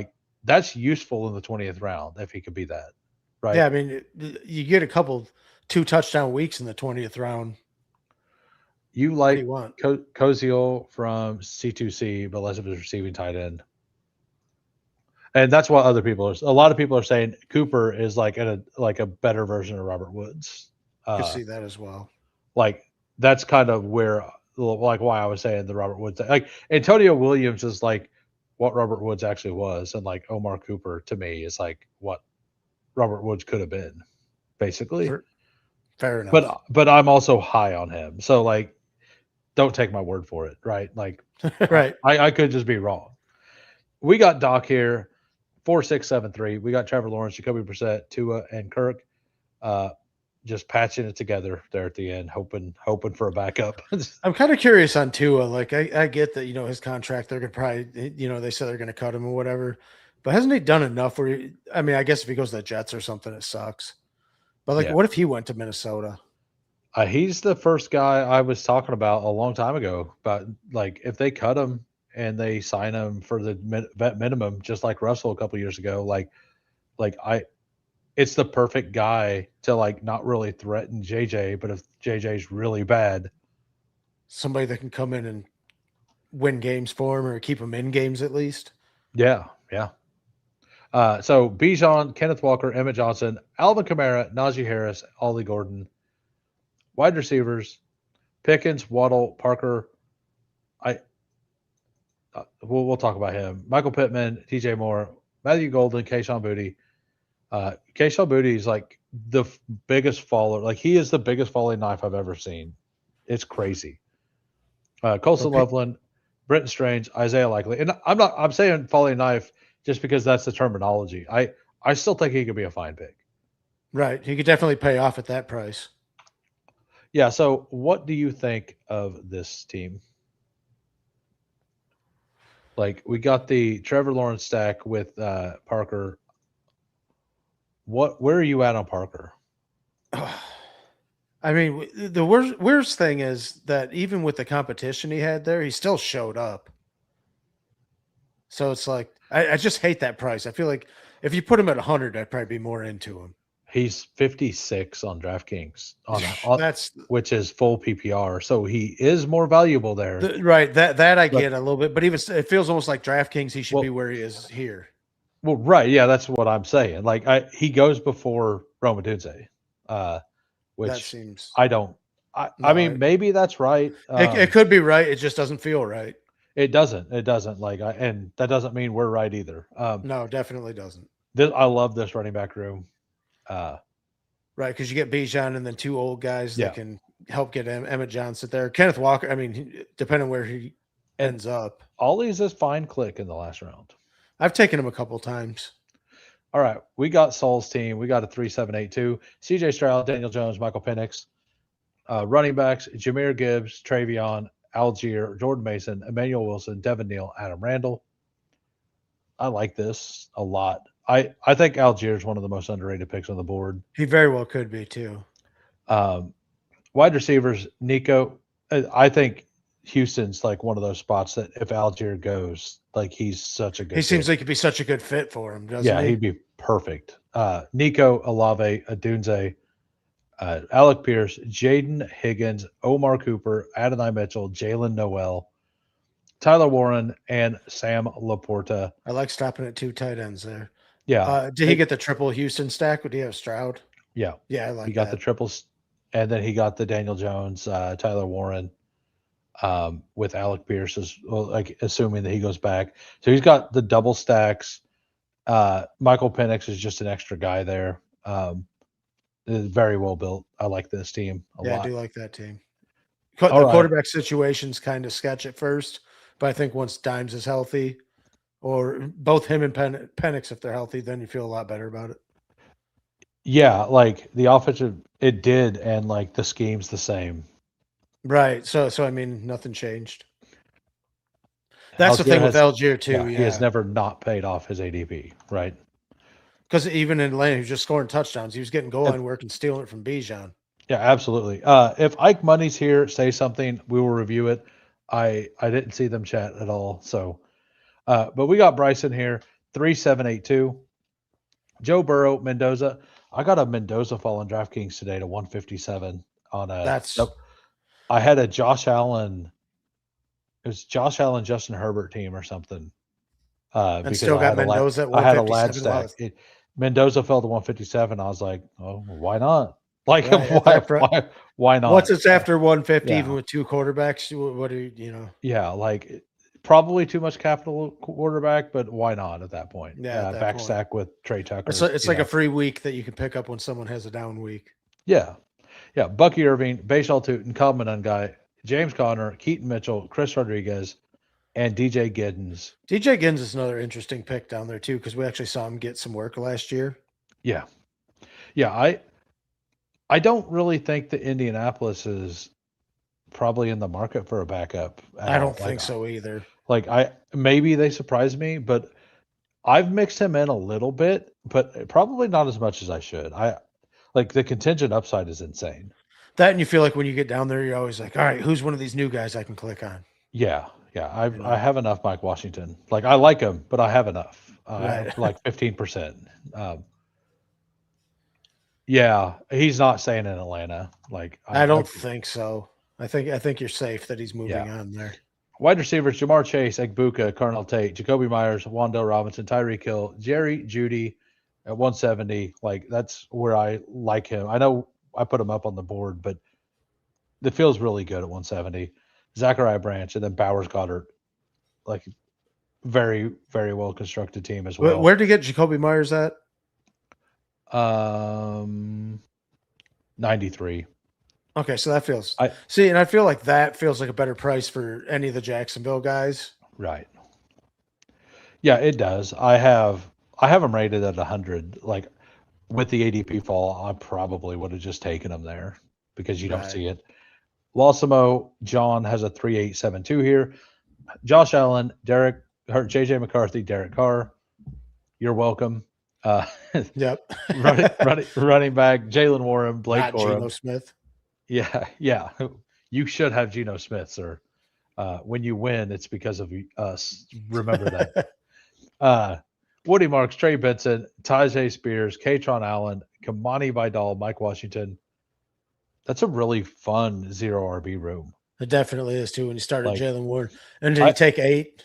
that's useful in the 20th round if he could be that. Right. Yeah, I mean, you get a couple 2 touchdown weeks in the 20th round. You like Koziel from C2C, but less of his receiving tight end. And that's what a lot of people are saying Cooper is a better version of Robert Woods. I can see that as well. That's kind of where why I was saying the Robert Woods. Antonio Williams is what Robert Woods actually was, and Omar Cooper to me is what Robert Woods could have been, basically. Fair enough. But I'm also high on him. So don't take my word for it, right? Right. I could just be wrong. We got Doc here, 4-6-7-3. We got Trevor Lawrence, Jacoby Brissett, Tua, and Kirk. just patching it together there at the end, hoping for a backup. I'm kind of curious on Tua. Like, I get that, his contract, they're going to probably, they said they're going to cut him or whatever. But hasn't he done enough where I mean, I guess if he goes to the Jets or something, it sucks. But like, Yeah. what if he went to Minnesota? He's the first guy I was talking about a long time ago about like if they cut him and they sign him for the vet minimum, just like Russell a couple years ago, it's the perfect guy to like not really threaten JJ, but if JJ's really bad, Somebody that can come in and win games for him or keep him in games at least. yeah. So Bijan, Kenneth Walker, Emmett Johnson, Alvin Kamara, Najee Harris, Ollie Gordon, wide receivers, Pickens, Waddle, Parker. We'll talk about him. Michael Pittman, TJ Moore, Matthew Golden, Kayshon Boutte. Kayshon Boutte is like the biggest faller. Like he is the biggest falling knife I've ever seen. It's crazy. Colson Loveland, Brenton Strange, Isaiah Likely, and I'm saying falling knife just because that's the terminology. I still think he could be a fine pick. Right. He could definitely pay off at that price. Yeah. So, what do you think of this team? Like, we got the Trevor Lawrence stack with Parker. Where are you at on Parker? I mean, the worst thing is that even with the competition he had there, he still showed up. So it's like I just hate that price. I feel like if you put him at 100, I'd probably be more into him. He's 56 on DraftKings That's which is full PPR, so he is more valuable there. right. That I get a little bit, but even it feels almost like DraftKings. He should be where he is here. Well, right, yeah, that's what I'm saying. Like he goes before Roma Dunze, which that seems I don't. I mean, maybe that's right. It could be right. It just doesn't feel right. It doesn't. It doesn't. And that doesn't mean we're right either. No, definitely doesn't. I love this running back room. Right, because you get Bijan and then two old guys that can help get Emmett Johnson there. Kenneth Walker, I mean, depending where he ends up. Ollie's is fine click in the last round. I've taken him a couple times. All right, we got Saul's team. We got a 3-7-8-2. CJ Stroud, Daniel Jones, Michael Penix. Running backs, Jahmyr Gibbs, Travion, Algier, Jordan Mason, Emmanuel Wilson, Devin Neal, Adam Randall. I like this a lot. I think Algier is one of the most underrated picks on the board. He very well could be too. Wide receivers, Nico. I think Houston's like one of those spots that if Algier goes, like he's such a good. He seems like he'd be such a good fit for him, doesn't he? Yeah, he'd be perfect. Nico, Olave, Adunze, Alec Pierce, Jaden Higgins, Omar Cooper, Adonai Mitchell, Jalen Noel, Tyler Warren, and Sam Laporta. I like stopping at two tight ends there. Yeah. Did he get the triple Houston stack? Would he have Stroud? Yeah. Yeah, I like he got the triples, and then he got the Daniel Jones, Tyler Warren, with Alec Pierce, like assuming that he goes back. So he's got the double stacks. Michael Penix is just an extra guy there. Is very well built. I like this team a lot. I do like that team. The quarterback situation's kind of sketch at first, but I think once Dimes is healthy, or both him and Penix, if they're healthy, then you feel a lot better about it. Yeah, like the offensive, it did, and like the scheme's the same. Right. So I mean, nothing changed. That's the thing with Algier too. Yeah, he has never not paid off his ADP, right? Because even in Atlanta, he was just scoring touchdowns. He was getting goal line work and stealing it from Bijan. Yeah, absolutely. If Ike Money's here, say something, we will review it. I didn't see them chat at all. So, but we got Bryson here, 3-7-8-2. Joe Burrow, Mendoza. I got a Mendoza fall on DraftKings today to 157 on a. I had a Josh Allen. It was Josh Allen, Justin Herbert team or something. And still got Mendoza at 157. I had a lad stack. Mendoza fell to 157. I was like, oh, why not? Like, why not? Once it's after 150, even with two quarterbacks, what do you know? Yeah, like probably too much capital quarterback, but why not at that point? Yeah, back stack with Trey Tucker. It's like a free week that you can pick up when someone has a down week. Yeah. Bucky Irving, Bashal Tootin, Common Guy, James Conner, Keaton Mitchell, Chris Rodriguez, and DJ Giddens. DJ Giddens is another interesting pick down there too, because we actually saw him get some work last year. Yeah. I don't really think that Indianapolis is probably in the market for a backup at I all. don't think so either. Maybe they surprised me, but I've mixed him in a little bit, but probably not as much as I should. The contingent upside is insane. That and you feel like when you get down there, you're always like, all right, who's one of these new guys I can click on? Yeah, yeah. You I know? have enough Mike Washington. Like I like him, but I have enough. I Right. have like 15%. Yeah, he's not staying in Atlanta. I don't think so. I think you're safe that he's moving yeah. on there. Wide receivers: Jamar Chase, Egbuka, Carnell Tate, Jacoby Myers, Wandell Robinson, Tyreek Hill, Jerry Judy at 170. Like that's where I like him. I know I put him up on the board, but it feels really good at 170. Zachariah Branch and then Bowers Goddard, like very very well constructed team as well. Where did you get Jacoby Myers at? 93. Okay, so that feels I and I feel like that feels like a better price for any of the Jacksonville guys. Right. Yeah, it does. I have him rated at 100. Like with the ADP fall, I probably would have just taken him there because you don't Right. see it. Losimo John has a 3872 here. Josh Allen, JJ McCarthy, Derek Carr. You're welcome. Yep. running back, Jalen Warren, Blake Not Corum. Geno Smith. Yeah. You should have Geno Smith, sir. When you win, it's because of us. Remember that. Woody Marks, Trey Benson, Tajay Spears, Katron Allen, Kamani Vidal, Mike Washington. That's a really fun 0 RB room. It definitely is too when you start at Like, Jalen Warren. And did you take 8?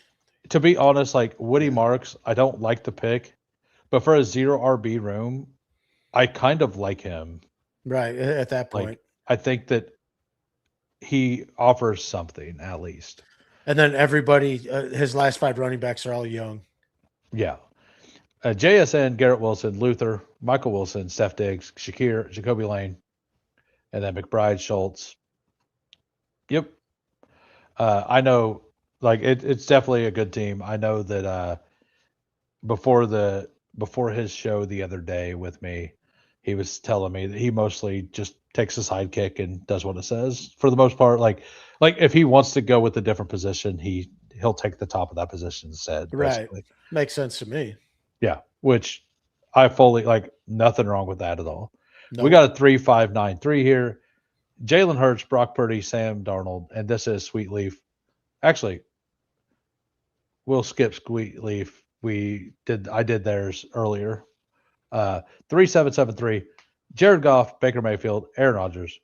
To be honest, like Woody Marks, I don't like the pick, but for a 0 RB room, I kind of like him. Right. At that point. Like, I think that he offers something at least. And then everybody, his last 5 running backs are all young. Yeah. JSN, Garrett Wilson, Luther, Michael Wilson, Steph Diggs, Shakir, Jacoby Lane, and then McBride, Schultz. Yep. I know, like it's definitely a good team. I know that before his show the other day with me, he was telling me that he mostly just takes a sidekick and does what it says for the most part. Like if he wants to go with a different position, he'll take the top of that position instead. Right. Basically. Makes sense to me. Yeah, which I fully like. Nothing wrong with that at all. Nope. We got a 3-5-9-3 here. Jalen Hurts, Brock Purdy, Sam Darnold, and this is Sweet Leaf. Actually, we'll skip Sweet Leaf. I did theirs earlier. 3-7-7-3. Jared Goff, Baker Mayfield, Aaron Rodgers.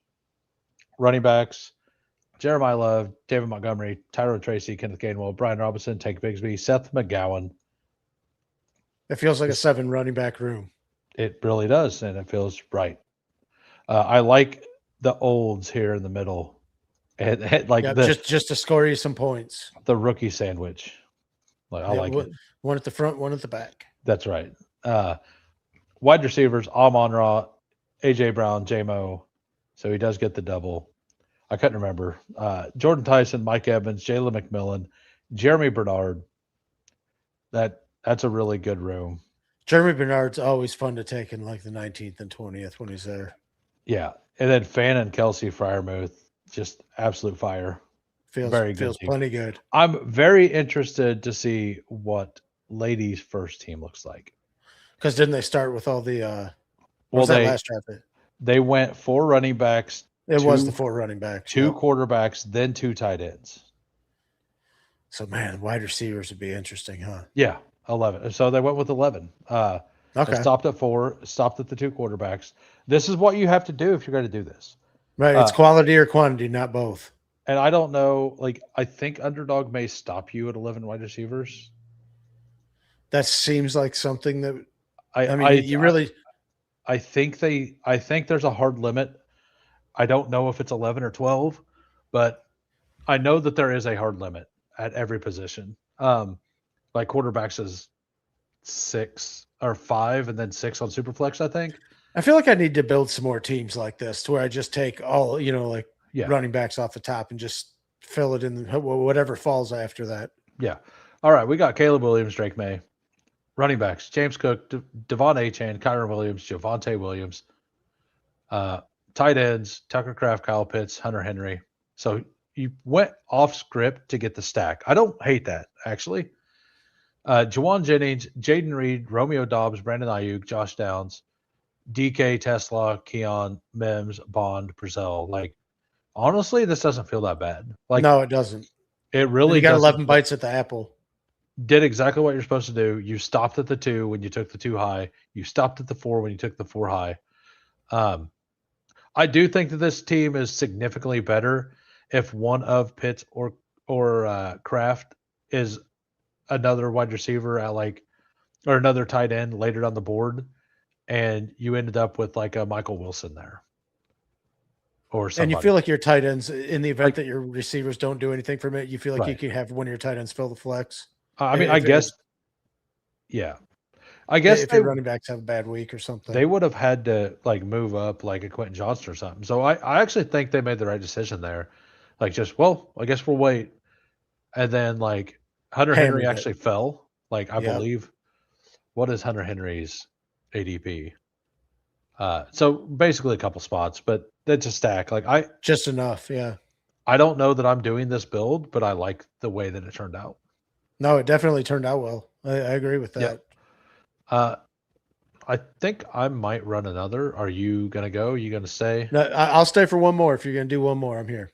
Running backs: Jeremiah Love, David Montgomery, Tyrone Tracy, Kenneth Gainwell, Brian Robinson, Tank Bigsby, Seth McGowan. It feels like a 7 running back room. It really does, and it feels right. I like the olds here in the middle, and just to score you some points. The rookie sandwich. I like it. One at the front, one at the back. That's right. Wide receivers: Amon-Ra, AJ Brown, J-Mo. So he does get the double. I couldn't remember. Jordan Tyson, Mike Evans, Jalen McMillan, Jeremy Bernard. That's a really good room. Jeremy Bernard's always fun to take in like the 19th and 20th when he's there. Yeah. And then Fan and Kelsey Fryermuth, just absolute fire. Feels plenty good. I'm very interested to see what ladies' first team looks like. Because didn't they start with all the last draft? They went 4 running backs. It was the 4 running backs. 2 quarterbacks, then 2 tight ends. So man, wide receivers would be interesting, huh? Yeah. 11. So they went with 11. Okay. They stopped at 4, stopped at the 2 quarterbacks. This is what you have to do if you're going to do this. Right. It's quality or quantity, not both. And I don't know, I think Underdog may stop you at 11 wide receivers. That seems like something that I think there's a hard limit. I don't know if it's 11 or 12, but I know that there is a hard limit at every position. Like quarterbacks is 6 or 5 and then 6 on Superflex, I think. I feel like I need to build some more teams like this to where I just take all, running backs off the top and just fill it in whatever falls after that. Yeah. All right. We got Caleb Williams, Drake May. Running backs: James Cook, Devon Achane, Kyron Williams, Javonte Williams. tight ends, Tucker Kraft, Kyle Pitts, Hunter Henry. So you went off script to get the stack. I don't hate that, actually. Jawan Jennings, Jaden Reed, Romeo Dobbs, Brandon Ayuk, Josh Downs, DK, Tesla, Keon, Mims, Bond, Brazil. Like, honestly, this doesn't feel that bad. Like, no, it doesn't. it really You got doesn't 11 bites at the apple. did exactly what you're supposed to do. You stopped at the 2 when you took the 2 high. You stopped at the 4 when you took the 4 high. I do think that this team is significantly better if one of Pitts or Kraft is another wide receiver at or another tight end later on the board, and you ended up with like a Michael Wilson there. Or somebody. And you feel like your tight ends, in the event that your receivers don't do anything from it, you feel like you can have one of your tight ends fill the flex. I mean, I guess, yeah. I guess if your running backs have a bad week or something, they would have had to like move up like a Quentin Johnston or something. So I actually think they made the right decision there. Like, just, well, I guess we'll wait. And then like Hunter Henry actually fell. Like, I believe, what is Hunter Henry's ADP? So basically a couple spots, but that's a stack. Like, just enough. Yeah. I don't know that I'm doing this build, but I like the way that it turned out. No, it definitely turned out well. I agree with that. I think I might run another. Are you going to go? Are you going to stay? No, I'll stay for one more. If you're going to do one more, I'm here.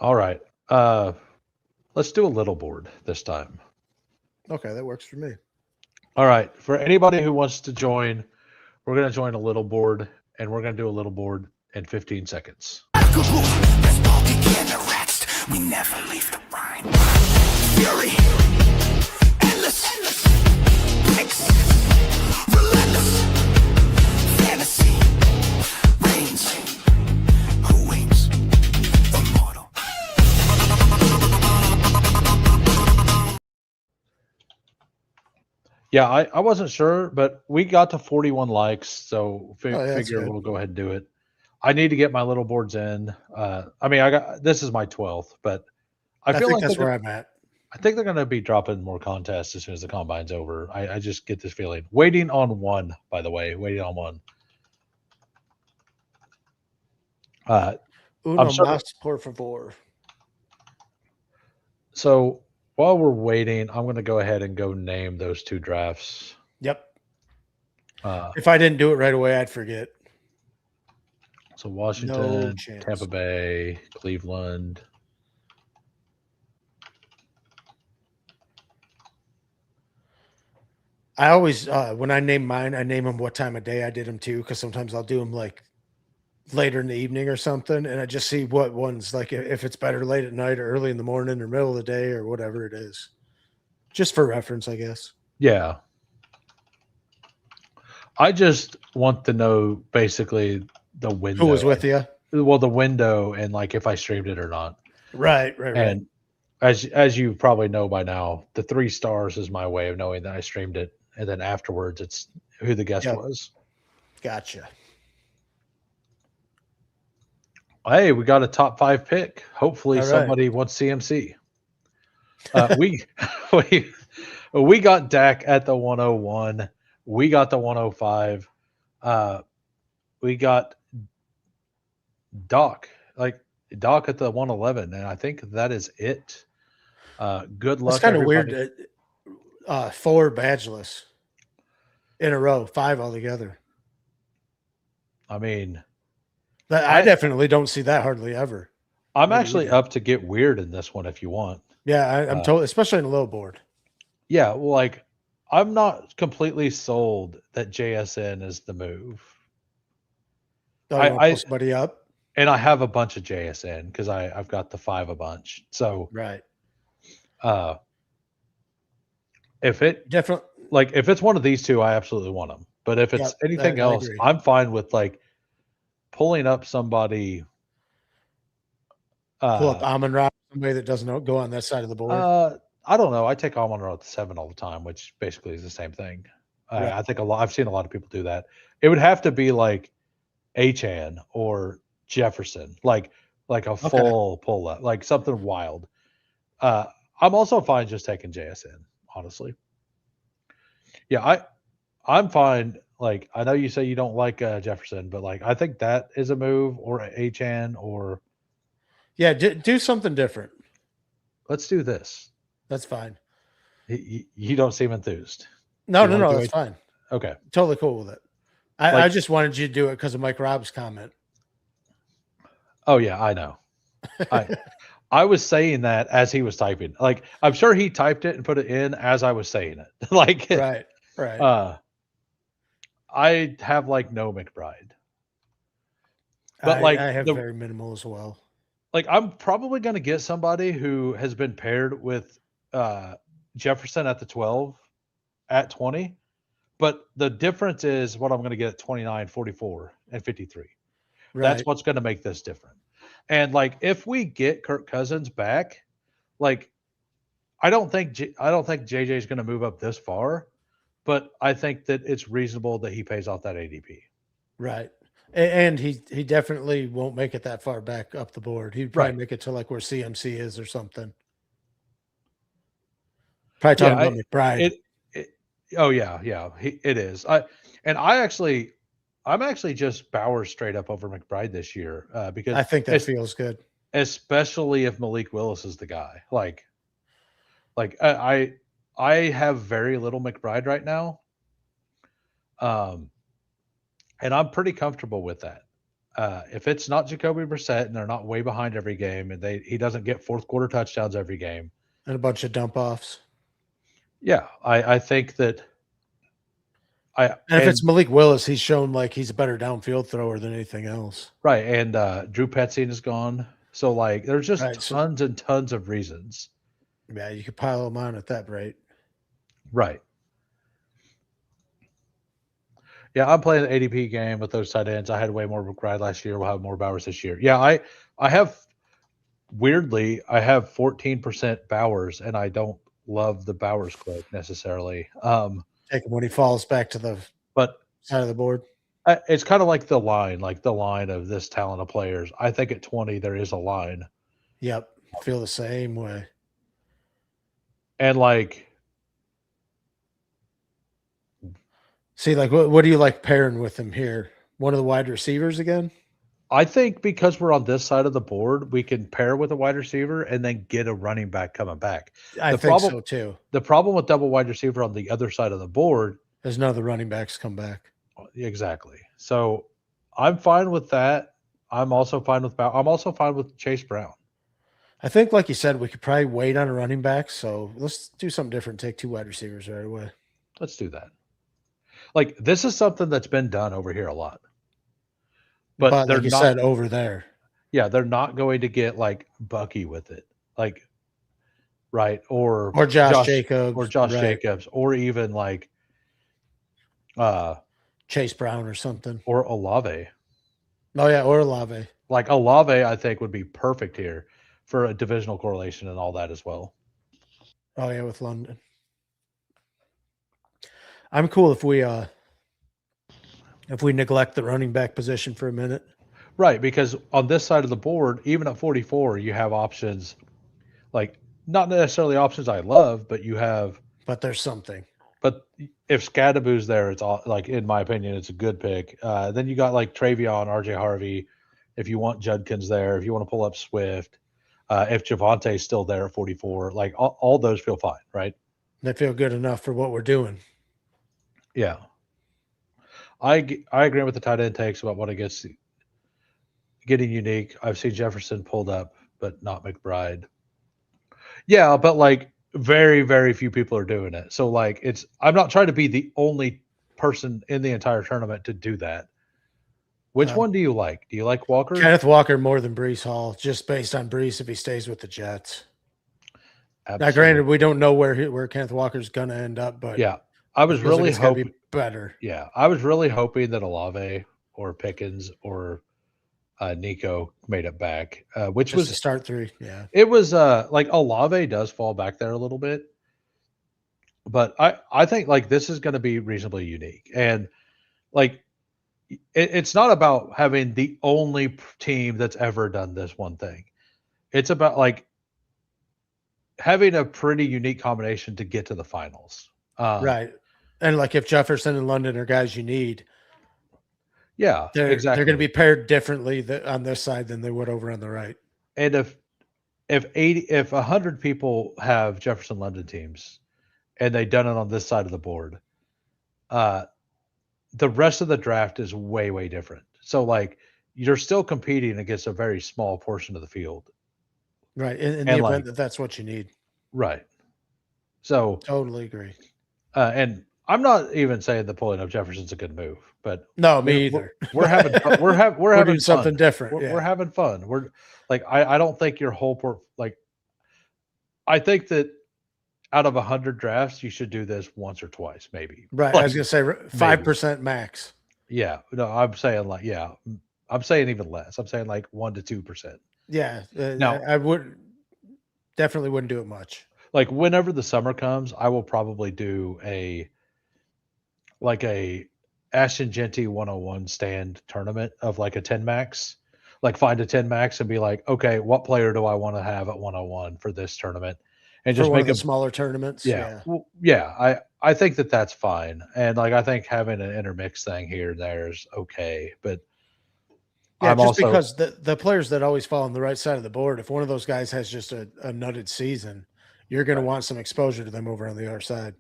All right. Let's do a little board this time. Okay, that works for me. All right. For anybody who wants to join, we're going to join a little board, and we're going to do a little board in 15 seconds. We never leave the rhyme. Fury. Endless. Mix. Relentless. Fantasy. Reigns. Who waits? Immortal. Yeah, I wasn't sure, but we got to 41 likes, so figure good. we'll go ahead and do it. I need to get my little boards in. I mean, this is my 12th, but I feel like that's where I'm at. I think they're going to be dropping more contests as soon as the combine's over. I just get this feeling. Waiting on one, by the way. Waiting on one. Uno más, por favor. So while we're waiting, I'm going to go ahead and go name those 2 drafts. Yep. If I didn't do it right away, I'd forget. So Washington, Tampa Bay, Cleveland. I always, when I name mine, I name them what time of day I did them to, because sometimes I'll do them like later in the evening or something, and I just see what ones, like if it's better late at night or early in the morning or middle of the day or whatever it is. Just for reference, I guess. Yeah. I just want to know basically the window. Who was with you? Well, the window and like if I streamed it or not. Right. And as you probably know by now, the 3 stars is my way of knowing that I streamed it. And then afterwards, it's who the guest was. Gotcha. Hey, we got a top 5 pick. Hopefully somebody wants CMC. We got Dak at the 101. We got the 105. We got Doc at the 111, and I think that is it. Good luck. It's kind of weird. 4 badgeless in a row, 5 altogether. I mean, I definitely don't see that hardly ever. I'm actually up to get weird in this one if you want. Yeah, I'm totally, especially in a low board. Yeah, well, like I'm not completely sold that JSN is the move. I pull somebody up, and I have a bunch of JSN because I've got the 5 a bunch. So right. If it definitely if it's one of these 2, I absolutely want them. But if it's anything else, I'm fine with like pulling up somebody. Pull up Amon-Ra, somebody that doesn't go on that side of the board. I don't know. I take Amon-Ra at the 7 all the time, which basically is the same thing. I think I've seen a lot of people do that. It would have to be like Achane or Jefferson, like a full pull up, like something wild. I'm also fine just taking JSN, honestly. Yeah, I'm fine Like, I know you say you don't like Jefferson, but like, I think that is a move, or Achan, or Yeah, do something different. let's do this. That's fine. You don't seem enthused. No, You no, like no, the that's way? fine. Okay. Totally cool with it. I Like, just wanted you to do it because of Mike Robb's comment. oh yeah, I know. I I was saying that as he was typing. Like, I'm sure he typed it and put it in as I was saying it. Like, Right, right. uh, I have like no McBride, but I like have very minimal as well. I'm probably going to get somebody who has been paired with uh, Jefferson at the 12 at 20. But the difference is what I'm going to get at 29, 44, and 53. That's Right. what's going to make this different. And like, if we get Kirk Cousins back, like, I don't think JJ is going to move up this far, but I think that it's reasonable that he pays off that ADP. Right. And he definitely won't make it that far back up the board. He'd probably Right. make it to like where CMC is or something. Probably Yeah. talking about McBride. It oh yeah, yeah. It is. I'm actually just Bowers straight up over McBride this year because I think that feels good. especially if Malik Willis is the guy. Like I have very little McBride right now. Um, and I'm pretty comfortable with that. If it's not Jacoby Brissett and they're not way behind every game and he doesn't get fourth quarter touchdowns every game, And a bunch of dump offs. yeah, I think that And if it's Malik Willis, he's shown like he's a better downfield thrower than anything else. right, and Drew Petzing is gone, so like there's just Right. So tons and tons of reasons. yeah, you could pile them on at that rate. Right. Yeah, I'm playing the ADP game with those tight ends. I had way more McBride last year. We'll have more Bowers this year. Yeah, I have weirdly I have 14% Bowers, and I don't love the Bowers clip necessarily. Take him when he falls back to the But side of the board. it's kind of like the line of this talent of players. I think at 20 there is a line, Yep. Feel the same way. and like See, like what do you like pairing with him here? One of the wide receivers again? I think because we're on this side of the board, we can pair with a wide receiver and then get a running back coming back. I The think problem so too. the problem with double wide receiver on the other side of the board, There's none of the running backs come back. exactly. So I'm fine with that. I'm also fine with Chase Brown. I think, like you said, we could probably wait on a running back. So let's do something different. Take 2 wide receivers right away. Let's do that. Like, this is something that's been done over here a lot. But they're like you not said, over there. yeah, they're not going to get like Bucky with it. Like, right, or Josh Jacobs. or Josh right. Jacobs, or even like Chase Brown or something. or Olave. Oh yeah, or Olave. Like, Olave, I think would be perfect here for a divisional correlation and all that as well. Oh yeah, with London. I'm cool if we neglect the running back position for a minute. Right, because on this side of the board, even at 44, you have options, like not necessarily options I love, but you have. But there's something. But if Scadaboo's there, it's all like, in my opinion, it's a good pick. Then you got like Travion, RJ Harvey. If you want Judkins there, if you want to pull up Swift, if Javonte's still there at 44, like all those feel fine, right? They feel good enough for what we're doing. Yeah. I agree with the tight end takes about what it gets getting unique. I've seen Jefferson pulled up, but not McBride. Yeah, but like very, very few people are doing it. So like I'm not trying to be the only person in the entire tournament to do that. Which one do you like? Do you like Walker? Kenneth Walker more than Breece Hall, just based on Breece if he stays with the Jets. Absolutely. Now, granted, we don't know where Kenneth Walker's gonna end up, but yeah, I was really hoping be better. Yeah, I was really hoping that Olave or Pickens or Nico made it back, which just was to start 3. Yeah, it was like Olave does fall back there a little bit, but I think like this is going to be reasonably unique, and like it's not about having the only team that's ever done this one thing. It's about like having a pretty unique combination to get to the finals. right. And like if Jefferson and London are guys you need, Yeah, they're exactly. going to be paired differently on this side than they would over on the right. And if 100 people have Jefferson London teams and they done it on this side of the board, uh, the rest of the draft is way different. So like you're still competing against a very small portion of the field, Right. In the and event like that that's what you need. right. So Totally agree. and I'm not even saying the pulling of Jefferson's a good move, but No, me either. we're having we're We're having doing something fun. different. We're having fun. We're like I don't think your whole like I think that out of 100 drafts you should do this once or twice maybe. Right. Like, I was going to say 5% max. yeah, no, I'm saying like I'm saying even less. I'm saying like 1 to 2%. Yeah. Now, I would definitely wouldn't do it much. like whenever the summer comes, I will probably do a Ashton Genty 101 stand tournament of like a 10 max. Like find a 10 max and be like, okay, what player do I want to have at 101 for this tournament? And For just one make of the a smaller tournaments. yeah. Yeah. Yeah, I think that that's fine. And like I think having an intermix thing here and there is okay, but Yeah, I'm just also because the players that always fall on the right side of the board, if one of those guys has just a nutted season, you're going to want some exposure to them over on the other side.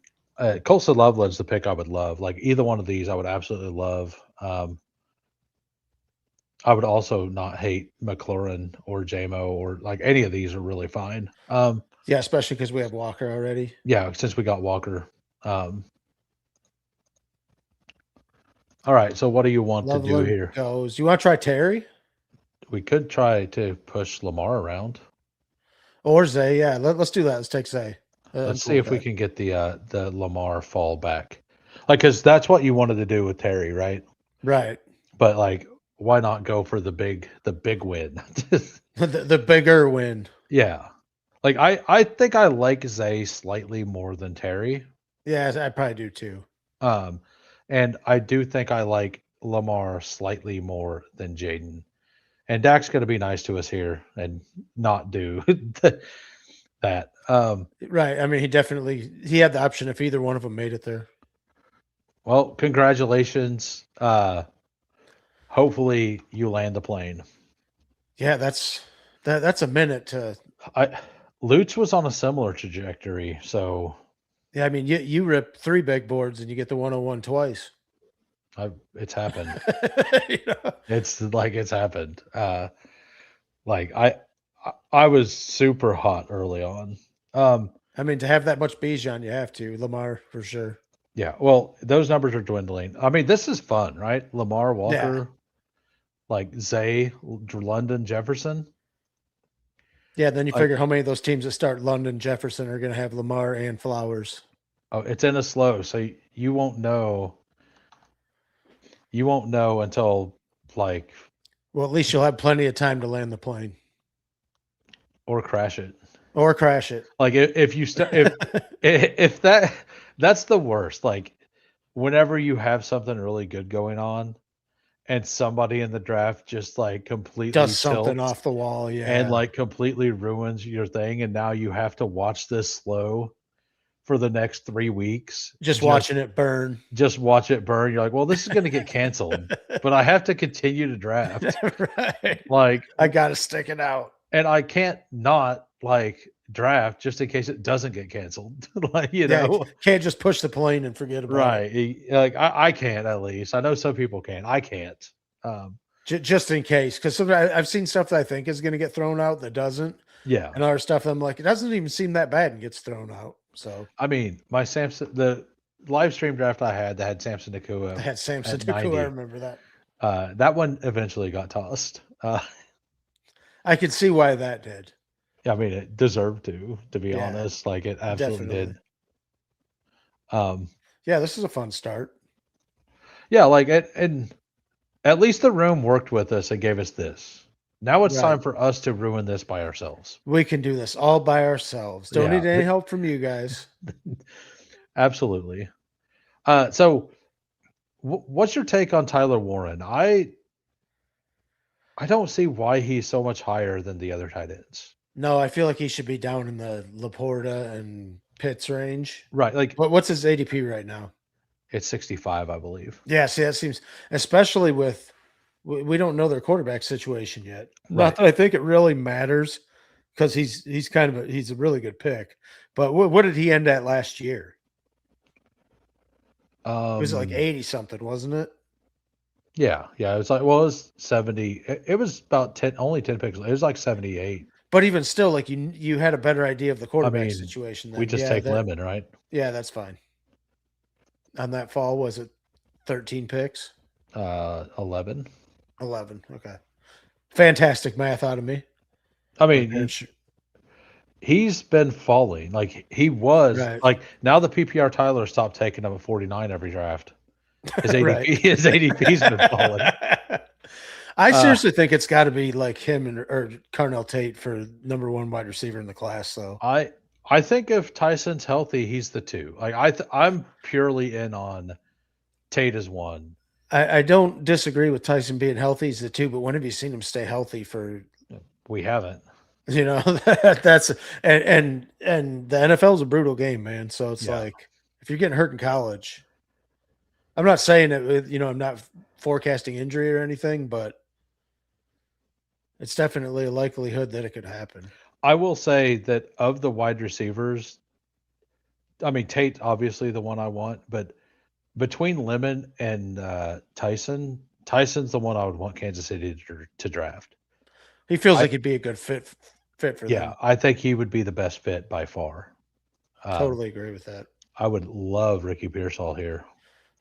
Colson Loveland's the pick I would love. Like either one of these I would absolutely love. I would also not hate McLaurin or JMO or like any of these are really fine. Yeah, especially because we have Walker already. Yeah, since we got Walker. All right, so what do you want to do Loveland here? goes. You want to try Terry We could try to push Lamar around. or Zay? Yeah, let's do that. Let's take Zay. Let's see if we can get the Lamar fall back. Like, because that's what you wanted to do with Terry, right? Right. But like, why not go for the big win? the bigger win. Yeah. Like I think I like Zay slightly more than Terry. Yeah, I probably do too. And I do think I like Lamar slightly more than Jaden. And Dak's going to be nice to us here and not do that. Right. I mean, he had the option if either one of them made it there. Well, congratulations. Hopefully you land the plane. Yeah, that's a minute to. Lutz was on a similar trajectory, so yeah. I mean, you rip 3 big boards and you get the 101 twice. It's happened. You know? It's happened. Like I was super hot early on. I mean, to have that much Bijan, you have to Lamar for sure. Yeah, well, those numbers are dwindling. I mean, this is fun, right? Lamar, Walker, like Zay, London, Jefferson. Yeah, then you figure how many of those teams that start London, Jefferson are going to have Lamar and Flowers. Oh, it's in a slow, so you won't know. You won't know until like. Well, at least you'll have plenty of time to land the plane Or crash it. or crash it. Like if you if that's the worst. Like whenever you have something really good going on, and somebody in the draft just like completely does something tilts off the wall, yeah, and like completely ruins your thing, and now you have to watch this slow for the next 3 weeks. Just watching it burn. Just watch it burn. You're like, well, this is going to get canceled, but I have to continue to draft. Right. Like I got to stick it out, and I can't not like draft just in case it doesn't get canceled. Like know, can't just push the plane and forget about it. Right? Like I can't. At least I know some people can. I can't. Just in case, because sometimes I've seen stuff that I think is going to get thrown out that doesn't. Yeah, and other stuff I'm like, it doesn't even seem that bad and gets thrown out. So I mean, my the live stream draft I had that had Samson Nakua. I had Samson Nakua. I remember that. That one eventually got tossed. I could see why that did. I mean, it deserved to be honest. Like it absolutely did. Yeah, this is a fun start. Yeah, like and at least the room worked with us and gave us this. Now it's time for us to ruin this by ourselves. We can do this all by ourselves. Don't need any help from you guys. Absolutely. So what's your take on Tyler Warren? I don't see why he's so much higher than the other tight ends. No, I feel like he should be down in the Laporta and Pitts range. Right. Like what's his ADP right now? It's 65, I believe. Yeah, see, that seems, especially with, we don't know their quarterback situation yet. Right. Not that I think it really matters because he's kind of he's a really good pick. But what did he end at last year? It was like 80 something, wasn't it? Yeah, yeah. It was like, well, it was 70. It was about 10, only 10 pixels. It was like 78. But even still, like you had a better idea of the I quarterback mean, situation we then. just Yeah, take Lemon, right? that's fine. On that fall, was it 13 picks? 11. 11. Okay. Fantastic math out of me. I My mean, parents he's been falling. Like he was right. like now the PPR Tyler stopped taking him at 49 every draft. His ADP, Right. his ADP's been falling. I seriously think it's got to be like him or Carnell Tate for number one wide receiver in the class. So I think if Tyson's healthy, he's the two. Like I'm purely in on Tate as one. I don't disagree with Tyson being healthy. He's the two, but when have you seen him stay healthy for? We haven't. You know, that's and the NFL is a brutal game, man. So it's Yeah. like if you're getting hurt in college, I'm not saying it. You know, I'm not forecasting injury or anything, but it's definitely a likelihood that it could happen. I will say that of the wide receivers, I mean Tate obviously the one I want, but between Lemon and Tyson's the one I would want Kansas City to draft. He feels I, like he'd be a good fit for yeah, them. I think he would be the best fit by far. Totally agree with that. I would love Ricky Pearsall here.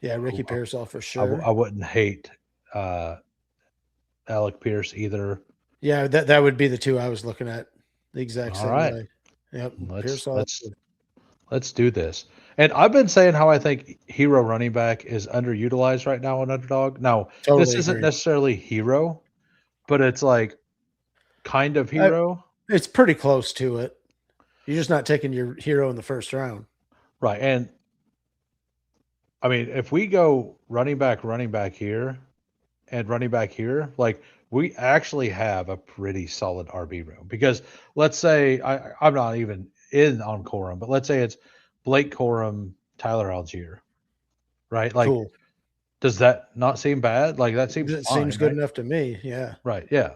Yeah, Ricky Pearsall for sure. I wouldn't hate Alec Pierce either. Yeah, that would be the two I was looking at the exact All same right. way. Yep, Pearsall. Let's do this. And I've been saying how I think hero running back is underutilized right now on Underdog. Now, totally this isn't agree. necessarily hero, but it's like kind of hero. It's pretty close to it. You're just not taking your hero in the first round. Right. And I mean, if we go running back here, and running back here, like we actually have a pretty solid RB room. Because let's say I'm not even in on Corum, but let's say it's Blake Corum, Tyler Algier, right? Like, Cool. does that not seem bad? Like that seems It fine, seems good right? enough to me. Yeah. Right. Yeah.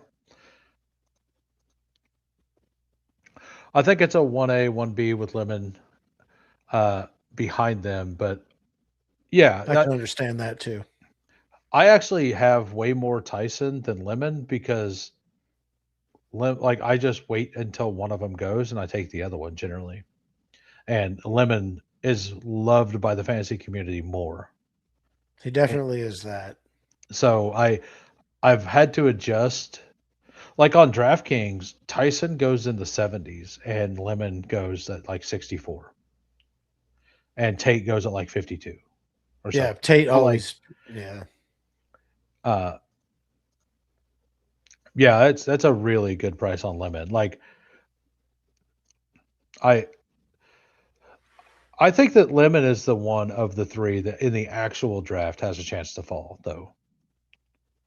I think it's a 1A, 1B with Lemon behind them, but yeah, I can understand that too. I actually have way more Tyson than Lemon because like I just wait until one of them goes and I take the other one generally. And Lemon is loved by the fantasy community more. He definitely is that. So I've had to adjust. Like on DraftKings, Tyson goes in the 70s and Lemon goes at like 64. And Tate goes at like 52 or Yeah, something. Tate So always yeah. Yeah, that's a really good price on Lemon. Like I think that Lemon is the one of the three that in the actual draft has a chance to fall, though.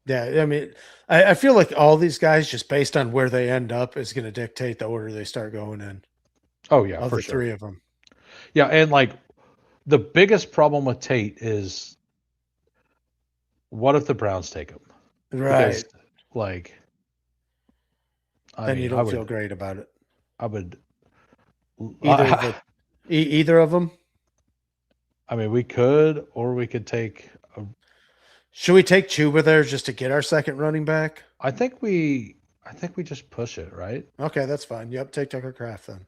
Yeah, I mean, I feel like all these guys, just based on where they end up, is going to dictate the order they start going in. Oh yeah, Of for the sure. three of them. Yeah, and like the biggest problem with Tate is what if the Browns take him? Right. Because, like, Then you don't feel great about it. I would either of them. I mean, we could, or we could take. Should we take Chuba there just to get our second running back? I think we just push it, right? Okay, that's fine. Yep, take Tucker Kraft then.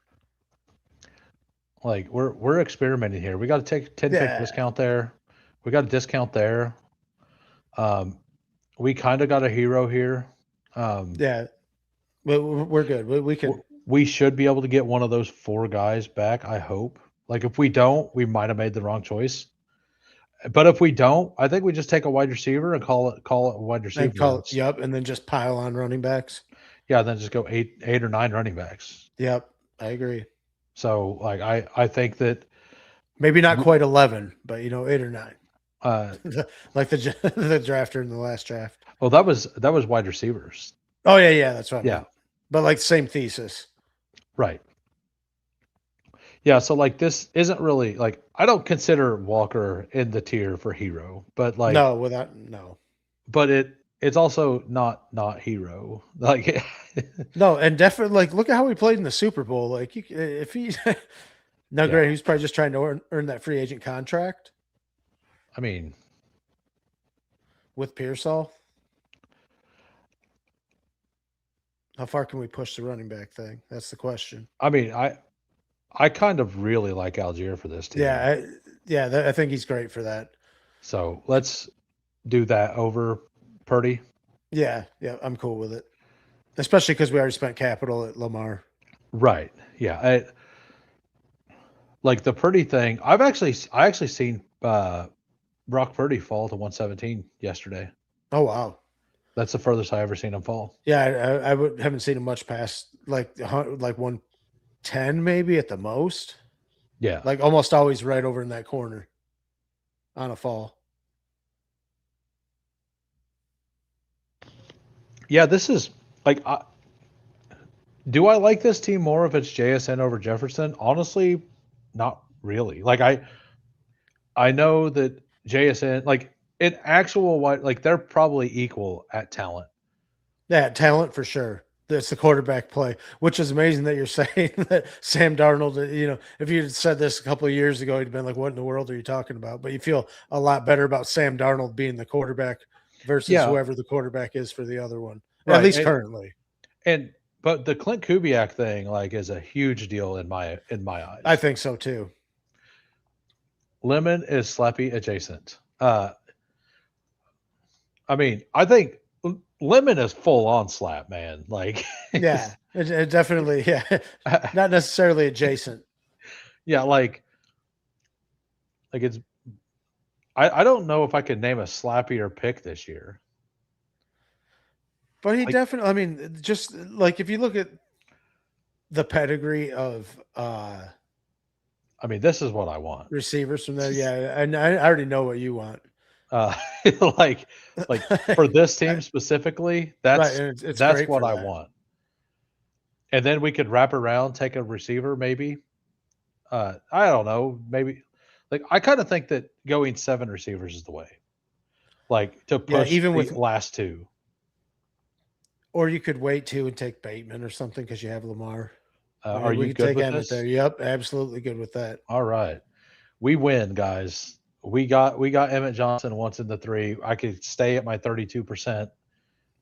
Like we're experimenting here. We got to take 10 pick discount there. We got a discount there. We kind of got a hero here. Yeah, we're good. We can. We should be able to get one of those four guys back. I hope. Like if we don't, we might have made the wrong choice. But if we don't, I think we just take a wide receiver and call it a wide receiver. Yep, and then just pile on running backs. Yeah, then just go eight or nine running backs. Yep, I agree. So like I think that maybe not quite 11, but 8 or 9. Like the drafter in the last draft. Oh, that was wide receivers. Oh yeah, that's what I meant. Yeah. But like same thesis. Right. Yeah, so like this isn't really like I don't consider Walker in the tier for hero, but like No, without no. but it's also not hero. Like No, and definitely like look at how he played in the Super Bowl. Like if he now yeah. great, he's probably just trying to earn that free agent contract I mean, with Pearsall. How far can we push the running back thing? That's the question. I kind of really like Algier for this team. Yeah, I think he's great for that. So let's do that over Purdy. Yeah, I'm cool with it, especially because we already spent capital at Lamar. Right. Yeah. Like the Purdy thing, I actually seen Brock Purdy fall to 117 yesterday. Oh wow, That's the furthest I ever seen him fall. yeah, haven't seen him much past like 110 maybe at the most. Yeah. Like almost always right over in that corner on a fall. Yeah, this is like do I like this team more if it's JSN over Jefferson? Honestly, not really. Like I know that JSN like in actual what like they're probably equal at talent. Yeah, talent for sure. That's the quarterback play, which is amazing that you're saying that Sam Darnold, if you had said this a couple of years ago, you'd been like, what in the world are you talking about? But you feel a lot better about Sam Darnold being the quarterback versus Yeah. whoever the quarterback is for the other one, Right. at least currently. And but the Clint Kubiak thing like is a huge deal in my eyes. I think so too. Lemon is Slappy adjacent. I mean, I think Lemon is full on slap, man. Like, Yeah, it definitely, yeah, not necessarily adjacent. Yeah, like it's. I don't know if I could name a slappier pick this year. But he Like- definitely, I mean, just like if you look at the pedigree of I mean, this is what I want. receivers from there, yeah, and I already know what you want. Like for this team specifically, that's Right, and it's that's great what for I that. want. And then we could wrap around, take a receiver, maybe. I don't know, maybe. Like I kind of think that going 7 receivers is the way. Like to Yeah, push even the with, last 2. or you could wait too and take Bateman or something because you have Lamar. Are We you could good take with Emmett this? there. Yep, absolutely good with that. All right. We win, guys. We got Emmett Johnson once in the 3. I could stay at my 32%.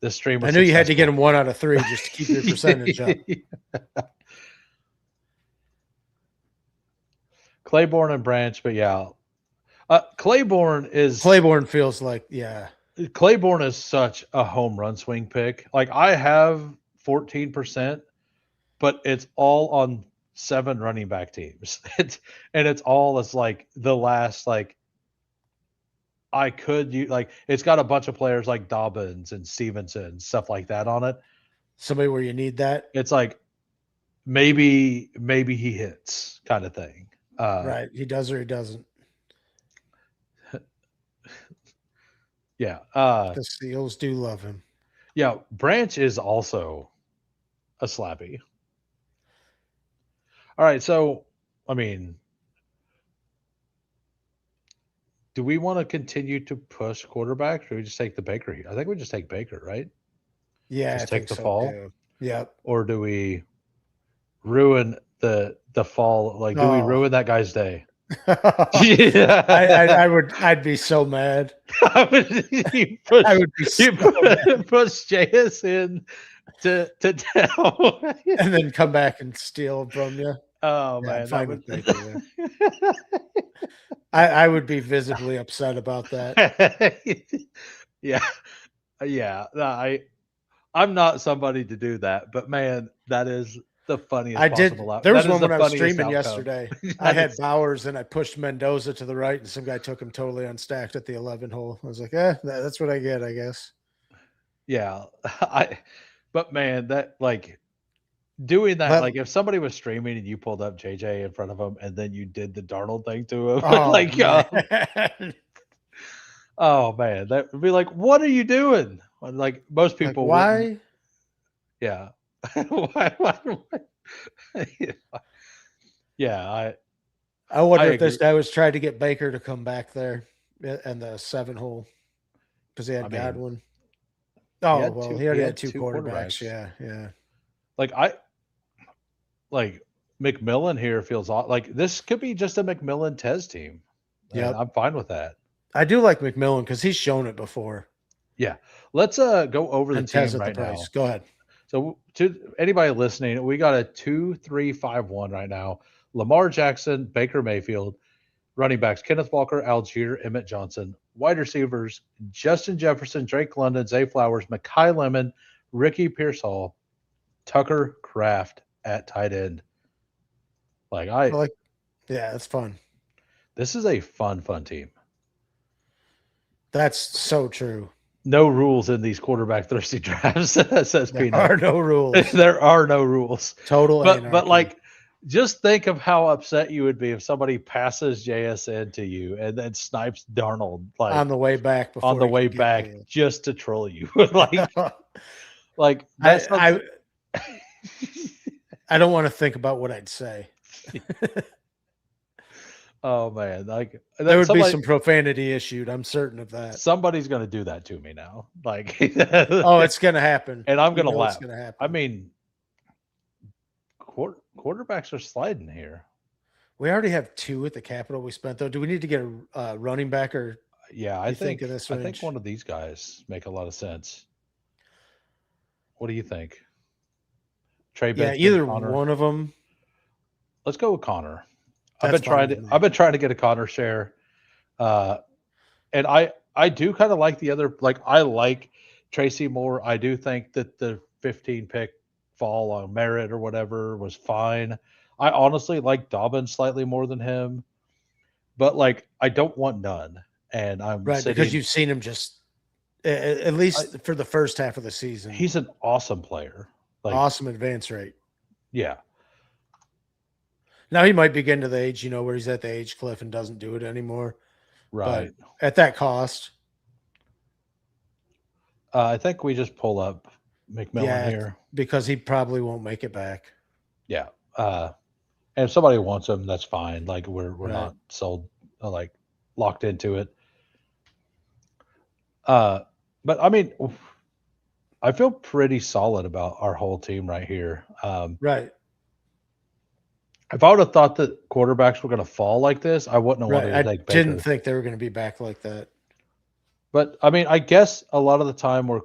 This stream was I knew you had to get successful. him 1 out of 3 just to keep your percentage up. Claiborne and Branch, but yeah. Claiborne feels like, yeah. Claiborne is such a home run swing pick. Like I have 14%, but it's all on 7 running back teams. It's all as like the last like I could use like it's got a bunch of players like Dobbins and Stevenson, stuff like that on it. Somebody where you need that. It's like maybe he hits kind of thing. Right. He does or he doesn't. Yeah. The Seals do love him. Yeah. Branch is also a slappy. All right. So, I mean, do we want to continue to push quarterback? Or do we just take the Baker here? I think we just take Baker, right? Yeah, Just I take think the fall? too. Yep. Or do we ruin the fall? Like, do we ruin that guy's day? Yeah. I'd be so mad. You push, I would be so mad. push JSN to down. And then come back and steal from you. Oh Yeah, man, I'm fine with Baker there. I would be visibly upset about that. Yeah. I'm not somebody to do that, but man, that is the funniest I did. possible. There was that is one the when I was funniest streaming outcome. yesterday. I had Bowers and I pushed Mendoza to the right, and some guy took him totally unstacked at the 11 hole. I was like, that's what I get, I guess. Yeah, but man, that like doing that, like if somebody was streaming and you pulled up JJ in front of him and then you did the Darnold thing to him, Oh, like, man. Oh man, that would be like, what are you doing? Like most people, like, why? wouldn't. Yeah, why? Yeah, I wonder I if this agree. guy was trying to get Baker to come back there and the 7 hole because he I had mean, Godwin. he Oh had well, two. he He already had had 2 two quarterbacks. quarterbacks. Yeah. Like like McMillan here feels like this could be just a McMillan Tez team, and Yep. I'm fine with that. I do like McMillan because he's shown it before. Yeah, let's go over the And Tez team at the right price. now. Go ahead. So to anybody listening, we got a 2-3-5-1 right now. Lamar Jackson, Baker Mayfield, running backs Kenneth Walker, Algier, Emmett Johnson, wide receivers Justin Jefferson, Drake London, Zay Flowers, Makai Lemon, Ricky Pearsall, Tucker Kraft at tight end. I like. Yeah, it's fun. This is a fun team. That's so true. No rules in these quarterback thirsty drafts, says There Peanut. are no rules. There are no rules. Total But anarchy. like, just think of how upset you would be if somebody passes JSN to you and then snipes Darnold like on the way back before on the he way could get back to just to troll you. like you. that's I don't want to think about what I'd say. oh man, like There would be some profanity issued. I'm certain of that. somebody's gonna do that to me now. Like Oh, it's gonna happen. and I'm gonna You know laugh. It's gonna happen. I mean, quarterbacks are sliding here. We already have 2 at the Capitol we spent though. Do we need to get a running back or Yeah, I You think think in this I think range? one of these guys make a lot of sense. What do you think? Trey yeah, Benson, either Connor? one of them? Let's go with Connor. I've That's been trying fine to with me. I've been trying to get a Connor share. And I do kind of like the other like I like Tracy Moore. I do think that the 15 pick fall on merit or whatever was fine. I honestly like Dobbins slightly more than him, but like I don't want none. And I'm Right, sitting, because you've seen him just at least for the first half of the season. he's an awesome player. Like awesome advance rate. yeah. Now he might be getting to the age, where he's at the age cliff and doesn't do it anymore. Right. But at that cost, I think we just pull up McMillan here. because he probably won't make it back. Yeah. And if somebody wants him, that's fine. Like we're Right. not sold like locked into it. But I mean, I feel pretty solid about our whole team right here. Right. If I would have thought that quarterbacks were going to fall like this, I wouldn't have Right. wanted I to take didn't Baker. think they were going to be back like that. But I mean, I guess a lot of the time where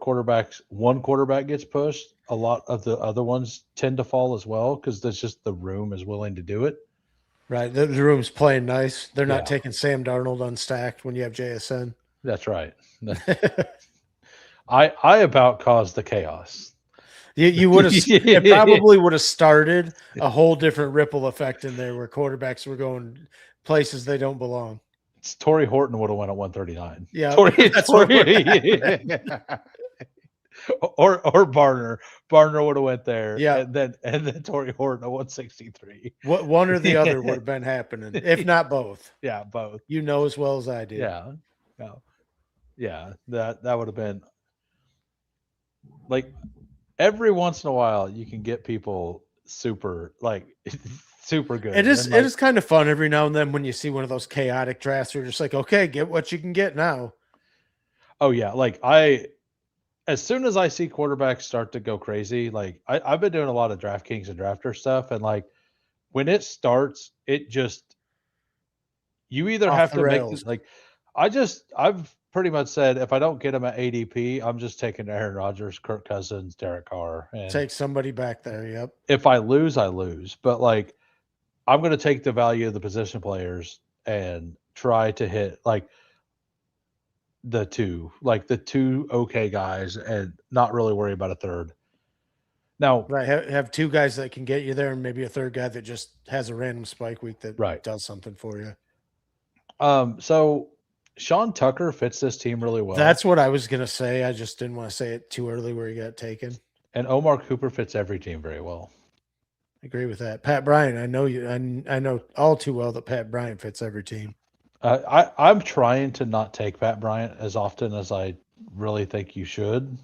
one quarterback gets pushed, a lot of the other ones tend to fall as well because there's just the room is willing to do it. Right. The room's playing nice. They're not Yeah. taking Sam Darnold unstacked when you have JSN. That's right. I about caused the chaos. You would have it probably would have started a whole different ripple effect in there where quarterbacks were going places they don't belong. Torrey Horton would have went at 139. Yeah, That's or Barner. Barner would have went there. Yeah. and then Torrey Horton at 163. What one or the other would have been happening, if not both. Yeah, both. You know as well as I do. Yeah. No. Yeah. That would have been like every once in a while you can get people super super good. It is kind of fun every now and then when you see one of those chaotic drafts. You're just like, okay, get what you can get now. Oh yeah, like as soon as I see quarterbacks start to go crazy, like I've been doing a lot of DraftKings and Drafter stuff, and like when it starts, it just you either Off have the to rails. make I've pretty much said if I don't get them at ADP, I'm just taking Aaron Rodgers, Kirk Cousins, Derek Carr, and Take somebody back there. Yep. if I lose, I lose. But like I'm going to take the value of the position players and try to hit like the two okay guys and not really worry about a third. Now, Right. Have 2 guys that can get you there and maybe a third guy that just has a random spike week that Right. does something for you. So Sean Tucker fits this team really well. That's what I was going to say. I just didn't want to say it too early where he got taken. And Omar Cooper fits every team very well. I agree with that. Pat Bryant, I know you. I know all too well that Pat Bryant fits every team. I'm trying to not take Pat Bryant as often as I really think you should.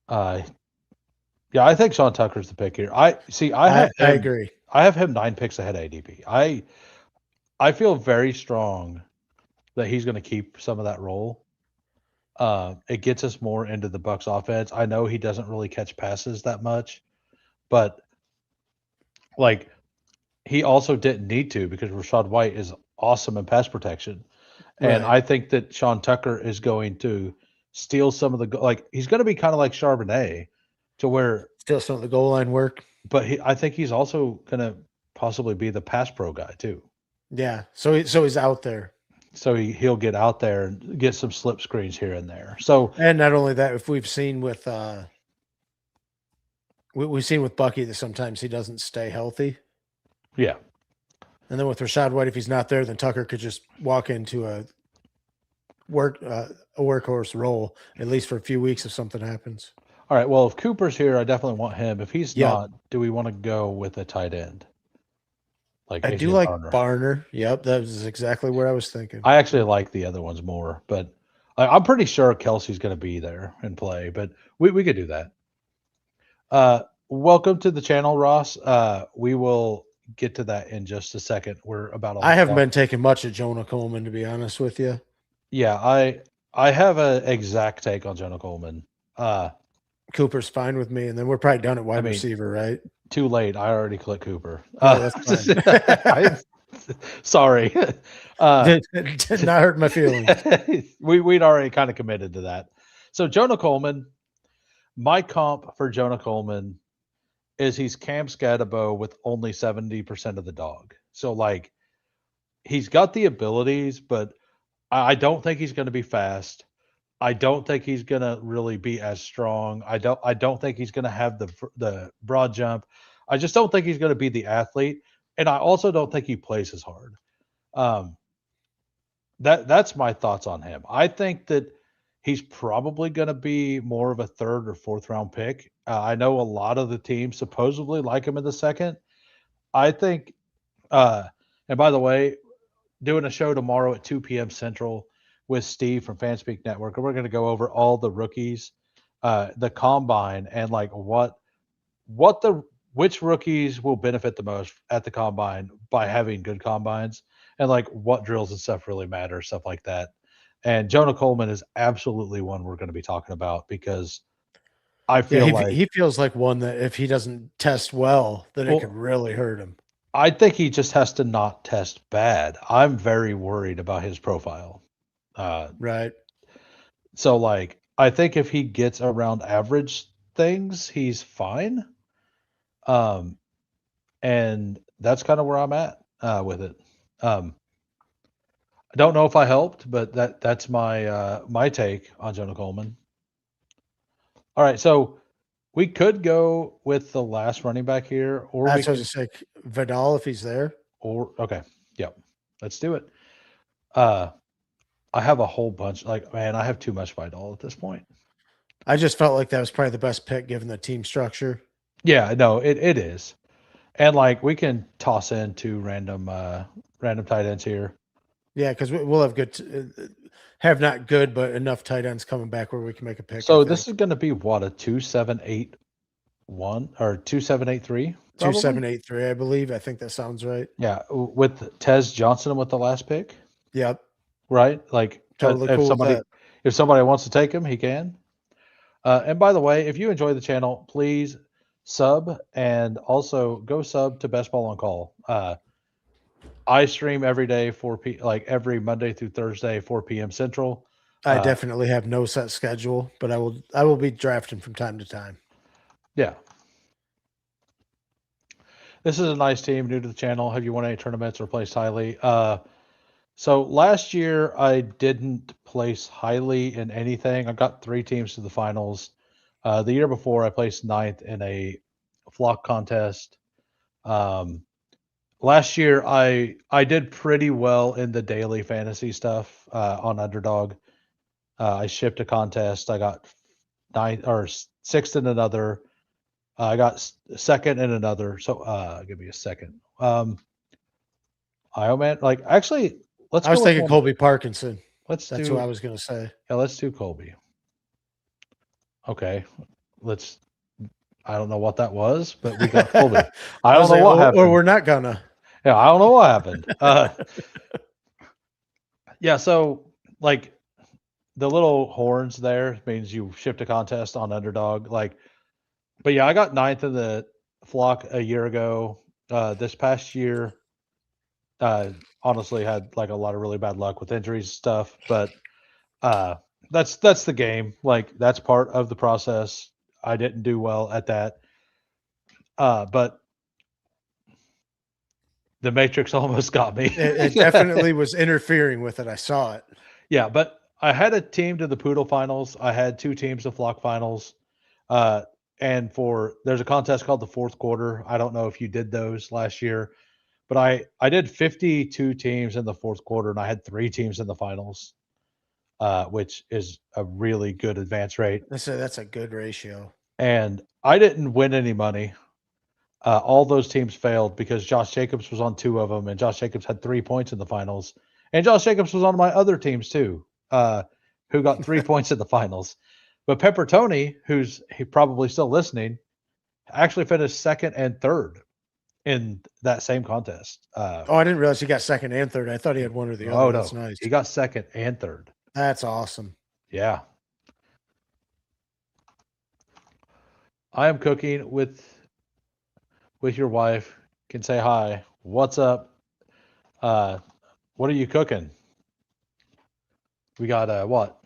Yeah, I think Sean Tucker's the pick here. I agree. I have him 9 picks ahead of ADP. I feel very strong that he's going to keep some of that role. It gets us more into the Bucks offense. I know he doesn't really catch passes that much, but like he also didn't need to because Rashad White is awesome in pass protection. And Right. I think that Sean Tucker is going to steal some of the like he's going to be kind of like Charbonnet to where Still some of the goal line work. but I think he's also going to possibly be the pass pro guy too. Yeah. So he's out there. So he'll get out there and get some slip screens here and there. So And not only that, if we've seen with we've seen with Bucky that sometimes he doesn't stay healthy. yeah. And then with Rashad White, if he's not there, then Tucker could just walk into a workhorse role, at least for a few weeks if something happens. All right. Well, if Cooper's here, I definitely want him. If he's Yep. not, do we want to go with a tight end? Like I do AJ like Barner? Barner. Yep, that was exactly what I was thinking. I actually like the other ones more, but I'm pretty sure Kelsey's going to be there and play, but we could do that. Welcome to the channel, Ross. We will get to that in just a second. We're about on I the haven't clock. been taking much of Jonah Coleman, to be honest with you. Yeah, I have an exact take on Jonah Coleman. Cooper's fine with me, and then we're probably done at wide receiver, right? Too late. I already clicked Cooper. Oh, that's fine. Sorry. Did not hurt my feelings. We'd already kind of committed to that. So Jonah Coleman, my comp for Jonah Coleman is he's Cam Scadabo with only 70% of the dog. So like he's got the abilities, but I don't think he's going to be fast. I don't think he's going to really be as strong. I don't think he's going to have the broad jump. I just don't think he's going to be the athlete, and I also don't think he plays as hard. That's my thoughts on him. I think that he's probably going to be more of a third or fourth round pick. I know a lot of the teams supposedly like him in the second. I think, and by the way, doing a show tomorrow at 2 p.m. Central with Steve from Fanspeak Network, and we're going to go over all the rookies, the combine, and like which rookies will benefit the most at the combine by having good combines, and like what drills and stuff really matter, stuff like that. And Jonah Coleman is absolutely one we're going to be talking about because I feel like he feels like one that if he doesn't test well, then it could really hurt him. I think he just has to not test bad. I'm very worried about his profile. Right. So like I think if he gets around average things, he's fine. And that's kind of where I'm at with it. I don't know if I helped, but that's my my take on Jonah Coleman. All right, so we could go with the last running back here, or that's what I was going to say. Vidal, if he's there. Or okay, yep, let's do it. I have a whole bunch. Like, man, I have too much Vidal at this point. I just felt like that was probably the best pick given the team structure. Yeah, no, it is. And like we can toss in two random tight ends here. Yeah, because we'll have good, have not good, but enough tight ends coming back where we can make a pick. So this is going to be what, a 2-7-8-1 or 2-7-8-3? 2-7-8-3, I believe. I think that sounds right. Yeah, with Tez Johnson with the last pick. Yep. Right, like totally cool if somebody wants to take him, he can. And by the way, if you enjoy the channel, please sub and also go sub to Bestballoncall. I stream every day 4 p like every Monday through Thursday 4 p.m. Central. I definitely have no set schedule, but I will be drafting from time to time. Yeah. This is a nice team, new to the channel. Have you won any tournaments or placed highly? So last year I didn't place highly in anything. I got 3 teams to the finals. The year before I placed 9th in a flock contest. Last year I did pretty well in the daily fantasy stuff on Underdog. I shipped a contest. I got 9th or 6th in another. I got 2nd in another. So give me a second. I man, like actually. I was thinking Colby Parkinson. That's what I was going to say. Yeah, let's do Colby. Okay, let's I don't know what that was, but we got folded. I I don't was know like, what or happened. we're not gonna. Yeah, I don't know what happened. Yeah, so like the little horns there means you shift a contest on underdog. Like, but yeah, I got ninth in the flock a year ago. This past year, honestly had like a lot of really bad luck with injuries and stuff, but uh that's the game. Like that's part of the process. I didn't do well at that. But the Matrix almost got me. It definitely was interfering with it. I saw it. Yeah, but I had a team to the Poodle finals. I had two teams to Flock finals. Uh, and there's a contest called the fourth quarter. I don't know if you did those last year, but I did 52 teams in the fourth quarter, and I had three teams in the finals, which is a really good advance rate. That's a good ratio. And I didn't win any money. All those teams failed because Josh Jacobs was on two of them, and Josh Jacobs had 3 points in the finals. And Josh Jacobs was on my other teams too, who got 3 points in the finals. But Pepper Tony, he probably still listening, actually finished second and third in that same contest. Oh, I didn't realize he got second and third. I thought he had one or the Oh other. That's no, nice. he got second and third. That's awesome. Yeah, I am cooking with your wife. Can say hi. What's up? What are you cooking? We got what?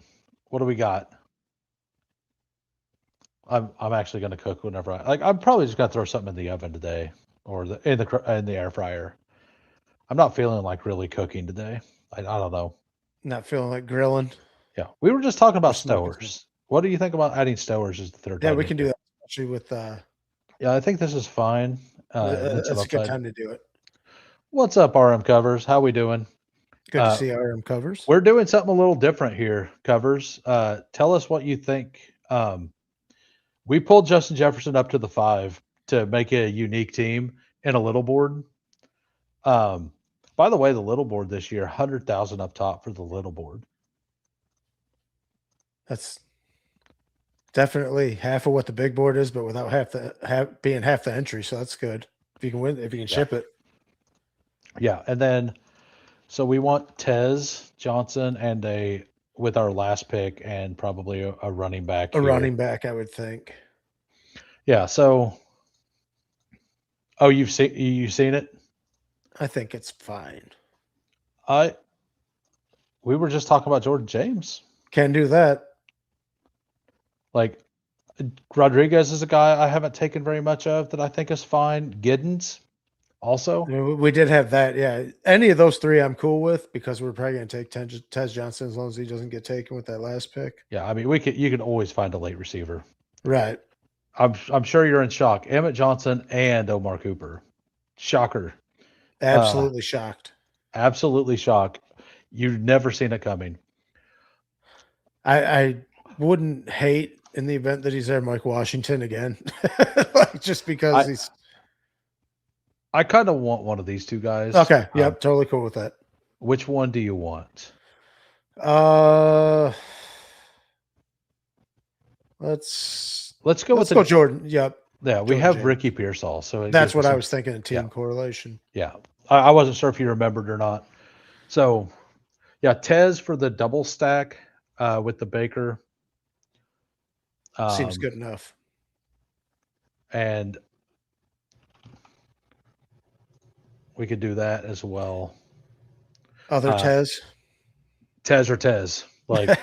What do we got? I'm actually gonna cook whenever I'm probably just gonna throw something in the oven today or in the air fryer. I'm not feeling like really cooking today. I don't know. Not feeling like grilling. Yeah, we were just talking about smoking stowers. What do you think about adding stowers as the third? Yeah, time we can do here? that, especially with Yeah, I think this is fine. It's an that's a good upside. time to do it. What's up, RM Covers? How we doing? Good to see RM covers. We're doing something a little different here, Covers. Tell us what you think. We pulled Justin Jefferson up to the 5 to make it a unique team in a little board. By the way, the little board this year, 100,000 up top for the little board. That's definitely half of what the big board is, but without being half the entry. So that's good. If you can win, if you can ship it. Yeah, and then so we want Tez Johnson and with our last pick and probably a running back. Running back, I would think. Yeah. So, oh, you've seen it? I think it's fine. We were just talking about Jordan James. Can do that. Like Rodriguez is a guy I haven't taken very much of that I think is fine. Giddens also. We did have that. Yeah. Any of those three I'm cool with because we're probably going to take Tez Johnson as long as he doesn't get taken with that last pick. Yeah. I mean, you can always find a late receiver. Right. I'm sure you're in shock. Emmett Johnson and Omar Cooper. Shocker. Absolutely shocked. Absolutely shocked. You've never seen it coming. I wouldn't hate in the event that he's there Mike Washington again. Like just because I kind of want one of these two guys. Okay. Yep. Totally cool with that. Which one do you want? Let's go Jordan. Yep. Yeah, we Jordan have James. Ricky Pearsall. So That's what I was thinking of team correlation. Yeah. I wasn't sure if you remembered or not. So yeah, Tez for the double stack with the Baker. Seems good enough. And we could do that as well. Other Tez? Tez or Tez. Like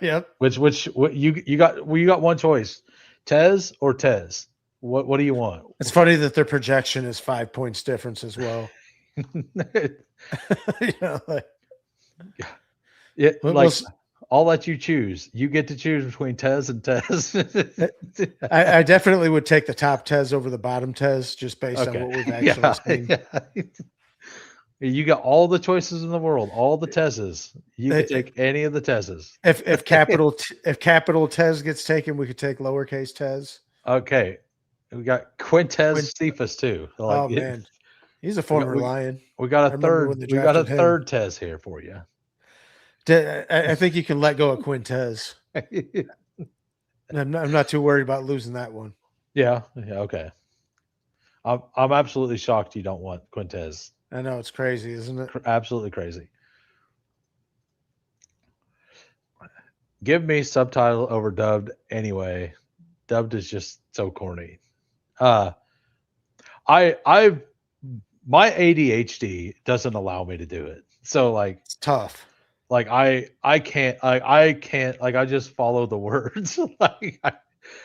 yep. Which you got one choice. Tez or Tez. What do you want? It's funny that their projection is 5 points difference as well. I'll let you choose. You get to choose between Tez and Tez. I definitely would take the top Tez over the bottom Tez just based on what we've actually seen. Yeah. You got all the choices in the world, all the Tezes. You can take any of the Tezes. If capital Tez gets taken, we could take lowercase Tez. Okay. We got Quintez Cephas too. Oh man. He's a former Lion. We got a third Tez here for you. I think you can let go of Quintez. I'm not too worried about losing that one. Yeah. Yeah. Okay. I'm absolutely shocked you don't want Quintez. I know it's crazy, isn't it? Absolutely crazy. Give me subtitle over dubbed anyway. Dubbed is just so corny. Uh I my ADHD doesn't allow me to do it. So It's tough. I can't I can't like I just follow the words.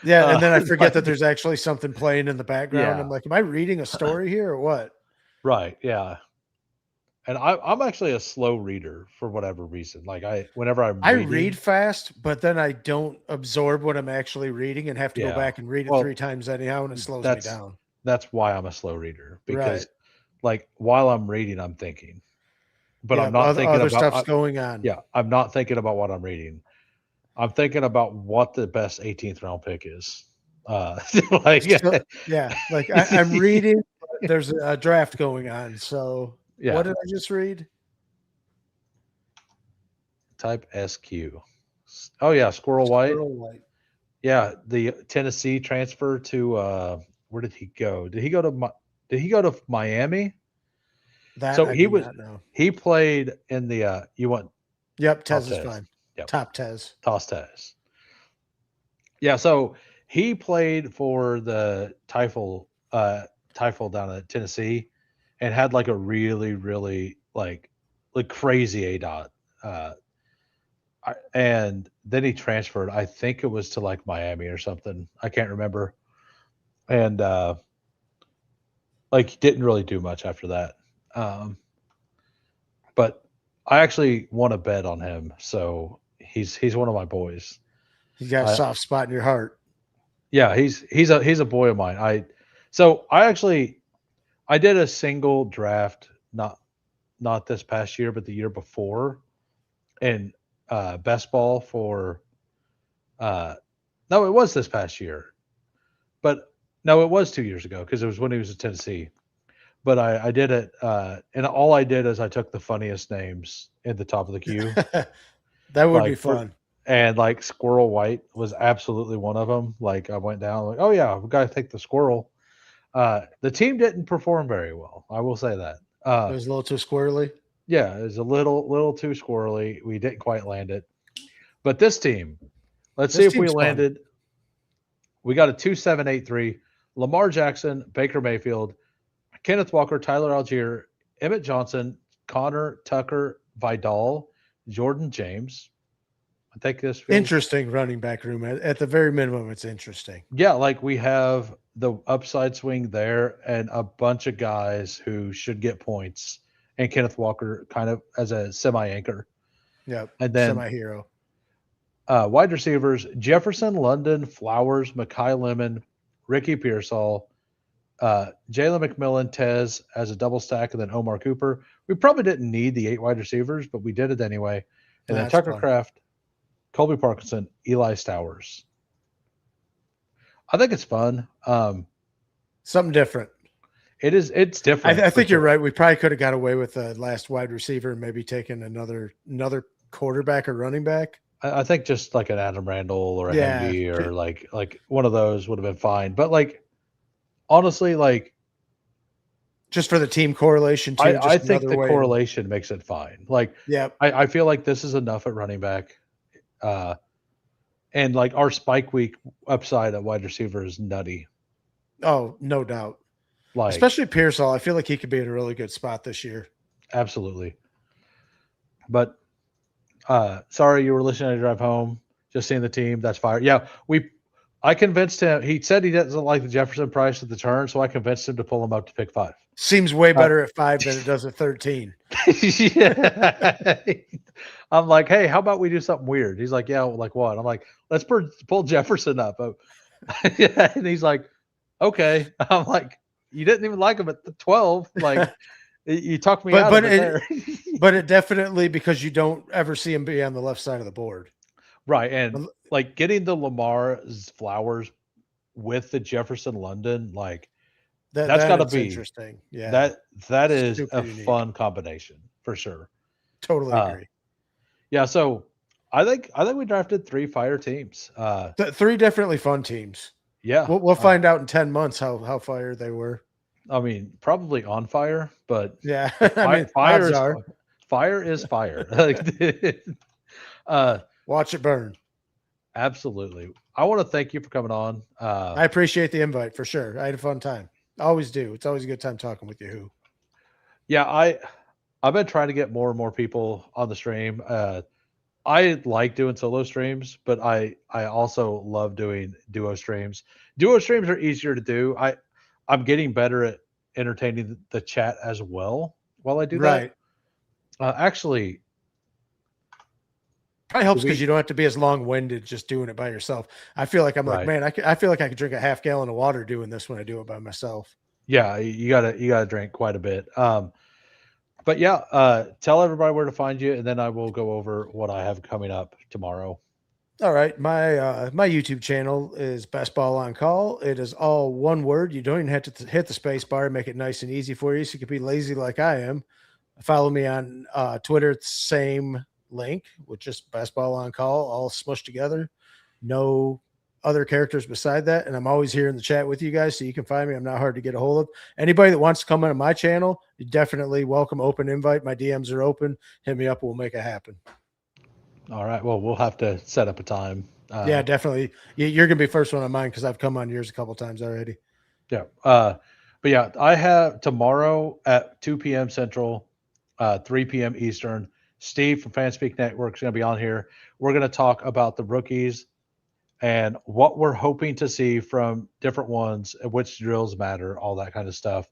Yeah, uh and then I forget that like there's actually something playing in the background. I'm yeah. like, am I reading a story here or what? Right. Yeah. And I'm actually a slow reader for whatever reason. Like whenever I'm I read reading, fast, but then I don't absorb what I'm actually reading and have to go yeah. back and read it 3 Well, times anyhow, and it slows me that's down. that's why I'm a slow reader Right. because like while I'm reading, I'm thinking, but I'm Yeah, not thinking other about stuff's going on. yeah, I'm not thinking about what I'm reading. I'm thinking about what the best 18th round pick is. Like yeah, So yeah, like I'm reading, but there's a draft going on. So what yeah. did I just read? Type SQ. Oh yeah, Squirrel White. Squirrel White. Yeah, the Tennessee transfer to where did he go? Did he go to Miami? That So I do not know. he played in the you want Yep, top Tez is test. fine. Yep. Top Tez. Toss test. Yeah, so he played for the Tifle down at Tennessee and had like a really, really like crazy A dot. Uh and then he transferred. I think it was to like Miami or something. I can't remember. And like didn't really do much after that. Um but I actually want to bet on him. So he's one of my boys. You got a I soft spot in your heart. Yeah, he's a boy of mine. I did a single draft not this past year, but the year before, and best ball for uh no, it was this past year, but no, it was 2 years ago because it was when he was at Tennessee. But I did it, and all I did is I took the funniest names in the top of the queue, That would be like for fun. and like Squirrel White was absolutely one of them. Like I went down like, oh yeah, we got to take the squirrel. The team didn't perform very well. I will say that. It was a little too squirrely. Yeah, it was a little too squirrely. We didn't quite land it. But this team, let's see This if we team's fun. landed. We got a 2.783. Lamar Jackson, Baker Mayfield, Kenneth Walker, Tyler Algier, Emmett Johnson, Connor Tucker, Vidal, Jordan James. I think this feels Interesting running back room. At the very minimum, it's interesting. yeah, like we have the upside swing there and a bunch of guys who should get points and Kenneth Walker kind of as a semi anchor. Yep. And then Semi hero. wide receivers Jefferson, London, Flowers, Makai Lemon, Ricky Pearsall, Jalen McMillan, Tez as a double stack, and then Omar Cooper. We probably didn't need the 8 wide receivers, but we did it anyway. And then That's Tucker fun. Kraft, Colby Parkinson, Eli Stowers. I think it's fun. Something different. It's different. I for think you're sure. right. We probably could have got away with the last wide receiver and maybe taken another quarterback or running back. I think just like an Adam Randall or a Yeah. Henry or like one of those would have been fine. But like honestly, like Just for the team correlation too. I Just think another the way. correlation makes it fine. Like Yep. I feel like this is enough at running back. And like our spike week upside at wide receiver is nutty. Oh, no doubt. Like Especially Pearsall. I feel like he could be in a really good spot this year. absolutely. But sorry you were listening to drive home, just seeing the team. That's fire. Yeah, I convinced him. He said he doesn't like the Jefferson price at the turn, so I convinced him to pull him up to pick 5. Seems way better at 5 than it does at 13. Yeah. I'm like, hey, how about we do something weird? He's like, yeah, like what? I'm like, let's pull Jefferson up. Yeah, and he's like, okay. I'm like, you didn't even like him at the 12. Like, you talked me out of it there. But it definitely, because you don't ever see him be on the left side of the board. Right. And like getting the Lamar's Flowers with the Jefferson London, like that's got to be interesting. Yeah. that is Super a unique. fun combination for sure. Totally agree. Yeah, so I think we drafted 3 fire teams. 3 definitely fun teams. Yeah, We'll find out in 10 months how fire they were. I mean, probably on fire, but Yeah, like, I mean, fire odds is are. fire is fire. Like, Watch it burn. absolutely. I want to thank you for coming on. I appreciate the invite for sure. I had a fun time. Always do. It's always a good time talking with you. Who? Yeah, I've been trying to get more and more people on the stream. I like doing solo streams, but I also love doing duo streams. Duo streams are easier to do. I'm getting better at entertaining the chat as well while I do Right. that. Actually, Probably helps we- because you don't have to be as long winded just doing it by yourself. I feel like I'm like, Right. man, I feel like I could drink a half gallon of water doing this when I do it by myself. yeah, you gotta drink quite a bit. But yeah, tell everybody where to find you, and then I will go over what I have coming up tomorrow. All right. My YouTube channel is Bestballoncall. It is all one word. You don't even have to hit the space bar, make it nice and easy for you. So you can be lazy like I am. Follow me on Twitter. It's the same link with just Bestballoncall all smushed together. No other characters beside that. And I'm always here in the chat with you guys. So you can find me. I'm not hard to get a hold of. Anybody that wants to come on my channel, you definitely welcome. Open invite. My DMs are open. Hit me up. We'll make it happen. All right. Well, we'll have to set up a time. Yeah, definitely. You're gonna be first one on mine because I've come on yours a couple times already. Yeah. But yeah, I have tomorrow at 2 p.m. Central, 3 p.m. Eastern. Steve from Fanspeak Network is going to be on here. We're going to talk about the rookies and what we're hoping to see from different ones, which drills matter, all that kind of stuff.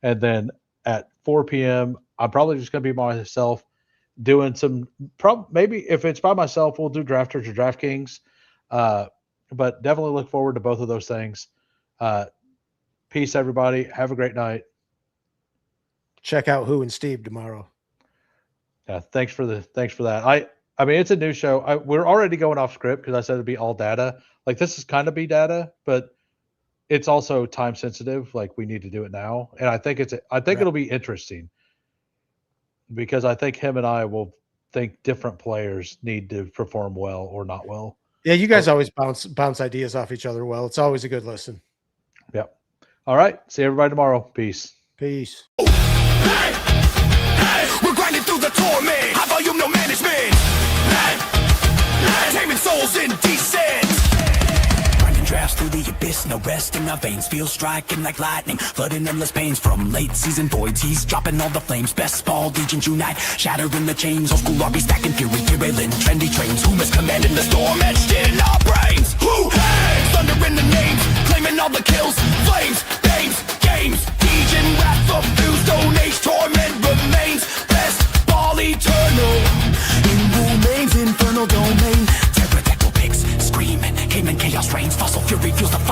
And then at 4 p.m., I'm probably just going to be myself doing some, maybe if it's by myself, we'll do Drafters or DraftKings. But definitely look forward to both of those things. Peace, everybody. Have a great night. Check out Who and Steve tomorrow. Yeah, thanks for that. I mean, it's a new show. We're already going off script because I said it'd be all data. Like this is kind of be data, but it's also time sensitive. Like we need to do it now, and I think it'll be interesting because I think him and I will think different players need to perform well or not well. Yeah, you guys always bounce ideas off each other well. It's always a good listen. Yep. All right. See everybody tomorrow. Peace. Peace. Hey, we're grinding through the torment. High volume, no management. Taming souls indecent. Grinding drafts through the abyss, no rest in our veins. Feel striking like lightning, flooding endless pains from late season voids. He's dropping all the flames. Bestball Degens unite, shattering the chains. Old school RB stacking fury, derailing trendy trains. Who is commanding the storm etched in our brains? Who hangs? Thunder in the names, claiming all the kills. Flames, names, games. Degen wrath of fuse, stone age torment remains. Bestball eternal, in remains infernal domain. Pterodactyl pigs screaming, Cayman chaos reigns. Fossil fury fuels the fire.